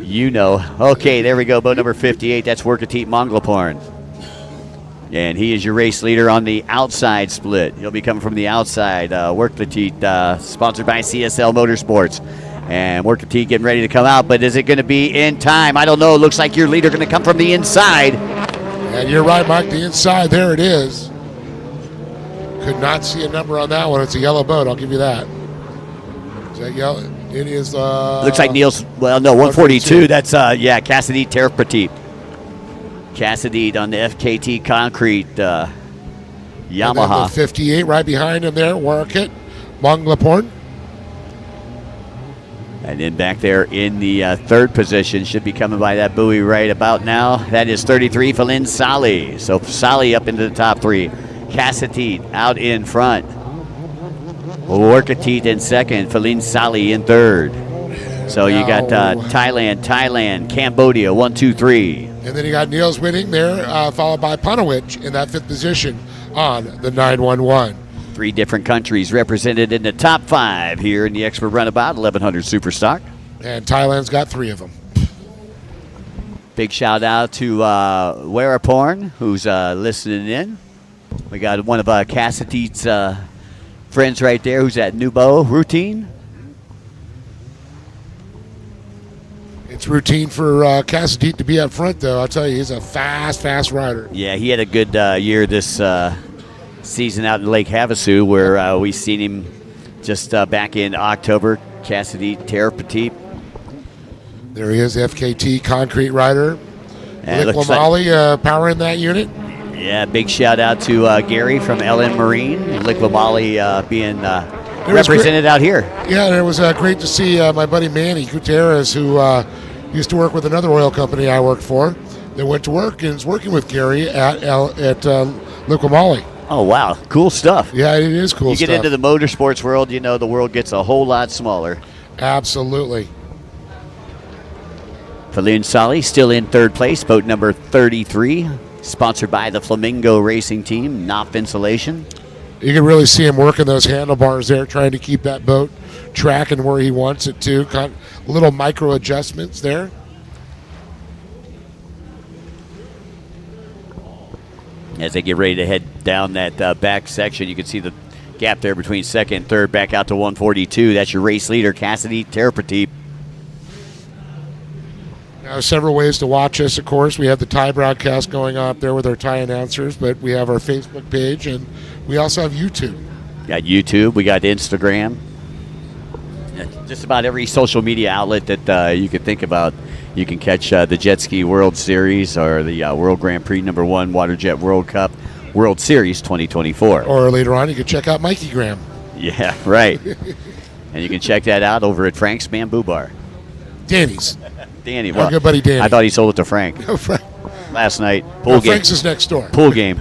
You know. Okay, there we go. Boat number 58. That's Workatit Mongolaporn. And he is your race leader on the outside split. He'll be coming from the outside. Workatit, sponsored by CSL Motorsports. And Workatit getting ready to come out, but is it going to be in time? I don't know. It looks like your leader going to come from the inside. And you're right, Mike. The inside, there it is. Could not see a number on that one. It's a yellow boat. I'll give you that. Is that yellow? It is. Looks like Niels. Well, no, 142. That's Cassidy Terre-Petit. Cassidy on the FKT Concrete Yamaha. The 58 right behind him there. Warwick, Monglaporn. And then back there in the third position, should be coming by that buoy right about now. That is 33, Falin Sali. So Sali up into the top three. Cassidy out in front. Warkatit in second, Falin Sali in third. So you got Thailand, Cambodia, 1, 2, 3. And then you got Niels winning there, followed by Panowicz in that fifth position on the 911. 3 different countries represented in the top 5 here in the Expert Runabout, 1100 Superstock. And Thailand's got 3 of them. Big shout out to Waraporn, who's listening in. We got one of Cassidy's friends right there who's at Nubo Routine. It's routine for Cassidy to be up front, though. I'll tell you, he's a fast rider. Yeah, he had a good year this season out in Lake Havasu, where we seen him just back in October. Cassidy Terre-Petit. There he is, FKT Concrete rider. And Lick Lamali powering that unit. Yeah, big shout out to Gary from LN Marine and Lick Lamali being represented out here. Yeah, and it was great to see my buddy Manny Gutierrez, who used to work with another oil company I worked for, that went to work and is working with Gary at Lick Lamali. Oh, wow. Cool stuff. Yeah, it is cool stuff. You get into the motorsports world, you know, the world gets a whole lot smaller. Absolutely. Falin Sali still in third place, boat number 33, sponsored by the Flamingo Racing Team, Knopf Insulation. You can really see him working those handlebars there, trying to keep that boat tracking where he wants it to. Kind of little micro adjustments there. As they get ready to head down that back section, you can see the gap there between second and third, back out to 142. That's your race leader, Cassidy Terre-Petit. Now, several ways to watch us, of course. We have the Thai broadcast going on up there with our Thai announcers, but we have our Facebook page, and we also have YouTube. Got YouTube, we got Instagram. Just about every social media outlet that you could think about. You can catch the Jet Ski World Series or the World Grand Prix #1 WaterJet World Cup World Series 2024. Or later on, you can check out Mikey Graham. Yeah, right. And you can check that out over at Frank's Bamboo Bar. Danny's. Danny, Our good buddy Danny. I thought he sold it to Frank. Frank. Last night. Pool game. Frank's is next door. Pool game.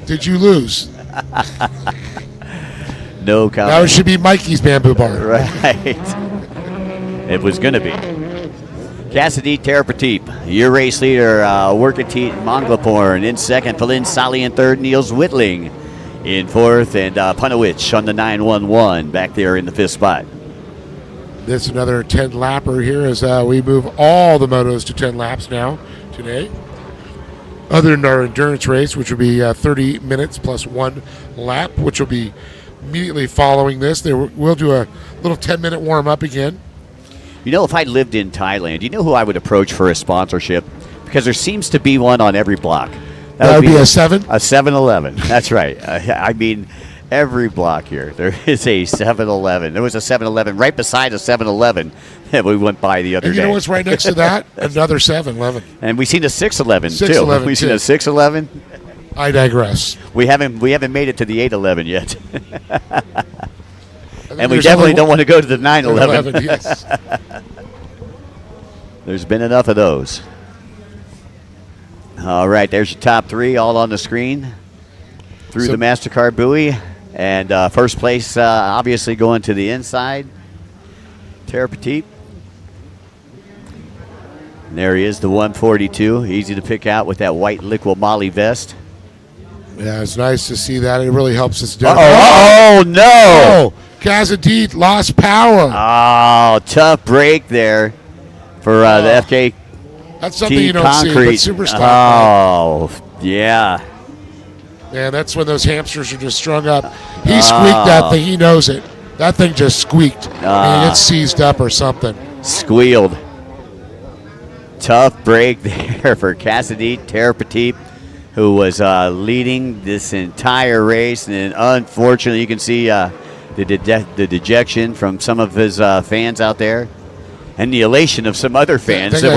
Did you lose? No comment. Now it should be Mikey's Bamboo Bar. Right. It was going to be. Cassidy Terre-Petit, your race leader, Workatit Monglaporn in second, Falin Sali in third, Niels Whitling in fourth, and Panowicz on the 911 back there in the fifth spot. This is another 10-lapper here as we move all the motos to 10 laps now today. Other than our endurance race, which will be 30 minutes plus 1 lap, which will be immediately following this. We'll do a little 10-minute warm-up again. You know, if I lived in Thailand, you know who I would approach for a sponsorship? Because there seems to be one on every block. That would be a 7? A 7-Eleven. That's right. I mean, every block here, there is a 7-Eleven. There was a 7-Eleven right beside a 7-Eleven that we went by the other and day. you know what's right next to that? Another 7-Eleven. And we've seen a 6-Eleven, too. 6-Eleven, We've seen too. a 6-Eleven. I digress. We haven't made it to the 8-Eleven yet. And we there's definitely only don't want to go to the 9-11. 9/11, yes. There's been enough of those. All right, there's your top 3 all on the screen through the MasterCard buoy. And first place, obviously, going to the inside. Terre-Petit. And there he is, the 142. Easy to pick out with that white liquid molly vest. Yeah, it's nice to see that. It really helps us down. Oh, no. Oh, Kazadit lost power. Oh, tough break there for the FK. That's something you don't Concrete. see, but Superstock. Oh, yeah. Man, that's when those hamsters are just strung up. He squeaked that thing. He knows it. That thing just squeaked. I mean, it's seized up or something. Squealed. Tough break there for Cassidy Terre-Petit, who was leading this entire race. And unfortunately, you can see the the dejection from some of his fans out there, and the elation of some other fans I think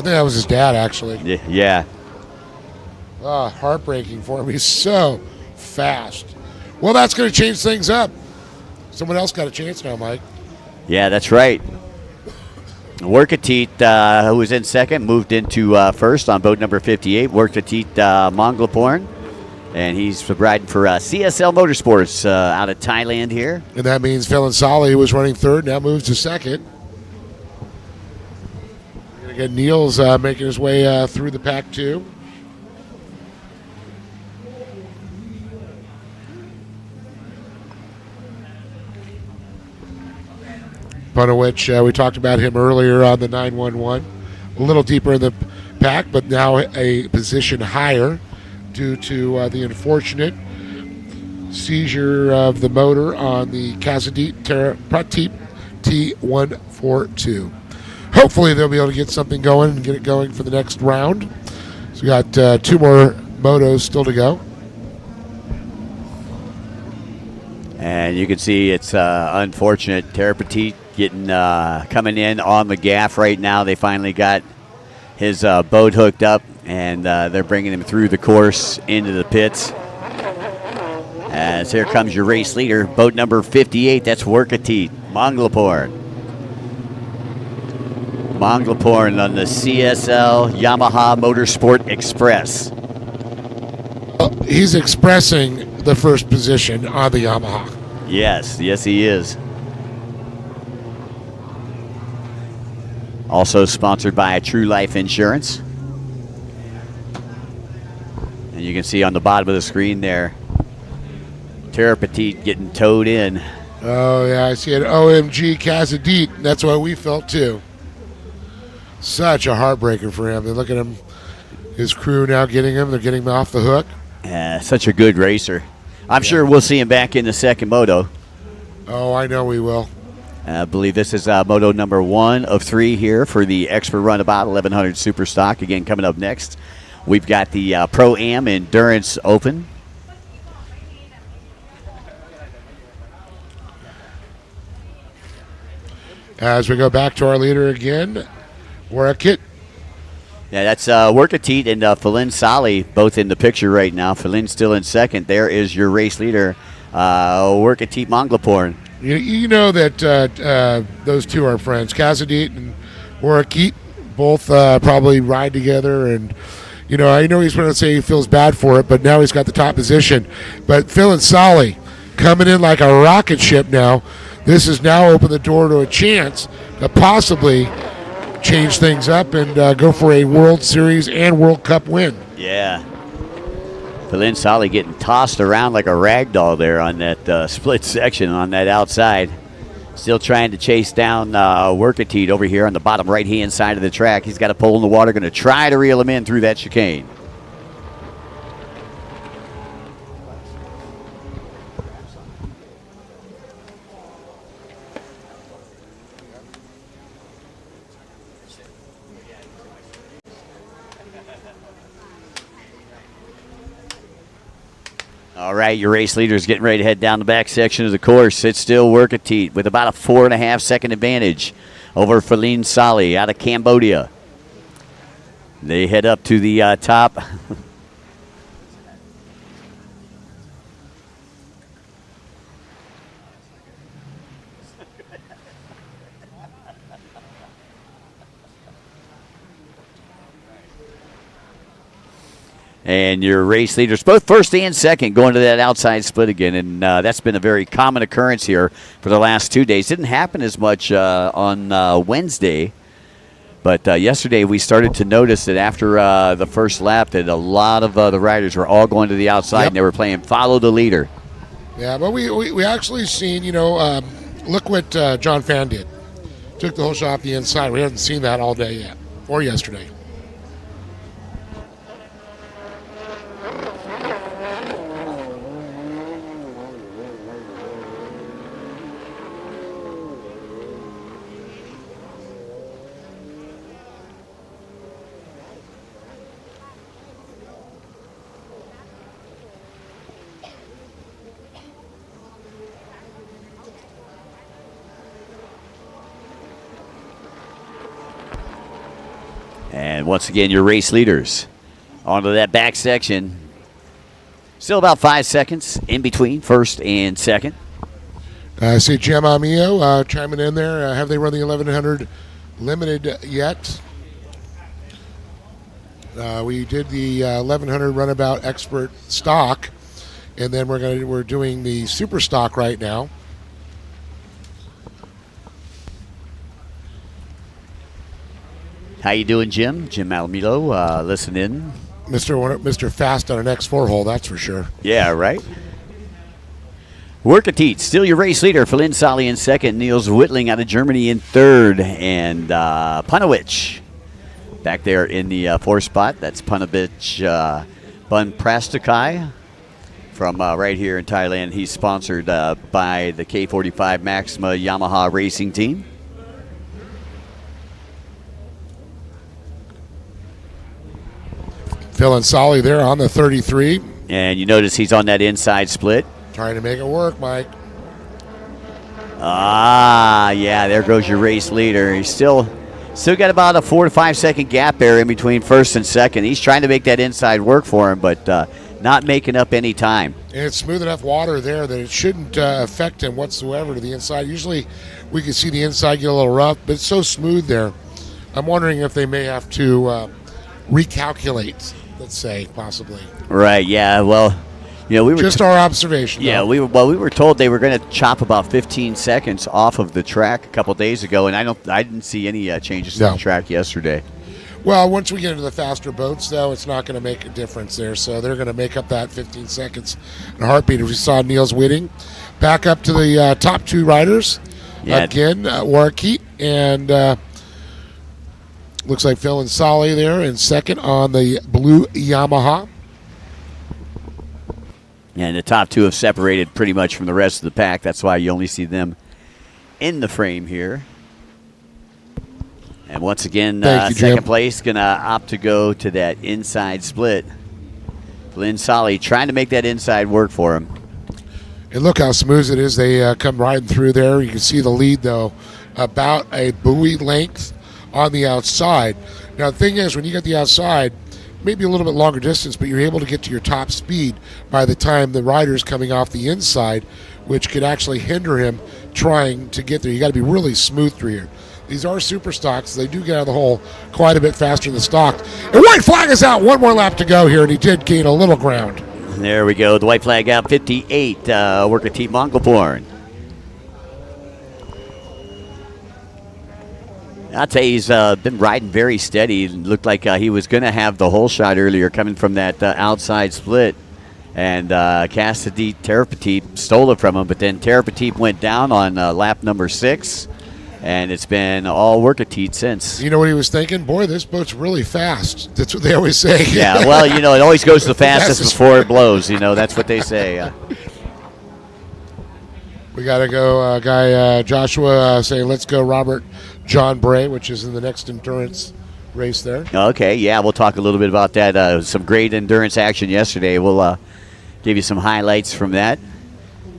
that was his dad, actually. Yeah. Heartbreaking for him. He's so fast. Well, that's going to change things up. Someone else got a chance now, Mike. Yeah, that's right. Workatit, who was in second, moved into first on boat number 58. Workatit Monglaporn, and he's riding for CSL Motorsports out of Thailand here. And that means Phil Sali, who was running third, now moves to second. We're going to get Niels making his way through the pack, too. Punowich, we talked about him earlier on the 911. A little deeper in the pack, but now a position higher due to the unfortunate seizure of the motor on the Kazadit Prateep T142. Hopefully they'll be able to get something going and get it going for the next round. So we got 2 more motos still to go. And you can see it's unfortunate. Terapetit getting coming in on the gaff right now. They finally got his boat hooked up, and they're bringing him through the course into the pits. As here comes your race leader, boat number 58. That's Workatit Monglaporn. Monglaporn on the CSL Yamaha Motorsport Express. He's expressing the first position on the Yamaha. Yes, he is. Also sponsored by True Life Insurance. And you can see on the bottom of the screen there, Terapetit getting towed in. Oh, yeah, I see it. OMG Kazadit. That's what we felt, too. Such a heartbreaker for him. They look at him, his crew now getting him. They're getting him off the hook. Such a good racer. I'm sure we'll see him back in the second moto. Oh, I know we will. I believe this is moto number 1 of 3 here for the Expert Runabout 1100 Super Stock. Again, coming up next, we've got the Pro-Am Endurance Open. As we go back to our leader again, Workatit. Yeah, that's Workatit and Falin Sali both in the picture right now. Falin's still in second. There is your race leader, Workatit Monglaporn. You know that those two are friends. Kazadit and Workatit both probably ride together. And, I know he's going to say he feels bad for it, but now he's got the top position. But Phil and Sali coming in like a rocket ship now. This has now opened the door to a chance to possibly change things up and go for a World Series and World Cup win. Yeah. Falin Sali getting tossed around like a rag doll there on that split section on that outside. Still trying to chase down Workatit over here on the bottom right-hand side of the track. He's got a pole in the water, going to try to reel him in through that chicane. All right, your race leader is getting ready to head down the back section of the course. It's still Workatit with about a 4.5 second advantage over Falin Sali out of Cambodia. They head up to the top. And your race leaders, both first and second, going to that outside split again. And that's been a very common occurrence here for the last 2 days. Didn't happen as much on Wednesday. But yesterday we started to notice that after the first lap that a lot of the riders were all going to the outside. And they were playing follow the leader. Yeah, but we actually seen, look what John Fan did. Took the whole shot off the inside. We haven't seen that all day yet, or yesterday. And once again, your race leaders onto that back section. Still about 5 seconds in between first and second. I see Jim Amio chiming in there. Have they run the 1100 limited yet? We did the 1100 runabout expert stock, and then we're doing the super stock right now. How you doing, Jim? Jim Alamilo, listen in. Mr. Fast on an X4 hole, that's for sure. Yeah, right. Workateet, still your race leader. Flynn Solly in second. Niels Whitling out of Germany in third. And Panowicz back there in the fourth spot. That's Panowicz Bun Prastakai from right here in Thailand. He's sponsored by the K45 Maxima Yamaha racing team. Phil and Solly there on the 33. And you notice he's on that inside split. Trying to make it work, Mike. Yeah, there goes your race leader. He's still got about a 4 to 5 second gap there in between first and second. He's trying to make that inside work for him, but not making up any time. And it's smooth enough water there that it shouldn't affect him whatsoever to the inside. Usually we can see the inside get a little rough, but it's so smooth there. I'm wondering if they may have to recalculate, let's say, possibly. Right, yeah, well, you know, we were just our observation. Yeah, we were told they were going to chop about 15 seconds off of the track a couple days ago, and I didn't see any changes to the track yesterday. Well, once we get into the faster boats, though, it's not going to make a difference there. So they're going to make up that 15 seconds in a heartbeat. As we saw Niels Whitting back up to the top two riders. Yeah. Again, Warkeet and looks like Phil and Solly there in second on the blue Yamaha. And the top two have separated pretty much from the rest of the pack. That's why you only see them in the frame here. And once again, second place going to opt to go to that inside split. Flynn Solly trying to make that inside work for him. And look how smooth it is. They come riding through there. You can see the lead, though, about a buoy length on the outside. Now, the thing is, when you get the outside, maybe a little bit longer distance, but you're able to get to your top speed by the time the rider's coming off the inside, which could actually hinder him trying to get there. You got to be really smooth through here. These are super stocks. They do get out of the hole quite a bit faster than stock. And white flag is out. One more lap to go here, and he did gain a little ground. There we go. The white flag out, 58. Workateet Mongelborn. I'll tell you, he's been riding very steady. It looked like he was going to have the hole shot earlier coming from that outside split. And Cassidy Terapetit stole it from him, but then Terapetit went down on lap number 6. And it's been all Workateet since. You know what he was thinking? Boy, this boat's really fast. That's what they always say. Yeah, well, you know, it always goes the fastest before it blows. You know, that's what they say. We got to go, guy Joshua saying, let's go Robert John Bray, which is in the next endurance race there. Okay, yeah, we'll talk a little bit about that. Some great endurance action yesterday. We'll give you some highlights from that.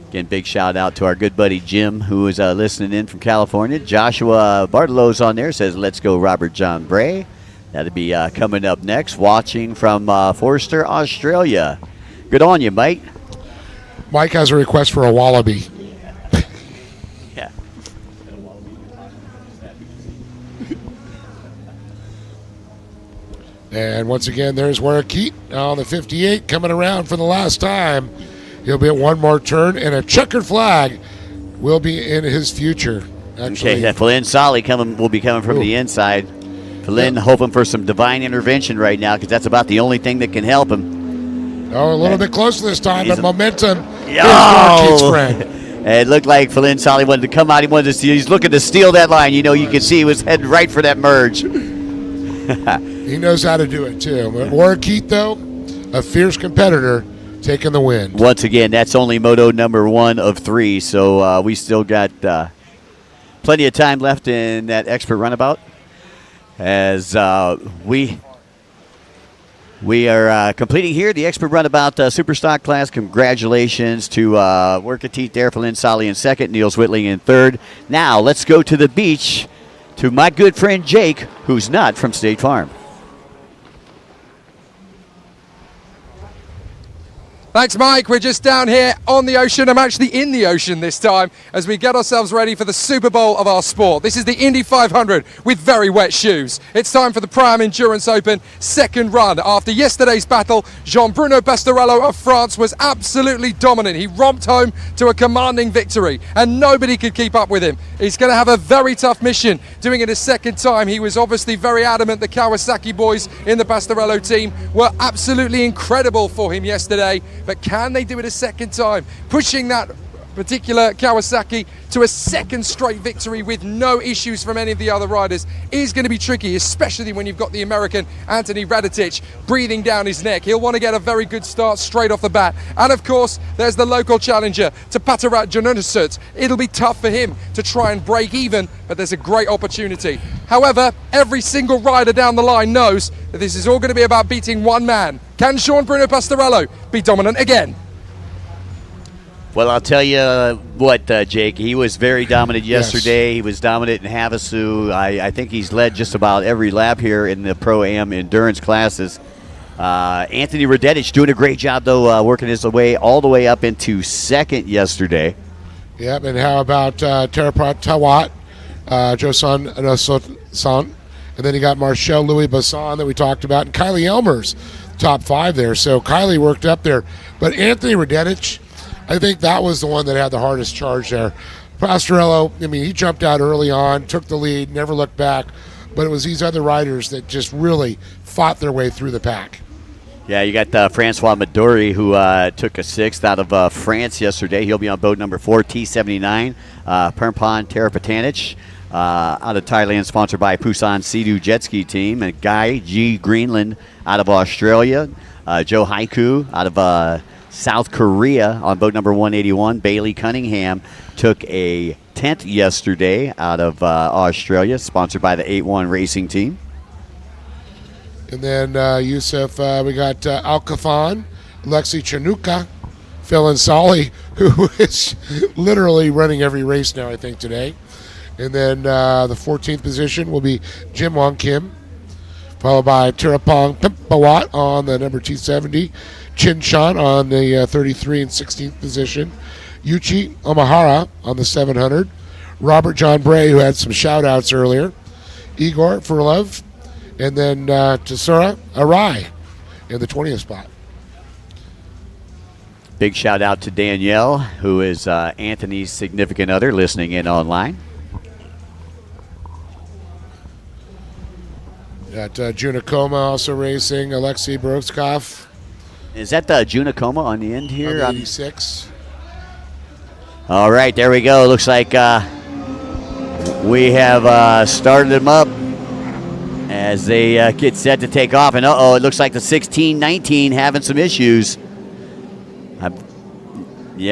Again, big shout out to our good buddy Jim, who is listening in from California. Joshua Bartolo's on there, says, let's go Robert John Bray. That'll be coming up next, watching from Forster, Australia. Good on you, Mike. Mike has a request for a wallaby. Yeah. And once again, there's Warkeet on the 58 coming around for the last time. He'll be at one more turn, and a checkered flag will be in his future. Actually. Okay, Flynn Solly will be coming from the inside. Flynn hoping for some divine intervention right now because that's about the only thing that can help him. Oh, a little bit close this time, but momentum is Warkeet's friend. It looked like Flynn Solly wanted to come out. He's looking to steal that line. You know, you can see he was heading right for that merge. He knows how to do it, too. But Warkeet, though, a fierce competitor, taking the win. Once again, that's only moto number 1 of 3, so we still got plenty of time left in that expert runabout. As we are completing here the expert runabout super stock class. Congratulations to Workateet there, Flynn Solly in second, Niels Whitling in third. Now let's go to the beach to my good friend Jake, who's not from State Farm. Thanks, Mike. We're just down here on the ocean. I'm actually in the ocean this time as we get ourselves ready for the Super Bowl of our sport. This is the Indy 500 with very wet shoes. It's time for the Pro-Am Endurance Open second run. After yesterday's battle, Jean-Bruno Pastorello of France was absolutely dominant. He romped home to a commanding victory and nobody could keep up with him. He's going to have a very tough mission doing it a second time. He was obviously very adamant. The Kawasaki boys in the Pastorello team were absolutely incredible for him yesterday. But can they do it a second time? Pushing that particular Kawasaki to a second straight victory with no issues from any of the other riders is going to be tricky, especially when you've got the American Anthony Radetich breathing down his neck. He'll want to get a very good start straight off the bat. And of course, there's the local challenger to Patarat Janunasut. It'll be tough for him to try and break even, but there's a great opportunity. However, every single rider down the line knows that this is all going to be about beating one man. Can Jean-Bruno Pastorello be dominant again? Well, I'll tell you what, Jake, he was very dominant yesterday. Yes. He was dominant in Havasu. I think he's led just about every lap here in the Pro-Am endurance classes. Anthony Radetich doing a great job, though, working his way all the way up into second yesterday. Yep, and how about Teraprat Tawat, Josan Nasosan, and then you got Marcel Louis Bassan that we talked about, and Kylie Elmer's top 5 there. So Kylie worked up there. But Anthony Radetich, I think that was the one that had the hardest charge there. Pastorello, I mean, he jumped out early on, took the lead, never looked back, but it was these other riders that just really fought their way through the pack. Yeah, you got Francois Maduri, who took a 6th out of France yesterday. He'll be on boat number 4, T79. Permpan Terapatanich out of Thailand, sponsored by Pusan Sea-Doo Jet Ski Team. And Guy G. Greenland out of Australia. Joe Haiku out of South Korea on boat number 181. Bailey Cunningham took a 10th yesterday out of Australia, sponsored by the 8-1 Racing Team. And then Yusuf, we got Al-Kafan, Lexi Chanuka, Phil Ansali, who is literally running every race now, I think, today. And then the 14th position will be Jim Wong Kim, followed by Tirapong Pimpawat on the number T70. Chin Chan on the 33 and 16th position. Yuchi Omahara on the 700. Robert John Bray, who had some shout-outs earlier. Igor Furlov. And then Tesura Arai in the 20th spot. Big shout-out to Danielle, who is Anthony's significant other, listening in online. Got Junakoma also racing. Alexei Borokskov. Is that Junakoma on the end here? On the 86. All right, there we go. Looks like we have started them up as they get set to take off. And it looks like the 16-19 having some issues. I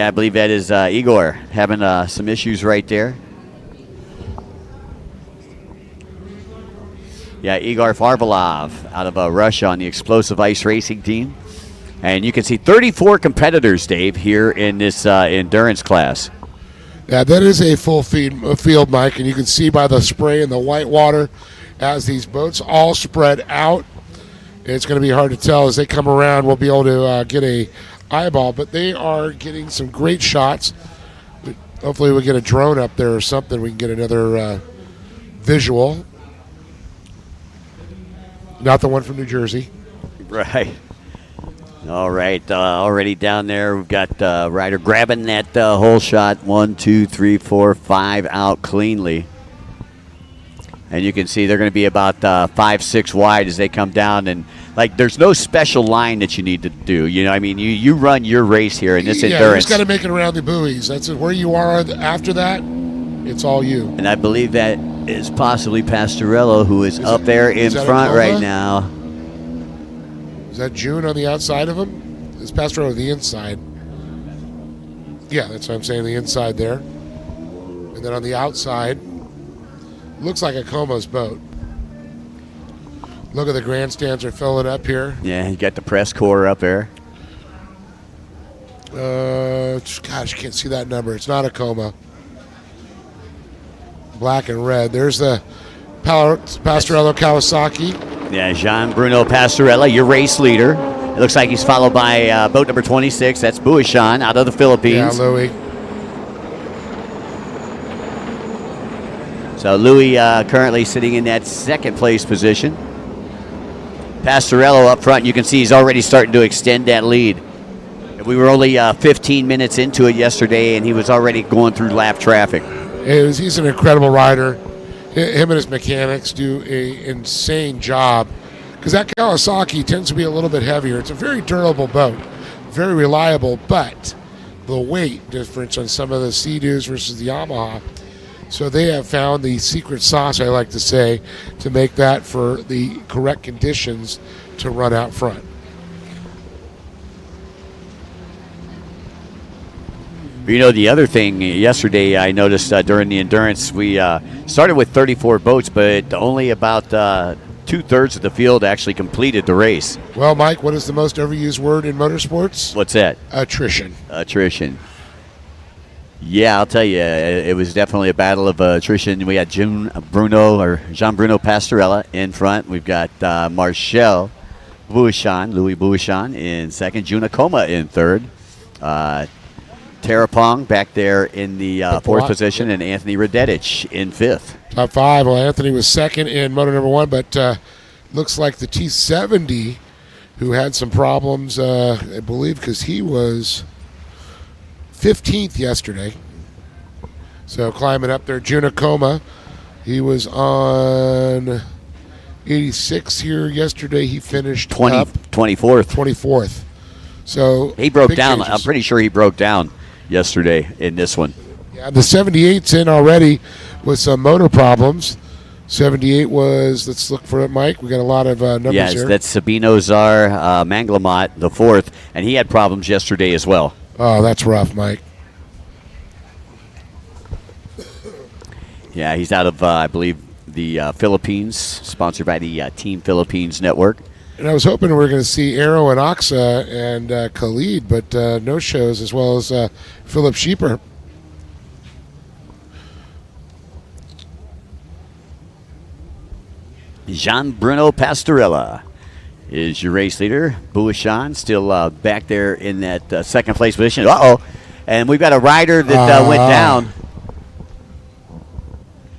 believe that is Igor having some issues right there. Yeah, Igor Farvalov out of Russia on the Explosive Ice Racing Team. And you can see 34 competitors, Dave, here in this endurance class. Yeah, that is a full field, Mike, and you can see by the spray and the white water as these boats all spread out. It's going to be hard to tell as they come around. We'll be able to get a eyeball, but they are getting some great shots. Hopefully we'll get a drone up there or something. We can get another visual. Not the one from New Jersey. Right. All right, already down there, we've got Ryder grabbing that hole shot. 1, 2, 3, 4, 5 out cleanly. And you can see they're going to be about 5, 6 wide as they come down. And, like, there's no special line that you need to do. You know, I mean, you run your race here in this endurance. You just got to make it around the buoys. That's it. Where you are after that, it's all you. And I believe that is possibly Pastorello, who is up there in front right now. Is that June on the outside of him? It's Pastorello on the inside. Yeah, that's what I'm saying, the inside there. And then on the outside, looks like a Como's boat. Look at the grandstands are filling up here. Yeah, you got the press corps up there. Gosh, you can't see that number. It's not a Como. Black and red. There's the Pastorello Kawasaki. Yeah, Jean-Bruno Pastorello, your race leader. It looks like he's followed by boat number 26. That's Buishan out of the Philippines. Yeah, Louis. So Louis currently sitting in that second place position. Pastorello up front, you can see he's already starting to extend that lead. We were only 15 minutes into it yesterday, and he was already going through lap traffic. He's an incredible rider. Him and his mechanics do an insane job, because that Kawasaki tends to be a little bit heavier. It's a very durable boat, very reliable, but the weight difference on some of the Sea-Doos versus the Yamaha. So they have found the secret sauce, I like to say, to make that for the correct conditions to run out front. You know, the other thing yesterday I noticed during the endurance, we started with 34 boats, but only about 2/3 of the field actually completed the race. Well, Mike, what is the most overused word in motorsports? What's that? Attrition. Attrition. Yeah, I'll tell you, it was definitely a battle of attrition. We had Jean Bruno Pastorella in front. We've got Marcel Louis Buishan in second. Jun Akoma in third. Terapong back there in the fourth position, and Anthony Radetich in fifth. Top five. Well, Anthony was second in motor number one, but looks like the T70, who had some problems, I believe, because he was 15th yesterday. So climbing up there, Junakoma, he was on 86 here yesterday. He finished 24th. 24th. So he broke down. Changes. I'm pretty sure he broke down yesterday in this one. Yeah, the 78's in already with some motor problems. 78 was, let's look for it, Mike. We got a lot of numbers yes, here. that's Sabino Zar Manglamat, the fourth, and he had problems yesterday as well. Oh, that's rough, Mike. Yeah, he's out of, I believe, the Philippines, sponsored by the Team Philippines Network. And I was hoping we were going to see Arrow and Oxa and Khalid, but no shows, as well as Philip Sheeper. Jean Bruno Pastorella is your race leader. Buishan still back there in that second place position. And we've got a rider that went down.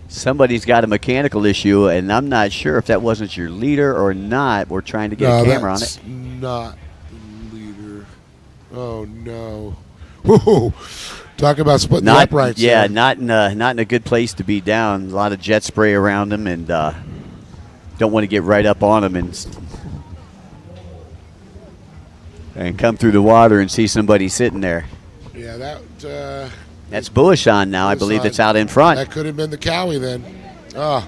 Somebody's got a mechanical issue, and I'm not sure if that wasn't your leader or not. We're trying to get a camera on it. Not the leader. Oh, no. Whoa. Talk about splitting the uprights. Yeah, not in a good place to be down. A lot of jet spray around them, and don't want to get right up on them and come through the water and see somebody sitting there. Yeah, that's Buishan now, I believe, that's out in front. That could have been the Cowie then. Oh,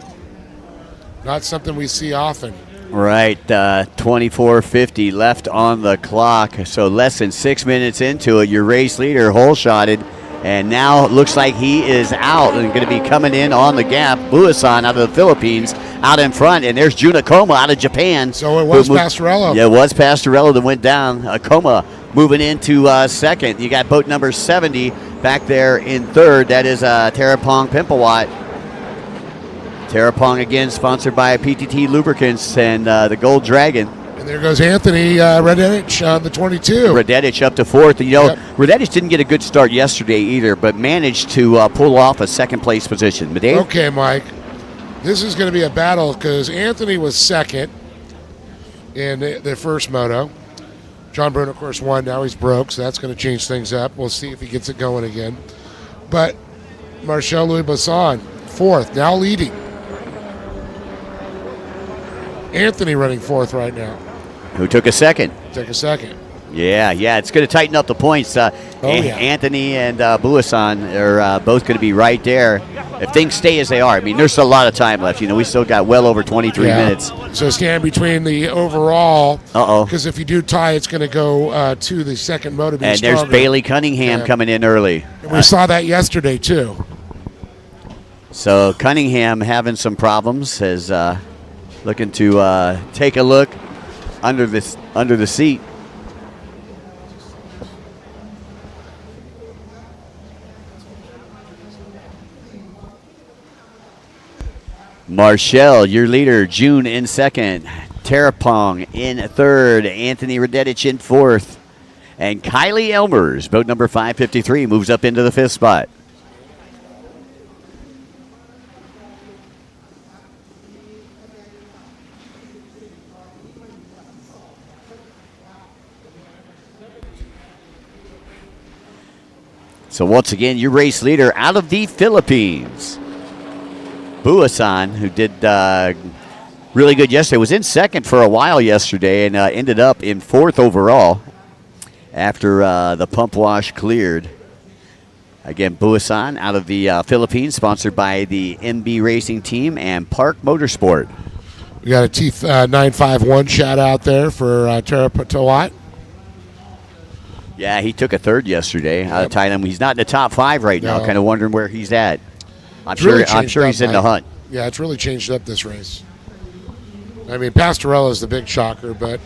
not something we see often. Right, 24:50 left on the clock, so less than 6 minutes into it. Your race leader hole-shotted, and now it looks like he is out and going to be coming in on the gap. Buishan out of the Philippines out in front, and there's Jun Akoma out of Japan. So it was Pastorello. Yeah, it was Pastorello that went down. Akoma moving into second. You got boat number 70 back there in third. That is Terapong Pimpawat. Terapong again sponsored by PTT Lubricants and the Gold Dragon. And there goes Anthony Radetich on the 22. Radetich up to fourth. You know, Radetich didn't get a good start yesterday either, but managed to pull off a second place position. Dave? Okay, Mike. This is going to be a battle because Anthony was second in the first moto. John Bruno, of course, won. Now he's broke, so that's going to change things up. We'll see if he gets it going again. But Marcel Louis Bassan, fourth, now leading. Anthony running fourth right now. Who took a second? Take a second. Yeah, it's going to tighten up the points. Anthony and Buishan are both going to be right there if things stay as they are. I mean, there's still a lot of time left. You know, we still got well over 23 minutes. So stand between the overall. Uh-oh. Because if you do tie, it's going to go to the second moto being And stronger. there's Bailey Cunningham coming in early. And we saw that yesterday, too. So Cunningham having some problems, is looking to take a look under the seat. Marshall, your leader, June in second. Terapong in third. Anthony Radetich in fourth. And Kylie Elmers, boat number 553, moves up into the fifth spot. So once again, your race leader out of the Philippines, Buasan, who did really good yesterday, was in second for a while yesterday and ended up in fourth overall after the pump wash cleared. Again, Buasan out of the Philippines, sponsored by the MB Racing Team and Park Motorsport. We got a T951 shout out there for Terapatawat. Yeah, he took a third yesterday out of Thailand. He's not in the top 5 right now. Kind of wondering where he's at. I'm sure he's in the hunt. Yeah, it's really changed up this race. I mean, Pastorella's the big shocker, but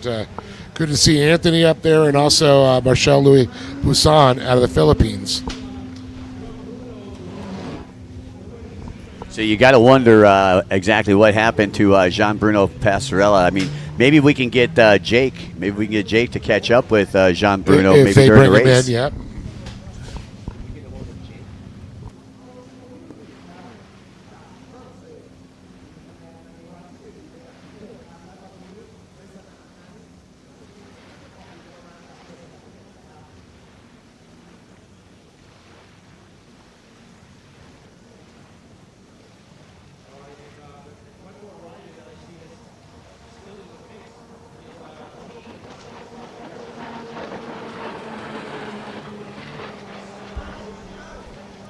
good to see Anthony up there and also Marcel Louis Busan out of the Philippines. So you got to wonder exactly what happened to Jean-Bruno Pastorella. I mean, maybe we can get Jake. Maybe we can get Jake to catch up with Jean-Bruno if maybe they during bring the race. him in, yep.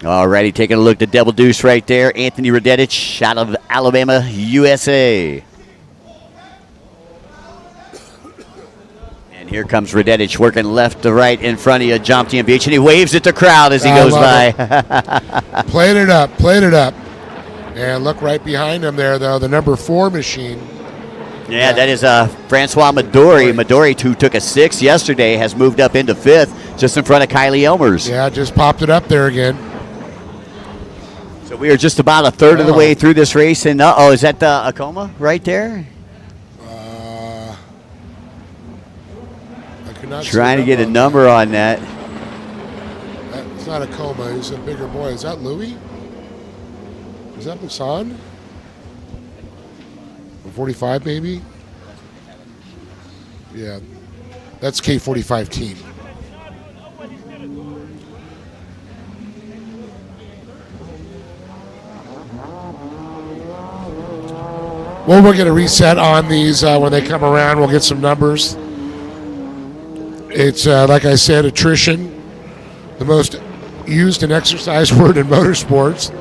Alrighty, taking a look at Double Deuce right there. Anthony Radetich out of Alabama, USA. And here comes Radetich working left to right in front of you, Jomtien Beach, and he waves at the crowd as he goes by. Played it up. And look right behind him there, though, the number 4 machine. Yeah, that is Francois Midori. Midori, who took a 6th yesterday, has moved up into 5th, just in front of Kylie Elmers. Yeah, just popped it up there again. So we are just about a third of the way through this race, and is that the Acoma right there? I could not Trying to get a number on that. It's not a coma. He's a bigger boy. Is that Louis? Is that Busan? 45 maybe? Yeah. That's K45 team. Well, we'll get a reset on these when they come around. We'll get some numbers. It's, like I said, attrition, the most used and exercised word in motorsports,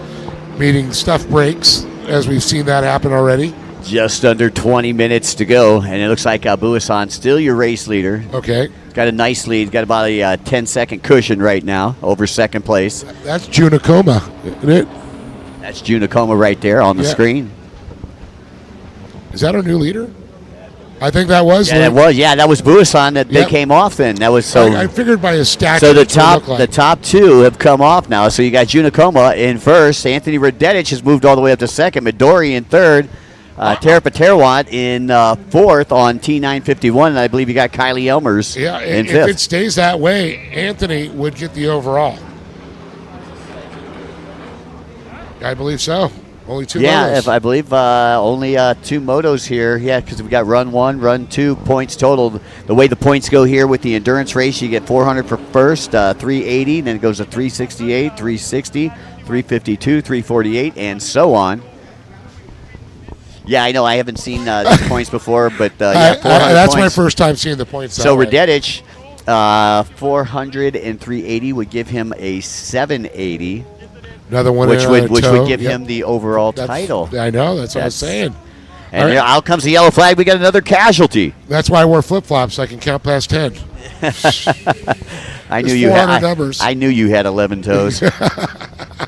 meaning stuff breaks, as we've seen that happen already. Just under 20 minutes to go, and it looks like Buasan still your race leader. Okay. Got a nice lead. Got about a 10-second cushion right now over second place. That's Junakoma, isn't it? That's Junakoma right there on the screen. Is that our new leader? I think that was. Yeah, that was Buasan that they came off then. That was so. I figured by his stature. So the top 2 have come off now. So you got Junakoma in first. Anthony Radetich has moved all the way up to second. Midori in third. Terapaterwat in fourth on T951, and I believe you got Kylie Elmers in fifth. If it stays that way, Anthony would get the overall. I believe so. Only 2 motos. Yeah, I believe only 2 motos here. Yeah, because we got run 1, run 2 points total. The way the points go here with the endurance race, you get 400 for first, 380, then it goes to 368, 360, 352, 348, and so on. Yeah, I know. I haven't seen these points before, but that's points. My first time seeing the points. So Radetich, 400 and 380 would give him a 780. Another one, which would give him the overall title. I know. That's what I was saying. And out comes the yellow flag. We got another casualty. That's why I wore flip flops. So I can count past 10. I knew you had numbers. I knew you had 11 toes.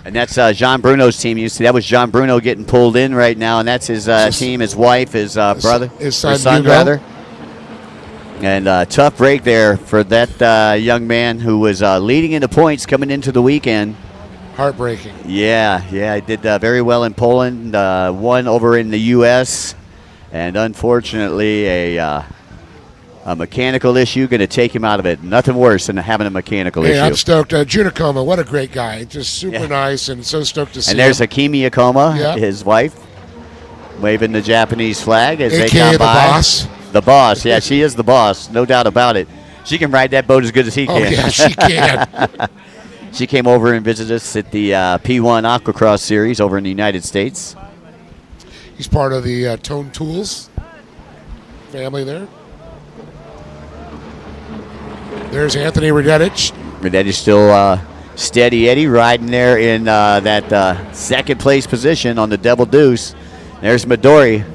And that's Jean Bruno's team. You see, that was Jean Bruno getting pulled in right now, and that's his team, his wife, his brother, his son rather. And tough break there for that young man who was leading into points coming into the weekend. Heartbreaking. Yeah, he did very well in Poland. Won over in the U.S. And unfortunately, a mechanical issue going to take him out of it. Nothing worse than having a mechanical issue. I'm stoked. Junakoma, what a great guy. Just super nice, and so stoked to see And there's him. Hakimi Akoma, his wife, waving the Japanese flag as they AKA come the by. boss. The boss, yeah, she is the boss, no doubt about it. She can ride that boat as good as he can. Oh, yeah, she can. She came over and visited us at the P1 Aquacross Series over in the United States. He's part of the Tone Tools family there. There's Anthony Redetich. Redetich still steady Eddie, riding there in that second place position on the double deuce. There's Midori,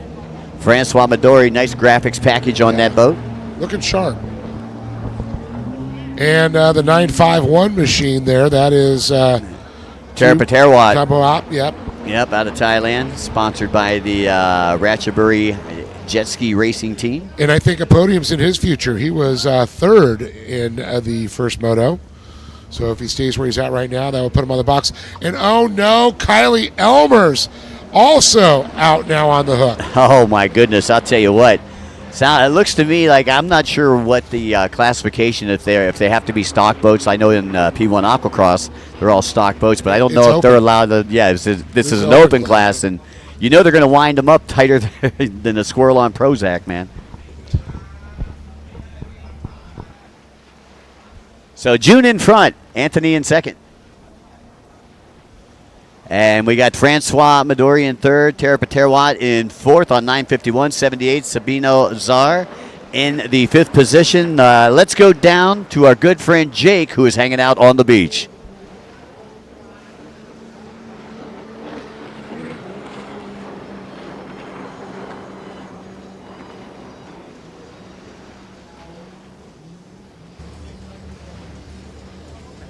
Francois Midori. Nice graphics package on that boat. Looking sharp. And the 951 machine there, that is Terapaterwat. Terapaterwat, yep. Yep, out of Thailand, sponsored by the Ratchaburi Jet Ski Racing Team. And I think a podium's in his future. He was third in the first moto. So if he stays where he's at right now, that will put him on the box. And oh no, Kylie Elmers also out now on the hook. Oh my goodness, I'll tell you what. It looks to me like I'm not sure what the classification if they have to be stock boats. I know in P1 Aquacross they're all stock boats, but I don't know if they're allowed to. Yeah, this is an open class, and you know they're going to wind them up tighter than a squirrel on Prozac, man. So June in front, Anthony in second. And we got Francois Midori in third, Terapaterwat in fourth on 951.78, Sabino Czar in the fifth position. Let's go down to our good friend Jake, who is hanging out on the beach.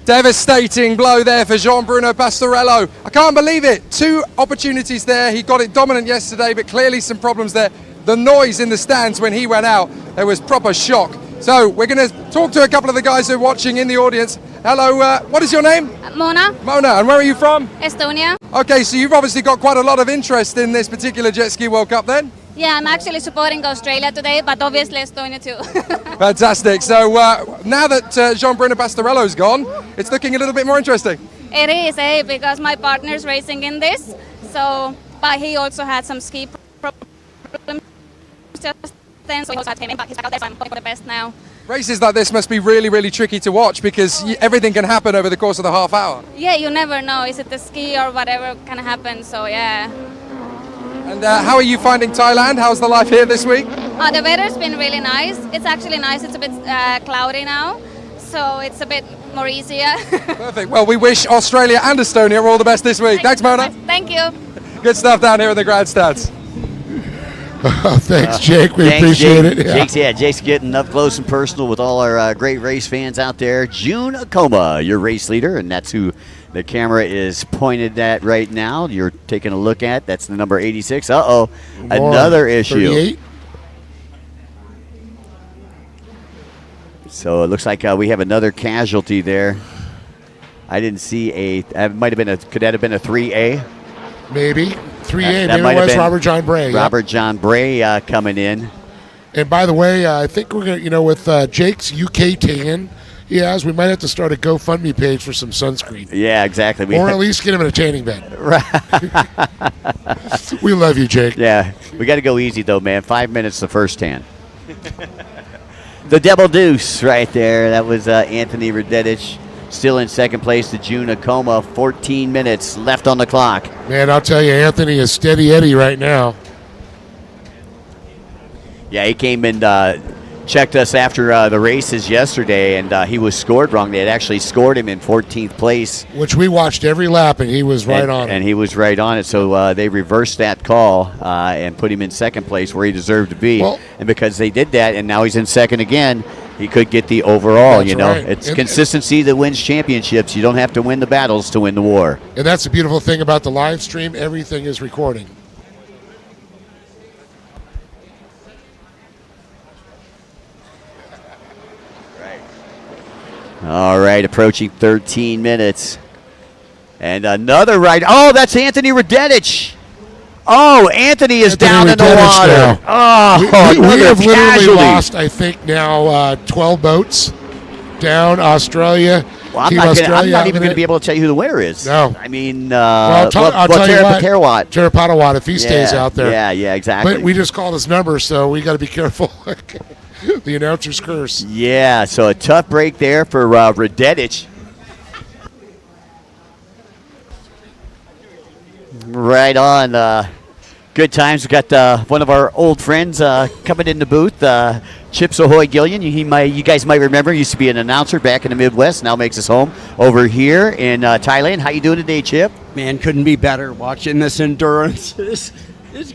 Devastating blow there for Jean-Bruno Pastorello. I can't believe it. 2 opportunities there. He got it dominant yesterday, but clearly some problems there. The noise in the stands when he went out, there was proper shock. So we're going to talk to a couple of the guys who are watching in the audience. Hello, what is your name? Mona, Mona, and where are you from? Estonia. Okay, so you've obviously got quite a lot of interest in this particular Jet Ski World Cup then? Yeah, I'm actually supporting Australia today, but obviously Estonia too. Fantastic. So now that Jean-Bruno Pastorello's gone, it's looking a little bit more interesting. It is, because my partner's racing in this, so, but he also had some ski problems just then, so he also had to back. He's back out there, so I'm hoping for the best now. Races like this must be really, really tricky to watch because everything can happen over the course of the half hour. Yeah, you never know. Is it the ski or whatever can happen, so yeah. And how are you finding Thailand? How's the life here this week? The weather's been really nice. It's actually nice. It's a bit cloudy now, so it's a bit more easier. Perfect. Well, we wish Australia and Estonia all the best this week. Thanks, Mona. Thank you. Good stuff down here in the grandstands. Thanks, Jake. We appreciate Jake. it. Yeah. Jake's getting up close and personal with all our great race fans out there. June Akoma, your race leader, and that's who the camera is pointed at right now. You're taking a look at. That's the number 86. Uh-oh, another issue. 38. So it looks like we have another casualty there. I didn't see that might have been could that have been a 3A? Maybe. 3A, That maybe might it have was been Robert John Bray. Robert John Bray coming in. And by the way, I think we're going to, with Jake's UK tan, we might have to start a GoFundMe page for some sunscreen. Yeah, exactly. Or at least get him in a tanning bed. We love you, Jake. Yeah, we got to go easy, though, man. 5 minutes the first tan. The double deuce right there. That was Anthony Redetich. Still in second place, the June Akoma. 14 minutes left on the clock. Man, I'll tell you, Anthony is steady Eddie right now. Yeah, he came and checked us after the races yesterday, and he was scored wrong. They had actually scored him in 14th place. Which we watched every lap, and he was right on it. And he was right on it, so they reversed that call and put him in second place where he deserved to be. Well, and because they did that, and now he's in second again, he could get the overall, That's right. It's consistency that wins championships. You don't have to win the battles to win the war. And that's the beautiful thing about the live stream. Everything is recording. All right, approaching 13 minutes. And another ride. Oh, that's Anthony Redetich. Oh, Anthony is down in the water. Now. Oh, we have literally casualty. lost, I think, now 12 boats down. Australia. Well, I'm Team not Australia even going to be able to tell you who the winner is. No. I mean, I'll tell you what. Terawat. Terapatawat, if he stays out there. Yeah, exactly. But we just called his number, so we got to be careful. The announcer's curse. Yeah, so a tough break there for Radetich. Right on. Good times. We got one of our old friends coming in the booth. Chips Ahoy Gillian. You guys might remember. Used to be an announcer back in the Midwest. Now makes his home over here in Thailand. How you doing today, Chip? Man, couldn't be better. Watching this endurance is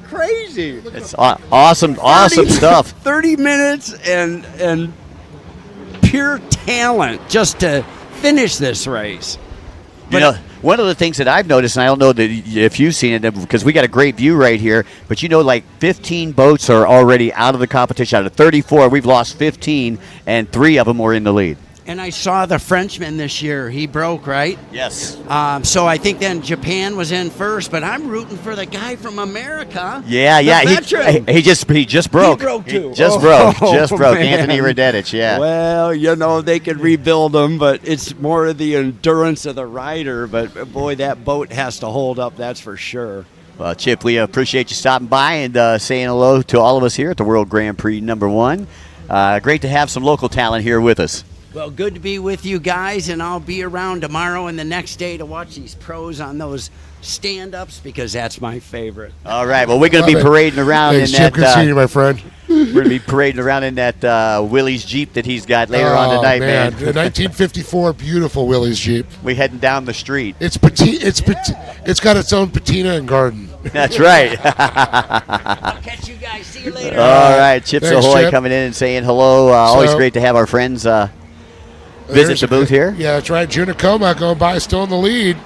crazy. It's awesome stuff. 30 minutes and pure talent just to finish this race. But one of the things that I've noticed, and I don't know that if you've seen it, because we got a great view right here, but like 15 boats are already out of the competition. Out of 34, we've lost 15, and 3 of them were in the lead. And I saw the Frenchman this year. He broke, right? Yes. So I think then Japan was in first, but I'm rooting for the guy from America. Yeah. He just broke. He broke too. Just broke. Man. Anthony Radetich, yeah. Well, they could rebuild him, but it's more of the endurance of the rider. But boy, that boat has to hold up. That's for sure. Well, Chip, we appreciate you stopping by and saying hello to all of us here at the World Grand Prix #1. Great to have some local talent here with us. Well, good to be with you guys, and I'll be around tomorrow and the next day to watch these pros on those stand-ups because that's my favorite. All right. Well, we're going to be parading around Thanks, in Chip. that. Good seeing you, my friend. We're going to be parading around in that Willie's Jeep that he's got later on tonight, man. The 1954 beautiful Willie's Jeep. We heading down the street. It's got its own patina and garden. That's right. I'll catch you guys. See you later. All right. Chips Thanks, Ahoy Chip. coming in and saying hello. Always great to have our friends visit the booth here. Yeah, that's right. Junakoma going by, still in the lead.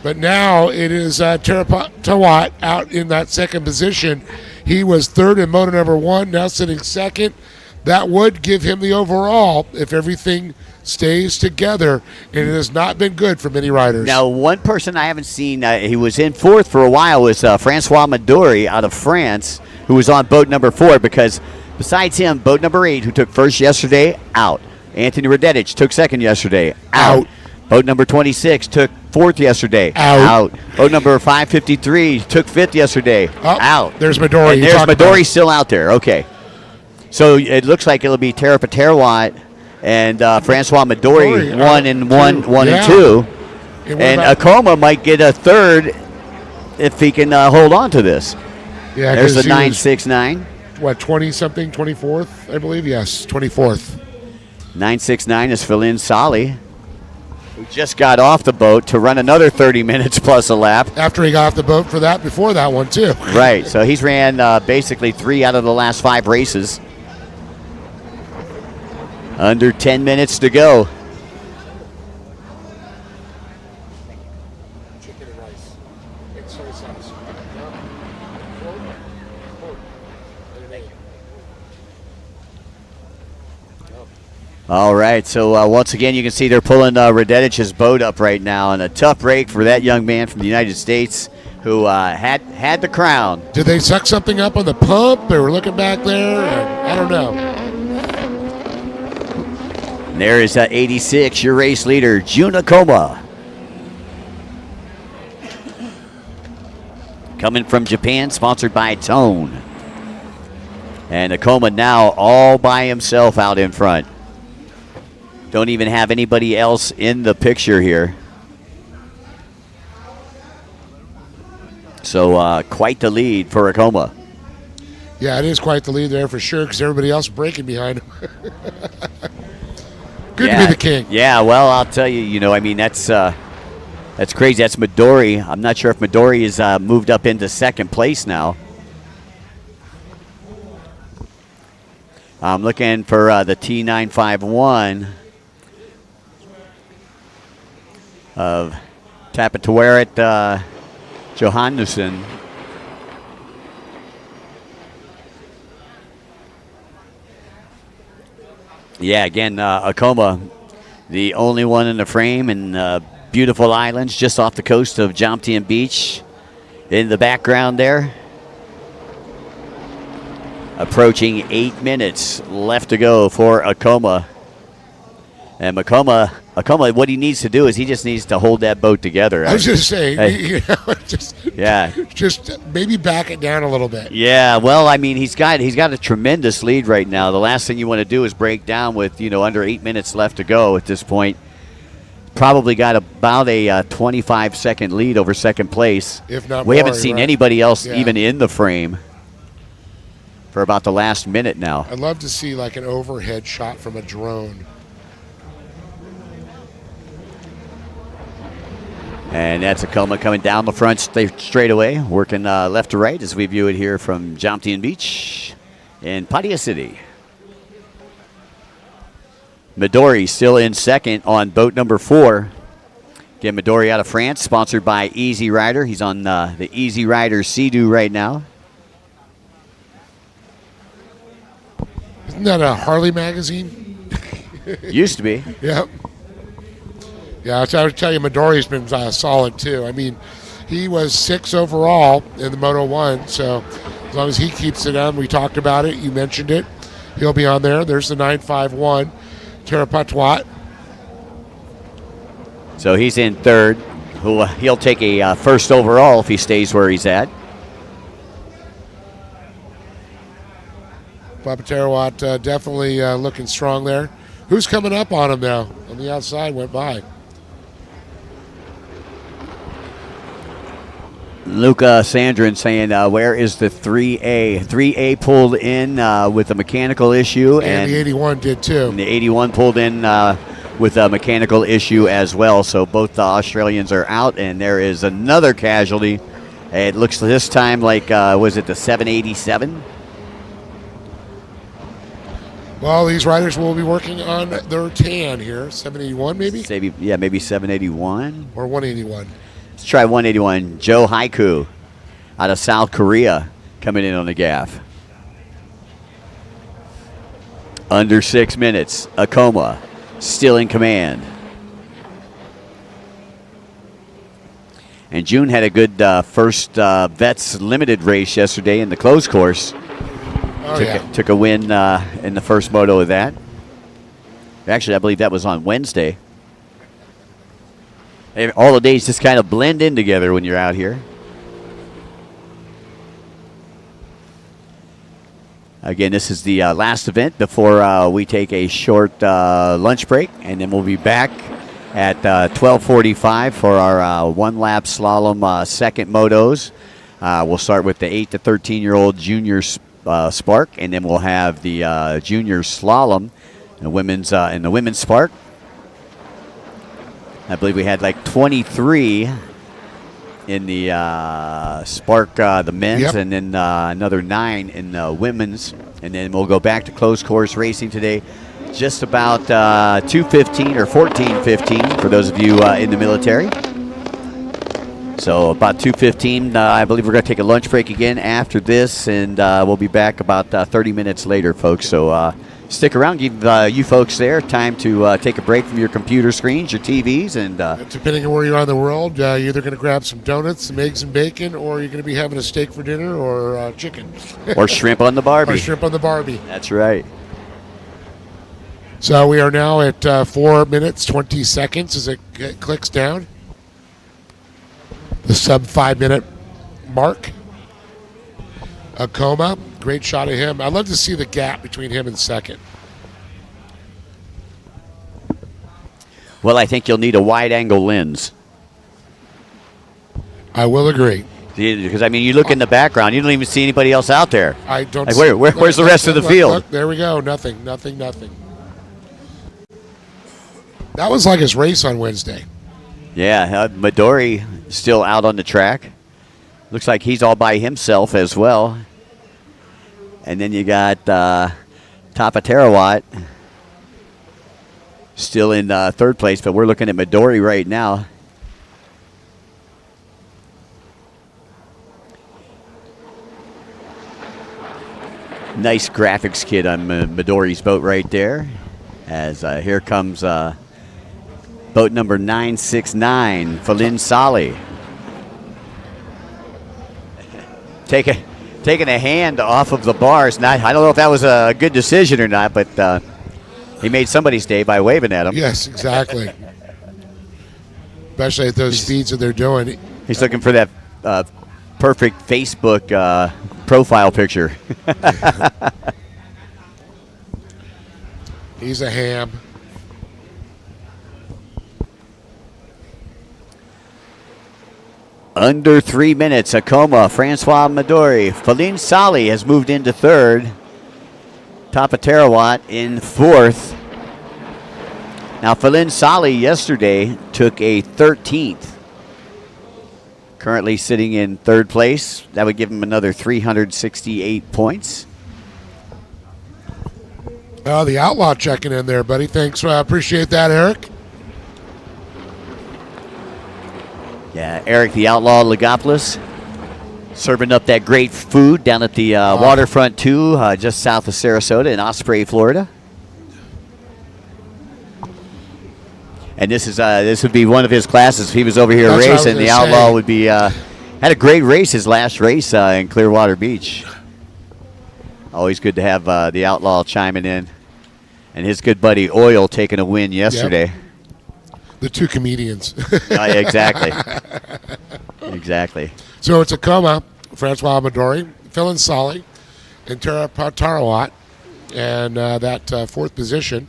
But now it is Terapatawat out in that second position. He was third in moto #1, now sitting second. That would give him the overall if everything stays together, and it has not been good for many riders. Now, one person I haven't seen, he was in fourth for a while, was Francois Maduri out of France, who was on boat #4, because besides him, boat #8, who took first yesterday, out. Anthony Radetich took second yesterday, out. Boat number 26 took fourth yesterday, out. Boat number 553 took fifth yesterday, out. There's Midori. And there's Midori still out there. Okay. So it looks like it'll be Terapatawat and Francois Midori, one and 2. And Akoma might get a third if he can hold on to this. Yeah, there's the 969. What, 20-something, 24th, I believe? Yes, 24th. 969 is Philin Sali, who just got off the boat to run another 30 minutes plus a lap. After he got off the boat before that one, too. Right, so he's ran basically 3 out of the last 5 races. Under 10 minutes to go. All right, so once again, you can see they're pulling Radetich's boat up right now, and a tough break for that young man from the United States who had the crown. Did they suck something up on the pump? They were looking back there. I don't know. And there is 86, your race leader, Junakoma. Coming from Japan, sponsored by Tone. And Akoma now all by himself out in front. Don't even have anybody else in the picture here. So quite the lead for Akoma. Yeah, it is quite the lead there for sure because everybody else breaking behind him. Good to be the king. Yeah, well, I'll tell you, I mean, that's crazy. That's Midori. I'm not sure if Midori is moved up into second place now. I'm looking for the T951 of Tapatawaret Johannesson. Yeah, again, Akoma, the only one in the frame, and beautiful islands just off the coast of Jomtien Beach in the background there. Approaching 8 minutes left to go for Acoma. And Acoma, what he needs to do is he just needs to hold that boat together. I was just saying, Hey. just maybe back it down a little bit. Yeah, well, I mean, he's got a tremendous lead right now. The last thing you want to do is break down with, under 8 minutes left to go at this point. Probably got about a 25-second lead over second place. If not we more, haven't seen right? anybody else Yeah. even in the frame for about the last minute now. I'd love to see like an overhead shot from a drone. And that's Acoma coming down the front straightaway, working left to right as we view it here from Jomtien Beach in Pattaya City. Midori still in second on boat number 4. Again, Midori out of France, sponsored by Easy Rider. He's on the Easy Rider Sea-Doo right now. Isn't that a Harley magazine? Used to be. Yep. Yeah, so I would tell you, Midori's been solid too. I mean, he was 6 overall in the Moto 1, so as long as he keeps it on, we talked about it, you mentioned it, he'll be on there. There's the 951, Terapatwat. So he's in third. He'll take a first overall if he stays where he's at. Papaterawat definitely looking strong there. Who's coming up on him now? On the outside, went by. Luca Sandrin saying, where is the 3A? 3A pulled in with a mechanical issue. And the 81 did too. And the 81 pulled in with a mechanical issue as well. So both the Australians are out, and there is another casualty. It looks this time like, was it the 787? Well, these riders will be working on their tan here. 781 maybe? Maybe 781. Or 181. Let's try 181. Joe Haiku out of South Korea coming in on the gaff. Under 6 minutes. Acoma still in command. And June had a good first Vets Limited race yesterday in the closed course. Took a win in the first moto of that. Actually, I believe that was on Wednesday. All the days just kind of blend in together when you're out here. Again, this is the last event before we take a short lunch break, and then we'll be back at 12:45 for our one-lap slalom second motos. We'll start with the 8 to 13-year-old junior Spark, and then we'll have the junior slalom, the women's in the women's Spark. I believe we had like 23 in the Spark, the men's, and then another 9 in the women's. And then we'll go back to closed course racing today, just about 2:15 or 14:15 for those of you in the military. So about 2:15, I believe we're going to take a lunch break again after this, and we'll be back about 30 minutes later, folks. So stick around, give you folks there time to take a break from your computer screens, your TVs, and depending on where you are in the world, you're either going to grab some donuts, some eggs and bacon, or you're going to be having a steak for dinner, or chicken, or shrimp on the Barbie. Or shrimp on the Barbie. That's right. So we are now at 4 minutes 20 seconds as it clicks down. The sub 5 minute mark. Acoma, great shot of him. I'd love to see the gap between him and second. Well, I think you'll need a wide angle lens. I will agree. Because, I mean, you look in the background, you don't even see anybody else out there. I don't like, see. where's the rest of the field? Look, there we go. Nothing. That was like his race on Wednesday. Yeah, Midori still out on the track. Looks like he's all by himself as well. And then you got Tapaterawat still in third place, but we're looking at Midori right now. Nice graphics kit on Midori's boat right there. As here comes boat number 969, Falin Sali. taking a hand off of the bars. I don't know if that was a good decision or not, but he made somebody's day by waving at him. Yes, exactly. Especially at those speeds that they're doing. He's looking for that perfect Facebook profile picture. He's a ham. Under 3 minutes, Acoma, Francois Midori. Feline Sali has moved into third. Tapaterawat in fourth. Now, Feline Sali yesterday took a 13th. Currently sitting in third place. That would give him another 368 points. Oh, the Outlaw checking in there, buddy. Thanks. Appreciate that, Eric. Yeah, Eric the Outlaw Legopoulos serving up that great food down at the waterfront too, just south of Sarasota in Osprey, Florida. And this would be one of his classes if he was over here racing. The Outlaw would be had a great race his last race in Clearwater Beach. Always good to have the Outlaw chiming in, and his good buddy Oil taking a win yesterday. Yep. The two comedians. Exactly. Exactly. So it's Acoma, Francois Midori, Feline Sali, and Tapaterawat, and that fourth position.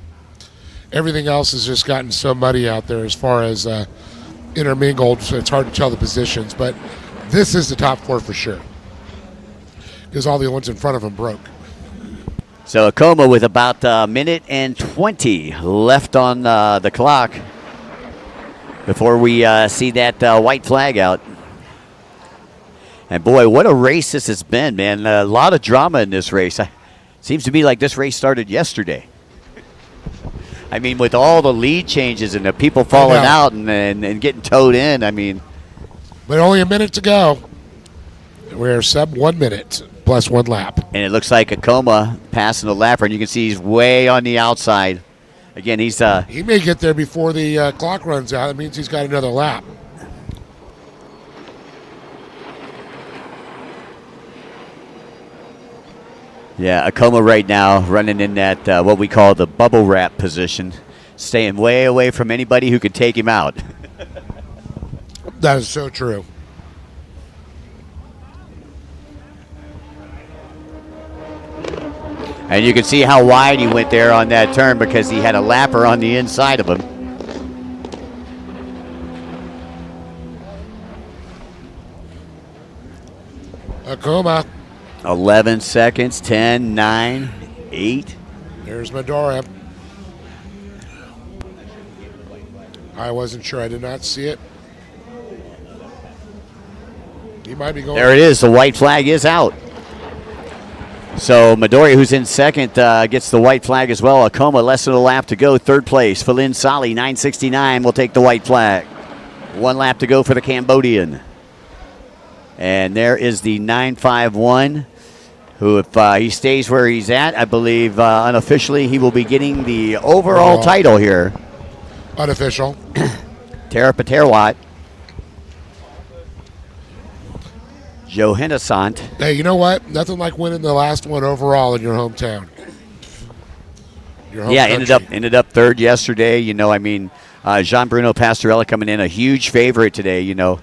Everything else has just gotten so muddy out there as far as intermingled, so it's hard to tell the positions. But this is the top four for sure, because all the ones in front of them broke. So Acoma with about a minute and 20 left on the clock before we see that white flag out. And boy, what a race this has been, man. A lot of drama in this race. Seems to me like this race started yesterday. I mean, with all the lead changes and the people falling out and getting towed in, I mean. But only a minute to go. We're sub 1 minute plus 1 lap. And it looks like Acoma passing the lapper, and you can see he's way on the outside. Again, he's he may get there before the clock runs out. That means he's got another lap. Yeah, Acoma right now running in that what we call the bubble wrap position, staying way away from anybody who could take him out. That is so true. And you can see how wide he went there on that turn because he had a lapper on the inside of him. Acoma. 11 seconds, 10, 9, 8. There's Midori. I wasn't sure. I did not see it. He might be going. There it is. The white flag is out. So Midori, who's in second, gets the white flag as well. Acoma, less than a lap to go. Third place. Feline Sali, 9:69, will take the white flag. 1 lap to go for the Cambodian. And there is the 951, who, if he stays where he's at, I believe unofficially he will be getting the overall title here. Unofficial. Tapaterawat. Johannesson. Hey, you know what? Nothing like winning the last one overall in your hometown. Your home country. ended up third yesterday. You know, I mean, Jean-Bruno Pastorella coming in a huge favorite today, you know.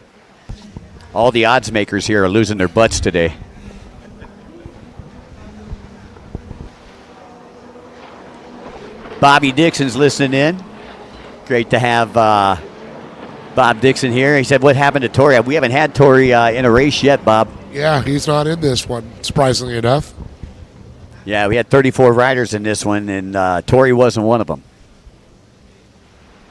All the odds makers here are losing their butts today. Bobby Dixon's listening in. Great to have Bob Dixon here. He said, what happened to Tori? We haven't had Tori in a race yet, Bob. Yeah, he's not in this one, surprisingly enough. Yeah, we had 34 riders in this one, and Tori wasn't one of them.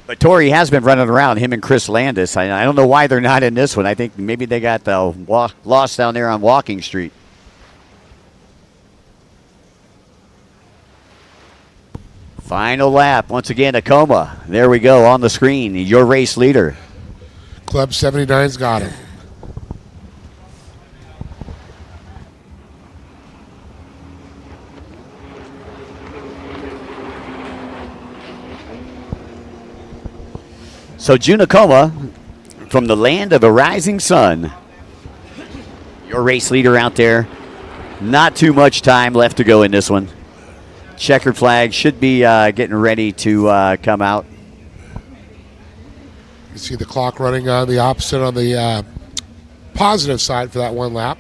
But Tori has been running around, him and Chris Landis. I don't know why they're not in this one. I think maybe they got lost down there on Walking Street. Final lap. Once again, Acoma. There we go on the screen. Your race leader. Club 79's got him. So June Acoma from the land of the rising sun. Your race leader out there. Not too much time left to go in this one. Checkered flag should be getting ready to come out. You see the clock running on the opposite on the positive side for that one lap.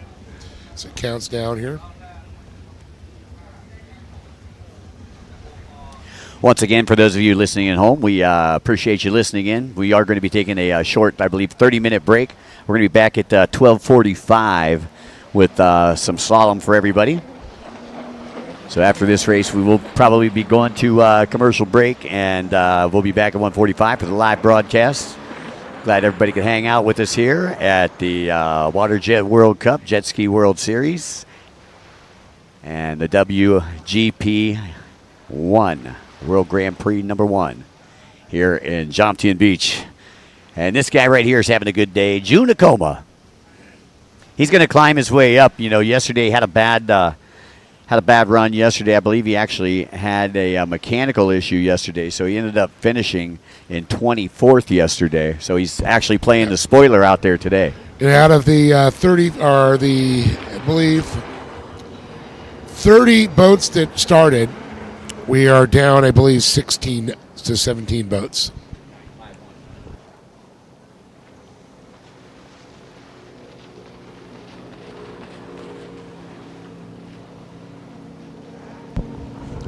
So it counts down here. Once again, for those of you listening at home, we appreciate you listening in. We are going to be taking a short, I believe, 30-minute break. We're going to be back at 12:45 with some slalom for everybody. So after this race, we will probably be going to commercial break, and we'll be back at 1:45 for the live broadcast. Glad everybody could hang out with us here at the WaterJet World Cup Jet Ski World Series and the WGP 1 World Grand Prix #1 here in Jomtien Beach. And this guy right here is having a good day, Jun Akoma. He's going to climb his way up. You know, yesterday had a bad run yesterday. I believe he actually had a mechanical issue yesterday, so he ended up finishing in 24th yesterday. So he's actually playing the spoiler out there today. And out of the 30, or the, I believe, 30 boats that started, we are down, I believe, 16 to 17 boats.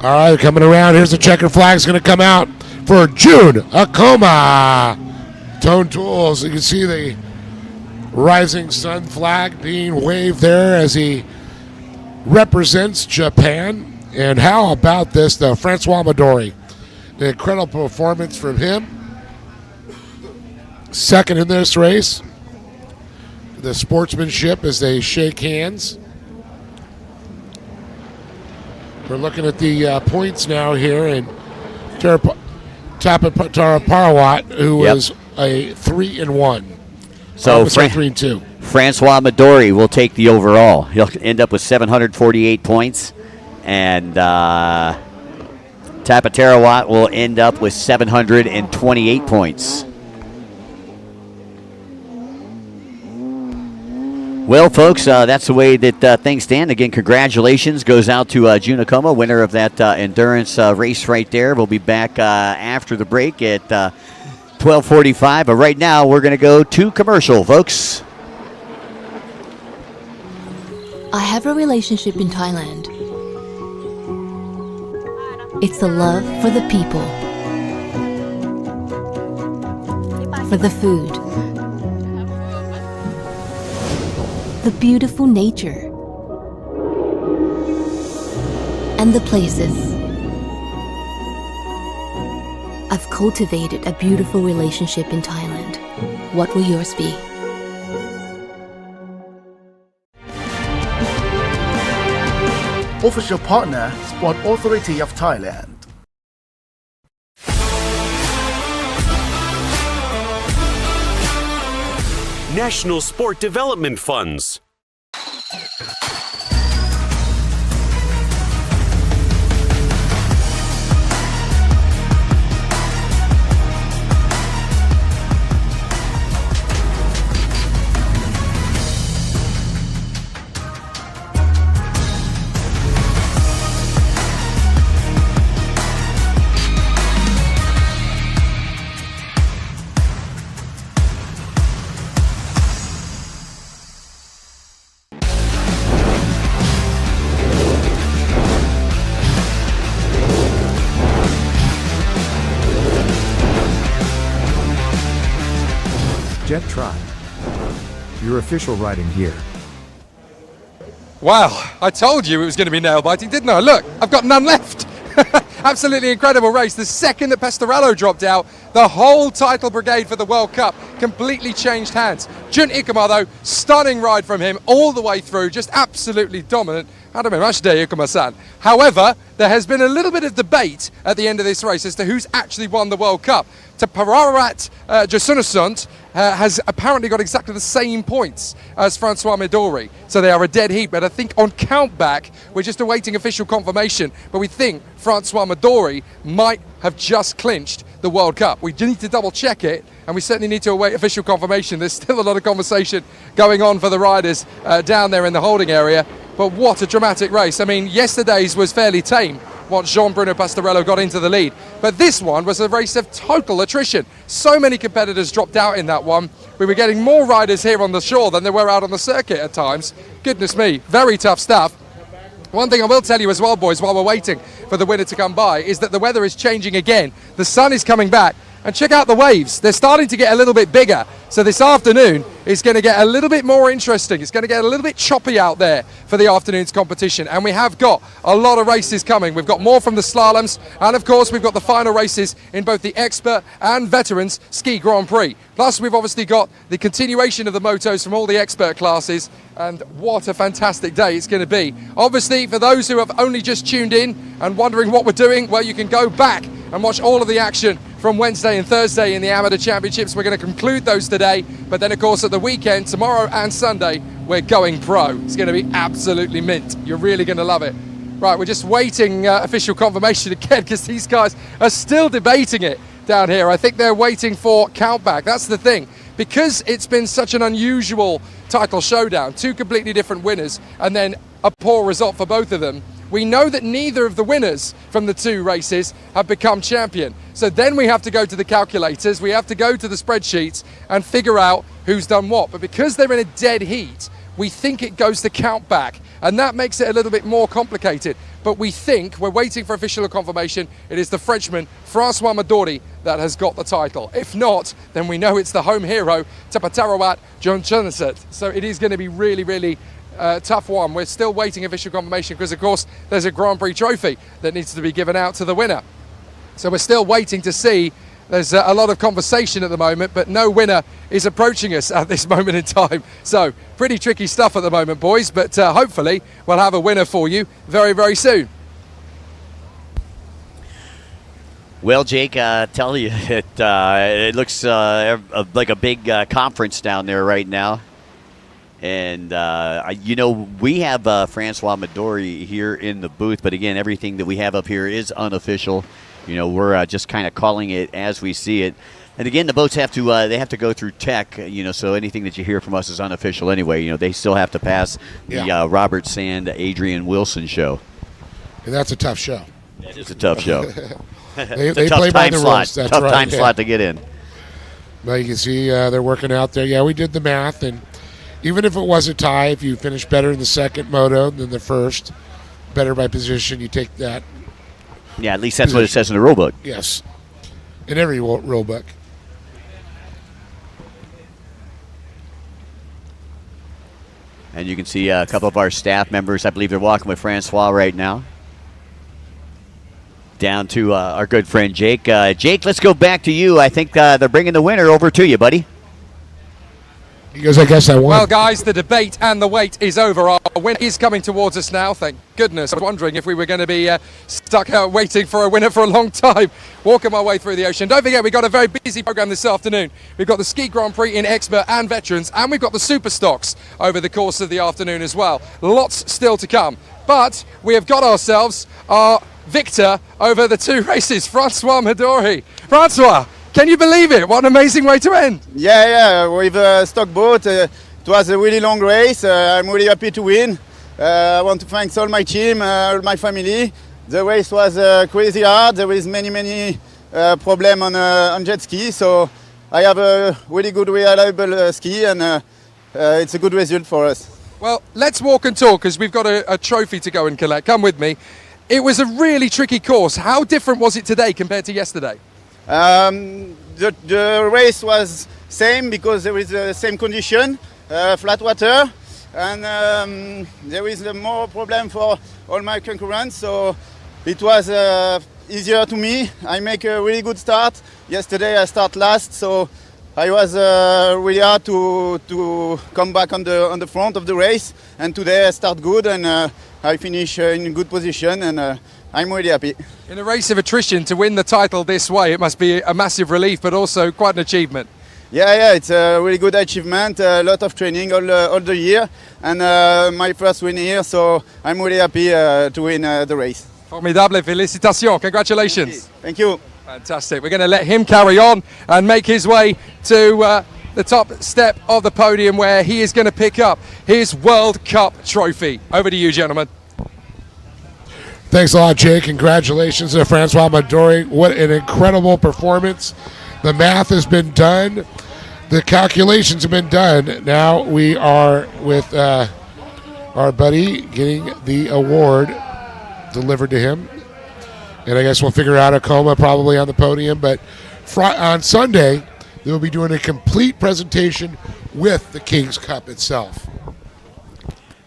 All right, coming around. Here's the checker flag. Is going to come out for Jun Akoma. Tone Tools. You can see the rising sun flag being waved there as he represents Japan. And how about this, though? Francois Midori. The incredible performance from him. Second in this race. The sportsmanship as they shake hands. We're looking at the points now here, and Parawat, who is a 3-1. So 3-2. Francois Midori will take the overall. He'll end up with 748 points, and Tapaterawat will end up with 728 points. Well, folks, that's the way that things stand. Again, congratulations goes out to Jun Akoma, winner of that endurance race right there. We'll be back after the break at 12:45. But right now, we're going to go to commercial, folks. I have a relationship in Thailand. It's the love for the people, for the food, the beautiful nature, and the places. I've cultivated a beautiful relationship in Thailand. What will yours be? Official partner, Sport Authority of Thailand. National Sport Development Funds. Jet Tribe, your official riding gear. Wow, I told you it was going to be nail-biting, didn't I? Look, I've got none left. Absolutely incredible race. The second that Pestarello dropped out, the whole title brigade for the World Cup completely changed hands. Jun Akoma, though, stunning ride from him all the way through, just absolutely dominant. Akoma-san. However, there has been a little bit of debate at the end of this race as to who's actually won the World Cup. Pararat Jasunasund has apparently got exactly the same points as Francois Midori. So they are a dead heat, but I think on countback, we're just awaiting official confirmation, but we think Francois Midori might have just clinched the World Cup. We need to double check it, and we certainly need to await official confirmation. There's still a lot of conversation going on for the riders down there in the holding area, but what a dramatic race. I mean, yesterday's was fairly tame once Jean-Bruno Pastorello got into the lead, but this one was a race of total attrition. So many competitors dropped out in that one. We were getting more riders here on the shore than there were out on the circuit at times. Goodness me, very tough stuff. One thing I will tell you as well, boys, while we're waiting for the winner to come by, is that the weather is changing again. The sun is coming back, and check out the waves. They're starting to get a little bit bigger. So this afternoon is going to get a little bit more interesting. It's going to get a little bit choppy out there for the afternoon's competition. And we have got a lot of races coming. We've got more from the slaloms. And of course, we've got the final races in both the expert and veterans ski Grand Prix. Plus, we've obviously got the continuation of the motos from all the expert classes. And what a fantastic day it's going to be. Obviously, for those who have only just tuned in and wondering what we're doing, well, you can go back and watch all of the action from Wednesday and Thursday in the Amateur Championships. We're going to conclude those today, but then of course at the weekend, tomorrow and Sunday, we're going pro. It's going to be absolutely mint. You're really going to love it. Right, we're just waiting official confirmation again, because these guys are still debating it down here. I think they're waiting for countback. That's the thing. Because it's been such an unusual title showdown, two completely different winners, and then a poor result for both of them, we know that neither of the winners from the two races have become champion. So then we have to go to the calculators, we have to go to the spreadsheets and figure out who's done what. But because they're in a dead heat, we think it goes to count back, and that makes it a little bit more complicated. But we think, we're waiting for official confirmation, it is the Frenchman Francois Madori that has got the title. If not, then we know it's the home hero, Tapatarawat Johnchanaset. So it is going to be really, really tough one. We're still waiting official confirmation because, of course, there's a Grand Prix trophy that needs to be given out to the winner. So we're still waiting to see. There's a lot of conversation at the moment, but no winner is approaching us at this moment in time. So pretty tricky stuff at the moment, boys, but hopefully we'll have a winner for you very, very soon. Well, Jake, tell you, it looks like a big conference down there right now. And, you know, we have Francois Madori here in the booth, but again, everything that we have up here is unofficial. You know, we're just kind of calling it as we see it. And again, the boats have to they have to go through tech, you know, so anything that you hear from us is unofficial anyway. You know, they still have to pass the Robert Sand, Adrian Wilson show. And that's a tough show. It is a tough show. they tough play by the slot. rules. That's tough right. time slot to get in. Well, you can see they're working out there. Yeah, we did the math, and even if it was a tie, if you finish better in the second moto than the first, better by position, you take that. Yeah, at least that's what it says in the rule book. Yes, in every rule book. And you can see a couple of our staff members. I believe they're walking with Francois right now. Down to our good friend Jake. Jake, let's go back to you. I think they're bringing the winner over to you, buddy. He goes, I guess I won. Well, guys, the debate and the wait is over. Our winner is coming towards us now, thank goodness. I was wondering if we were going to be stuck out waiting for a winner for a long time, walking my way through the ocean. Don't forget, we've got a very busy program this afternoon. We've got the Ski Grand Prix in Expert and Veterans, and we've got the Super Stocks over the course of the afternoon as well. Lots still to come. But we have got ourselves our victor over the two races, Francois Madori. Francois, can you believe it? What an amazing way to end. Yeah, with a stock boat. It was a really long race. I'm really happy to win. I want to thank all my team, all my family. The race was crazy hard. There was many problems on jet ski. So I have a really good, reliable ski, and it's a good result for us. Well, let's walk and talk, because we've got a trophy to go and collect. Come with me. It was a really tricky course. How different was it today compared to yesterday? The race was same because there is the same condition, flat water, and there is more problem for all my concurrents. So it was easier to me. I make a really good start. Yesterday I start last, so I was really hard to come back on the front of the race. And today I start good, and I finish in good position, and I'm really happy. In a race of attrition, to win the title this way, it must be a massive relief, but also quite an achievement. Yeah, it's a really good achievement. A lot of training all the year, and my first win here, so I'm really happy to win the race. Formidable, félicitations, congratulations. Thank you. Fantastic. We're going to let him carry on and make his way to the top step of the podium where he is going to pick up his World Cup trophy. Over to you, gentlemen. Thanks a lot, Jake. Congratulations to Francois Madori. What an incredible performance. The math has been done. The calculations have been done. Now we are with our buddy getting the award delivered to him. And I guess we'll figure out a coma probably on the podium. But on Sunday, they will be doing a complete presentation with the King's Cup itself.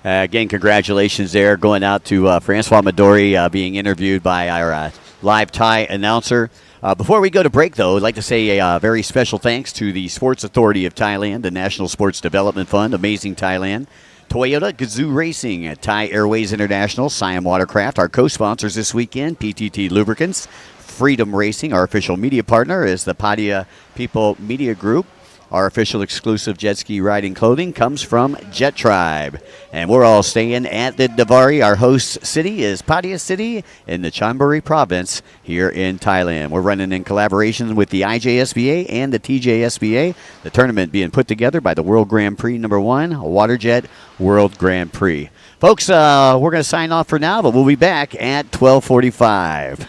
Again, congratulations there going out to Francois Madori being interviewed by our live Thai announcer. Before we go to break, though, I'd like to say a very special thanks to the Sports Authority of Thailand, the National Sports Development Fund, Amazing Thailand, Toyota Gazoo Racing, Thai Airways International, Siam Watercraft, our co-sponsors this weekend, PTT Lubricants, Freedom Racing, our official media partner is the Pattaya People Media Group. Our official exclusive jet ski riding clothing comes from Jet Tribe. And we're all staying at the Davari. Our host city is Pattaya City in the Chonburi province here in Thailand. We're running in collaboration with the IJSBA and the TJSBA. The tournament being put together by the World Grand Prix #1, WaterJet World Grand Prix. Folks, we're going to sign off for now, but we'll be back at 12:45.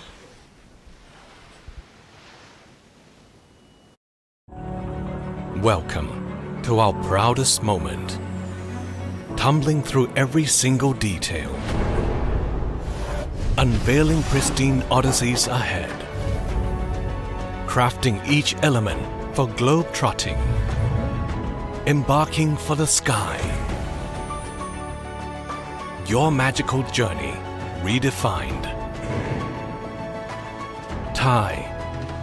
Welcome to our proudest moment. Tumbling through every single detail. Unveiling pristine odysseys ahead. Crafting each element for globe-trotting. Embarking for the sky. Your magical journey redefined. Thai,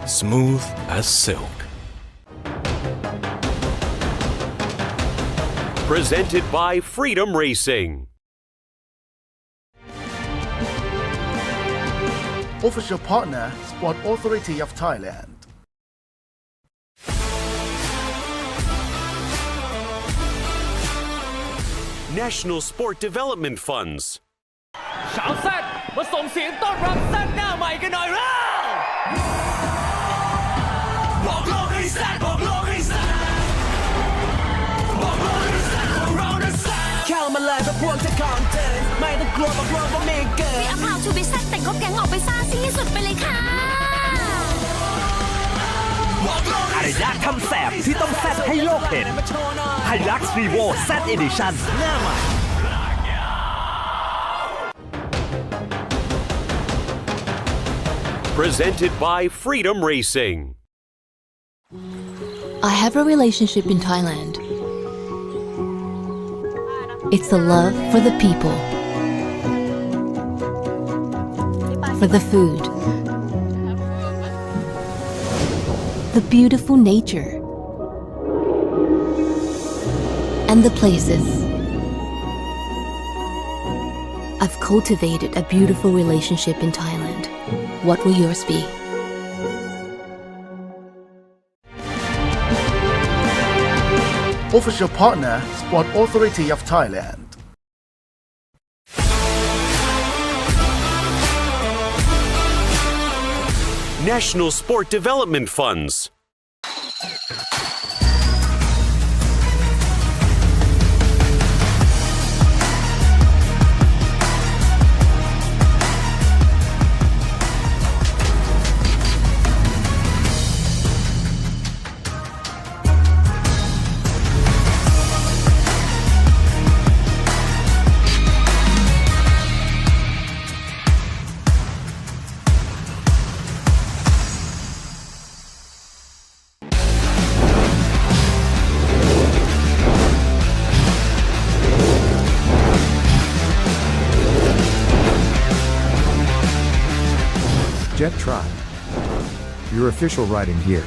smooth as silk. Presented by Freedom Racing. Official partner, Sport Authority of Thailand. National Sport Development Funds. ชาวแซดมาส่งเสียงต้อนรับแซดหน้าใหม่กันหน่อยแล้วบอกโลกให้แซดบอกโลกให้แซดบอกโลกให้แซดของเรานะแซดเข้ามาเลยเพราะพวกเธอของเธอไม่ต้องกลัวบอกโลกว่าไม่เกิน We are proud to be แซดแต่งครบแก๊งออกไปซ่าซีสุดไปเลยค่ะ อารยะทำแสบที่ต้องแซดให้โลกเห็นไฮลักซ์รีโวแซดเอดิชั่นหน้าใหม่ Presented by Freedom Racing. I have a relationship in Thailand. It's the love for the people, for the food, the beautiful nature, and the places. I've cultivated a beautiful relationship in Thailand. What will yours be? Official partner, Sport Authority of Thailand. National Sport Development Funds. Jet Tribe. Your official riding gear.